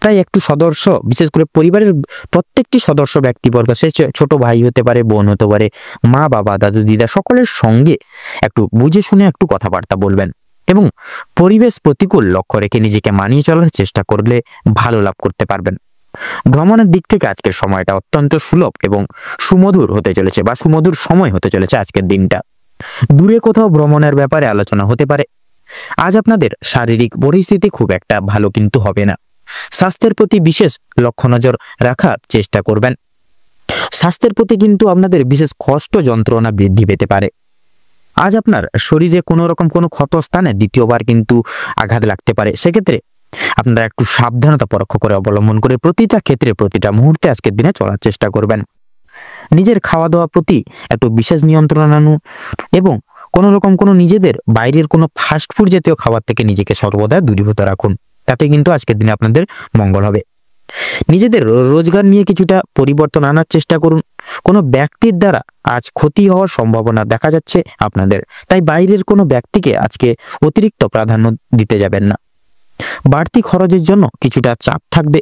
তাই একটু সদস্য, বিশেষ করে পরিবারের প্রত্যেকটি সদস্য ব্যক্তিবর্গ, সে ছোট ভাই হতে পারে, বোন হতে পারে, মা বাবা, দাদু দিদা, সকলের সঙ্গে একটু বুঝে শুনে একটু কথাবার্তা বলবেন এবং পরিবেশ প্রতিকূল লক্ষ্য রেখে নিজেকে মানিয়ে চলার চেষ্টা করলে ভালো লাভ করতে পারবেন। ভ্রমণের দিক থেকে আজকের সময়টা অত্যন্ত সুলভ এবং সুমধুর হতে চলেছে, বা সুমধুর সময় হতে চলেছে আজকের দিনটা। দূরে কোথাও ভ্রমণের ব্যাপারে আলোচনা হতে পারে। আজ আপনাদের শারীরিক পরিস্থিতি খুব একটা ভালো কিন্তু হবে না। স্বাস্থ্যের প্রতি বিশেষ লক্ষ্য নজর রাখার চেষ্টা করবেন। স্বাস্থ্যের প্রতি কিন্তু আপনাদের বিশেষ কষ্ট যন্ত্রণা বৃদ্ধি পেতে পারে। আজ আপনার শরীরে কোনো রকম কোনো ক্ষত স্থানে দ্বিতীয়বার কিন্তু আঘাত লাগতে পারে, সেক্ষেত্রে আপনারা একটু সাবধানতা পরোক্ষ করে অবলম্বন করে প্রতিটা ক্ষেত্রে প্রতিটা মুহূর্তে আজকের দিনে চলার চেষ্টা করবেন। নিজের খাওয়া দাওয়ার প্রতি একটু বিশেষ নিয়ন্ত্রণ আনুন এবং কোনো রকম কোনো নিজেদের বাইরের কোনো ফাস্টফুড জাতীয় খাবার থেকে নিজেকে সর্বদা দূরীভূত রাখুন, তাতে কিন্তু আজকের দিনে আপনাদের মঙ্গল হবে। নিজেদের রোজগার নিয়ে কিছুটা পরিবর্তন আনার চেষ্টা করুন। কোনো ব্যক্তির দ্বারা আজ ক্ষতি হওয়ার সম্ভাবনা দেখা যাচ্ছে আপনাদের, তাই বাইরের কোনো ব্যক্তিকে আজকে অতিরিক্ত প্রাধান্য দিতে যাবেন না। বাড়তি খরচের জন্য কিছুটা চাপ থাকবে।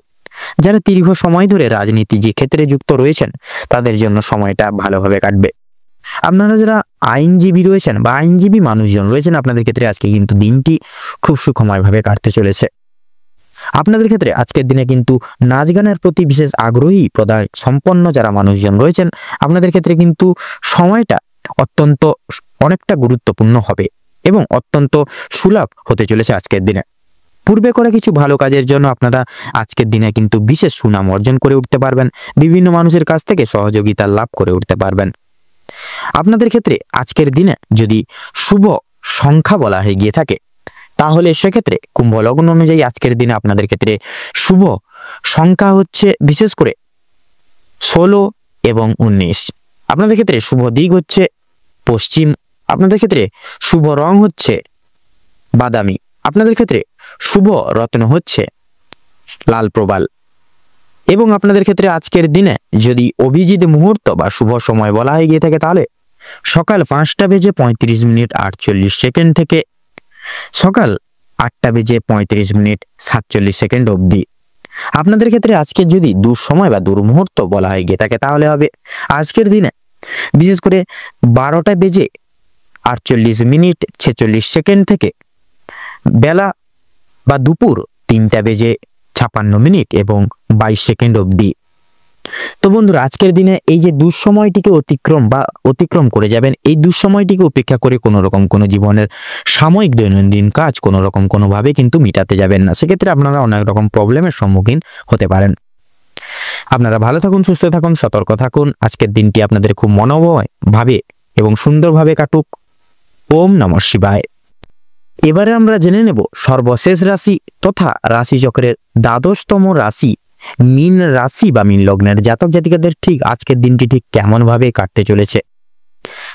যারা দীর্ঘ সময় ধরে রাজনীতি যে ক্ষেত্রে যুক্ত রয়েছেন তাদের জন্য সময়টা ভালোভাবে কাটবে। আপনারা যারা আইনজীবী রয়েছেন বা আইনজীবী মানুষজন রয়েছেন, আপনাদের ক্ষেত্রে আজকে কিন্তু দিনটি খুব সুখময়ভাবে কাটতে চলেছে। আপনাদের ক্ষেত্রে আজকের দিনে কিন্তু নাচ গানের প্রতি বিশেষ আগ্রহী প্রদান সম্পন্ন যারা মানুষজন রয়েছেন, আপনাদের ক্ষেত্রে কিন্তু সময়টা অত্যন্ত অনেকটা গুরুত্বপূর্ণ হবে এবং অত্যন্ত সুলভ হতে চলেছে আজকের দিনে। পূর্বে করা কিছু ভালো কাজের জন্য আপনারা আজকের দিনে কিন্তু বিশেষ সুনাম অর্জন করে উঠতে পারবেন। বিভিন্ন মানুষের কাছ থেকে সহযোগিতা লাভ করে উঠতে পারবেন। আপনাদের ক্ষেত্রে আজকের দিনে যদি শুভ সংখ্যা বলা হয়ে গিয়ে থাকে, তাহলে সেক্ষেত্রে কুম্ভ লগ্ন অনুযায়ী আজকের দিনে আপনাদের ক্ষেত্রে শুভ সংখ্যা হচ্ছে বিশেষ করে 16 এবং 19। আপনাদের ক্ষেত্রে শুভ দিক হচ্ছে পশ্চিম। আপনাদের ক্ষেত্রে শুভ রং হচ্ছে বাদামি। আপনাদের ক্ষেত্রে শুভ রত্ন হচ্ছে লাল প্রবাল। এবং আপনাদের ক্ষেত্রে আজকের দিনে যদি অভিজিৎ মুহূর্ত বা শুভ সময় বলা হয়ে গিয়ে থাকে, তাহলে সকাল 5:48:48 থেকে সকাল 8:35:47 অবধি। আপনাদের ক্ষেত্রে আজকে যদি দুঃসময় বা দুর্মুহূর্ত বলা হয়ে গিয়ে থাকে, তাহলে হবে আজকের দিনে বিশেষ করে 12:48:46 থেকে বেলা বা দুপুর 3:56 এবং 22 সেকেন্ড অবধি। তো বন্ধুরা, আজকের দিনে এই যে দুঃসময়টিকে অতিক্রম করে যাবেন, এই দুঃসময়টিকে উপেক্ষা করে কোনো রকম কোনো জীবনের সাময়িক দৈনন্দিন কাজ কোনো রকম কোনোভাবে কিন্তু মিটাতে যাবেন না। সেক্ষেত্রে আপনারা অনেক রকম প্রবলেমের সম্মুখীন হতে পারেন। আপনারা ভালো থাকুন, সুস্থ থাকুন, সতর্ক থাকুন। আজকের দিনটি আপনাদের খুব মনোময় ভাবে এবং সুন্দরভাবে কাটুক। ওম নমঃ শিবায়। এবারে আমরা জেনে নেব সর্বশেষ রাশি তথা রাশিচক্রের দ্বাদশতম রাশি মীন রাশি বা মীন লগ্নের জাতক জাতিকাদের ঠিক আজকের দিনটি ঠিক কেমন ভাবে কাটতে চলেছে।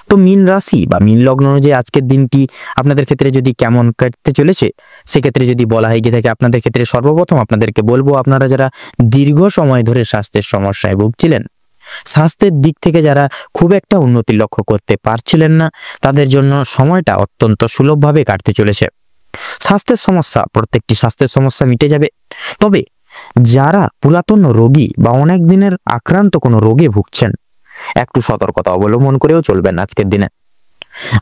তো মীন রাশি বা মীন লগ্ন অনুযায়ী আজকের দিনটি আপনাদের ক্ষেত্রে যদি কেমন কাটতে চলেছে, সেক্ষেত্রে যদি বলা হয়ে গিয়ে থাকে আপনাদের ক্ষেত্রে সর্বপ্রথম আপনাদেরকে বলবো, আপনারা যারা দীর্ঘ সময় ধরে স্বাস্থ্যের সমস্যায় ভুগছিলেন, স্বাস্থ্যের দিক থেকে যারা খুব একটা উন্নতি লক্ষ্য করতে পারছিলেন না, তাদের জন্য সময়টা অত্যন্ত সুলভভাবে কাটতে চলেছে। প্রত্যেকটি স্বাস্থ্যের সমস্যা মিটে যাবে। তবে যারা পুরাতন রোগী বা অনেক দিনের আক্রান্ত কোনো রোগে ভুগছেন, একটু সতর্কতা অবলম্বন করেও চলবেন। আজকের দিনে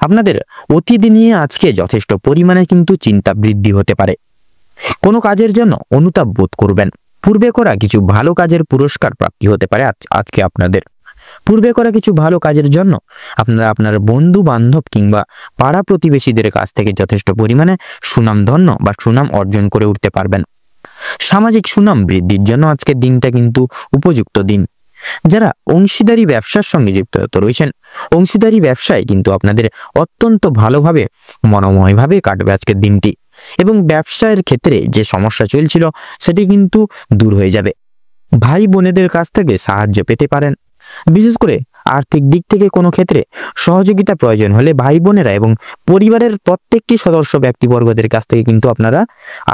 আপনাদের অতীত নিয়ে আজকে যথেষ্ট পরিমাণে কিন্তু চিন্তা বৃদ্ধি হতে পারে। কোনো কাজের জন্য অনুতাপ বোধ করবেন। পূর্বে করা কিছু ভালো কাজের পুরস্কার প্রাপ্তি হতে পারে আজকে আপনাদের। পূর্বে করা কিছু ভালো কাজের জন্য আপনারা আপনার বন্ধু বান্ধব কিংবা পাড়া প্রতিবেশীদের কাছ থেকে যথেষ্ট পরিমাণে সুনামধন্য বা সুনাম অর্জন করে উঠতে পারবেন। সামাজিক সুনাম বৃদ্ধির জন্য আজকের দিনটা কিন্তু উপযুক্ত দিন। যারা অংশীদারি ব্যবসার সঙ্গে যুক্ত রয়েছেন, অংশীদারি ব্যবসায় কিন্তু আপনাদের অত্যন্ত ভালোভাবে মনোময়ভাবে কাটবে আজকের দিনটি, এবং ব্যবসায়ের ক্ষেত্রে যে সমস্যা চলছিল সেটি কিন্তু দূর হয়ে যাবে। ভাই বোনেদের কাছ থেকে সাহায্য পেতে পারেন। বিশেষ করে আর্থিক দিক থেকে কোনো ক্ষেত্রে সহযোগিতা প্রয়োজন হলে ভাই বোনেরা এবং পরিবারের প্রত্যেকটি সদস্য ব্যক্তিবর্গদের কাছ থেকে কিন্তু আপনারা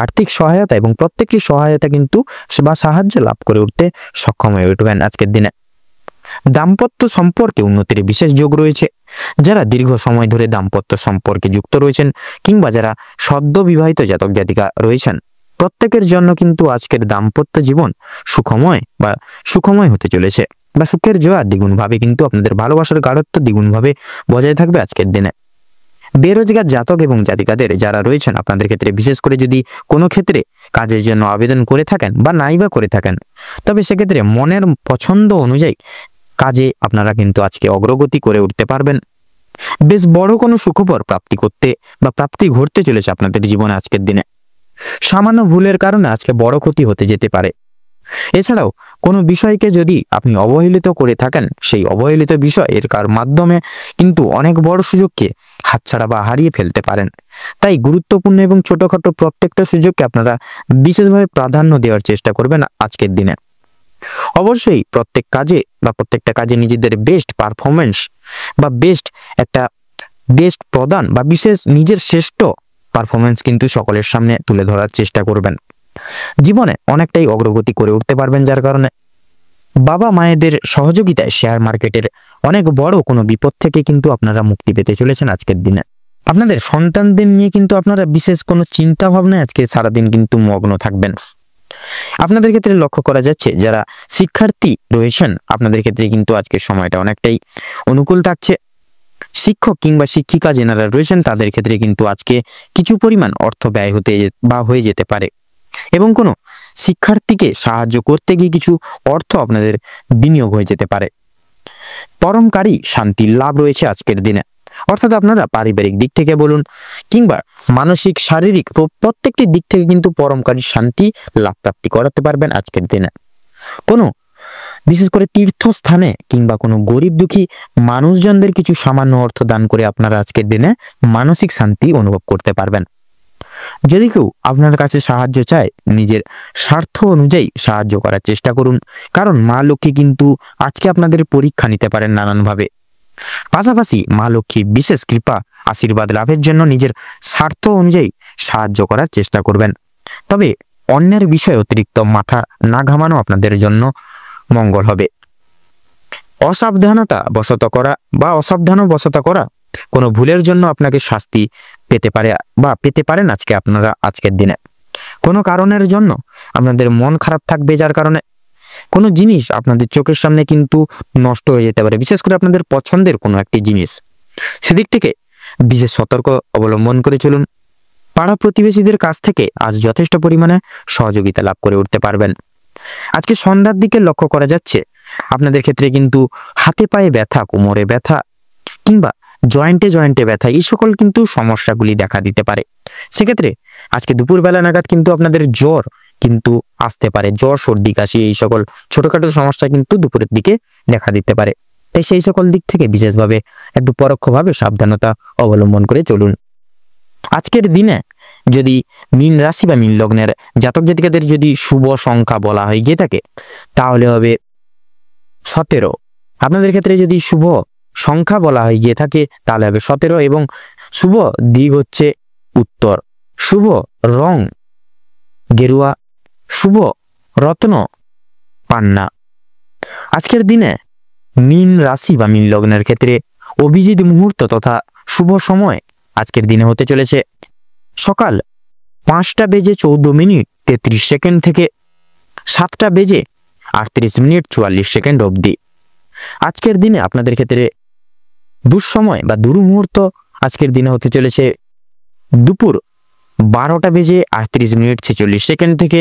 আর্থিক সহায়তা এবং প্রত্যেকটি সহায়তা কিন্তু বা সাহায্য লাভ করে উঠতে সক্ষম হয়ে উঠবেন আজকের দিনে। দাম্পত্য সম্পর্কে উন্নতির বিশেষ যোগ রয়েছে। যারা দীর্ঘ সময় ধরে দাম্পত্য সম্পর্কে যুক্ত রয়েছেন কিংবা যারা সদ্য বিবাহিত জাতক জাতিকা রয়েছেন, প্রত্যেকের জন্য কিন্তু আজকের দাম্পত্য জীবন সুখময় হতে চলেছে, বা সুখের জোয়ার দ্বিগুণভাবে কিন্তু আপনাদের ভালোবাসার গাঢ়ত্ব দ্বিগুণভাবে বজায় থাকবে আজকের দিনে। বেরোজগার জাতক এবং জাতিকাদের যারা রয়েছেন, আপনাদের ক্ষেত্রে বিশেষ করে যদি কোনো ক্ষেত্রে কাজের জন্য আবেদন করে থাকেন বা নাইবা করে থাকেন, তবে সেক্ষেত্রে মনের পছন্দ অনুযায়ী কাজে আপনারা কিন্তু আজকে অগ্রগতি করে উঠতে পারবেন। বেশ বড় কোনো সুখবর প্রাপ্তি ঘটতে চলেছে আপনাদের জীবনে আজকের দিনে। সামান্য ভুলের কারণে আজকে বড় ক্ষতি হতে যেতে পারে। এছাড়াও কোনো বিষয়কে যদি আপনি অবহেলিত করে থাকেন, সেই অবহেলিত বিষয়ের মাধ্যমে কিন্তু অনেক বড় সুযোগকে হাতছাড়া বা হারিয়ে ফেলতে পারেন। তাই গুরুত্বপূর্ণ এবং ছোটখাটো প্রত্যেকটা সুযোগকে আপনারা বিশেষভাবে প্রাধান্য দেওয়ার চেষ্টা করবেন আজকের দিনে। অবশ্যই প্রত্যেকটা কাজে নিজেদের বেস্ট পারফরমেন্স বা বেস্ট প্রদান বা নিজের শ্রেষ্ঠ পারফরমেন্স কিন্তু সকলের সামনে তুলে ধরার চেষ্টা করবেন। জীবনে অনেকটাই অগ্রগতি করে উঠতে পারবেন, যার কারণে বাবা মায়েদের সহযোগিতায় শেয়ার মার্কেটের অনেক বড় কোনো বিপদ থেকে কিন্তু আপনারা মুক্তি পেতে চলেছেন আজকের দিনে। আপনাদের সন্তানদের নিয়ে কিন্তু আপনারা বিশেষ কোনো চিন্তা ভাবনায় আজকে সারাদিন কিন্তু মগ্ন থাকবেন। আপনাদের ক্ষেত্রে লক্ষ্য করা যাচ্ছে যারা শিক্ষার্থী রয়েছেন, আপনাদের ক্ষেত্রে কিন্তু আজকের সময়টা অনেকটাই অনুকূল থাকছে। শিক্ষক কিংবা শিক্ষিকা যারা রয়েছেন, তাদের ক্ষেত্রে কিন্তু আজকে কিছু পরিমাণ অর্থ ব্যয় হয়ে যেতে পারে, এবং কোনো শিক্ষার্থীকে সাহায্য করতে গিয়ে কিছু অর্থ আপনাদের বিনিয়োগ হয়ে যেতে পারে। পরমকারী শান্তির লাভ রয়েছে আজকের দিনে, অর্থাৎ আপনারা পারিবারিক দিক থেকে বলুন কিংবা মানসিক শারীরিক প্রত্যেকটি দিক থেকে কিন্তু পরমকারী শান্তি লাভ প্রাপ্তি করাতে পারবেন আজকের দিনে। কোনো বিশেষ করে তীর্থস্থানে কিংবা কোনো গরিব দুঃখী মানুষজনদের কিছু সামান্য অর্থ দান করে আপনারা আজকের দিনে মানসিক শান্তি অনুভব করতে পারবেন। যদি কেউ আপনার কাছে সাহায্য চায়, নিজের স্বার্থ অনুযায়ী সাহায্য করার চেষ্টা করুন, কারণ মা লক্ষ্মী কিন্তু আজকে আপনাদের পরীক্ষা নিতে পারেন নানানভাবে। পাশাপাশি মা লক্ষ্মী বিশেষ কৃপা আশীর্বাদ লাভের জন্য নিজের স্বার্থ অনুযায়ী সাহায্য করার চেষ্টা করবেন। তবে অন্যের বিষয়ে অতিরিক্ত মাথা না ঘামানো আপনাদের জন্য মঙ্গল হবে। অসাবধানতা বশত করা কোনো ভুলের জন্য আপনাকে শাস্তি পেতে পারেন আপনারা আজকের দিনে। কোনো কারণের জন্য আপনাদের মন খারাপ থাকবে, যার কারণে কোনো জিনিস আপনাদের চোখের সামনে কিন্তু নষ্ট হয়ে যেতে পারে, বিশেষ করে আপনাদের পছন্দের কোনো একটি জিনিস। সেদিক থেকে বিশেষ সতর্ক অবলম্বন করে চলুন। পাড়া প্রতিবেশীদের কাছ থেকে আজ যথেষ্ট পরিমাণে সহযোগিতা লাভ করে উঠতে পারবেন। আজকে সন্ধ্যার দিকে লক্ষ্য করা যাচ্ছে আপনাদের ক্ষেত্রে কিন্তু হাতে পায়ে ব্যথা, কোমরে ব্যথা কিংবা জয়েন্টে ব্যথা, এই সকল কিন্তু সমস্যাগুলি দেখা দিতে পারে। সেক্ষেত্রে আজকে দুপুরবেলা নাগাদ কিন্তু আপনাদের জ্বর কিন্তু আসতে পারে, জ্বর, সর্দি, কাশি, এই সকল ছোটখাটো সমস্যা কিন্তু দুপুরের দিকে দেখা দিতে পারে। তাই সেই সকল দিক থেকে বিশেষভাবে একটু পরোক্ষভাবে সাবধানতা অবলম্বন করে চলুন। আজকের দিনে যদি মীন রাশি বা মীন লগ্নের জাতক জাতিকাদের যদি শুভ সংখ্যা বলা হয়ে গিয়ে থাকে তাহলে হবে 17। আপনাদের ক্ষেত্রে যদি শুভ সংখ্যা বলা হয়ে গিয়ে থাকে তাহলে হবে 17 এবং শুভ দিক হচ্ছে উত্তর, শুভ রং গেরুয়া, শুভ রত্ন পান্না। আজকের দিনে মীন রাশি বা মীন লগ্নের ক্ষেত্রে অভিজিৎ মুহূর্ত তথা শুভ সময় আজকের দিনে হতে চলেছে সকাল 5:14:33 থেকে 7:38:44 অবধি। আজকের দিনে আপনাদের ক্ষেত্রে দুঃসময় বা দুর্মুহূর্ত আজকের দিনে হতে চলেছে দুপুর 12:38:46 থেকে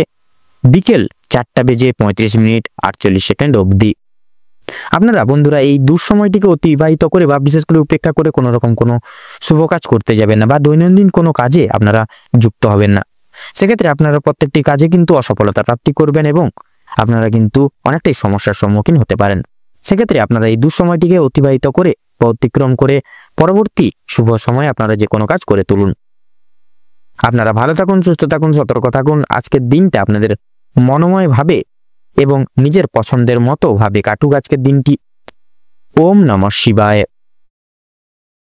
বিকেল 4:35:48 অবধি। আপনারা বন্ধুরা এই দুঃসময়টিকে অতিবাহিত করে বা বিশেষ করে উপেক্ষা করে কোনো রকম কোনো শুভ কাজ করতে যাবেন না বা দৈনন্দিন কোনো কাজে আপনারা যুক্ত হবেন না। সেক্ষেত্রে আপনারা প্রত্যেকটি কাজে কিন্তু অসফলতা প্রাপ্তি করবেন এবং আপনারা কিন্তু অনেকটাই সমস্যার সম্মুখীন হতে পারেন। সেক্ষেত্রে আপনারা এই দুঃসময়টিকে অতিবাহিত করে বা অতিক্রম করে পরবর্তী শুভ সময়ে আপনারা যে কোনো কাজ করে তুলুন। আপনারা ভালো থাকুন, সুস্থ থাকুন, সতর্ক থাকুন। আজকের দিনটা আপনাদের মনোময় ভাবে এবং নিজের পছন্দের মতো ভাবে কাটুক আজকের দিনটি। ওম নমঃ শিবায়।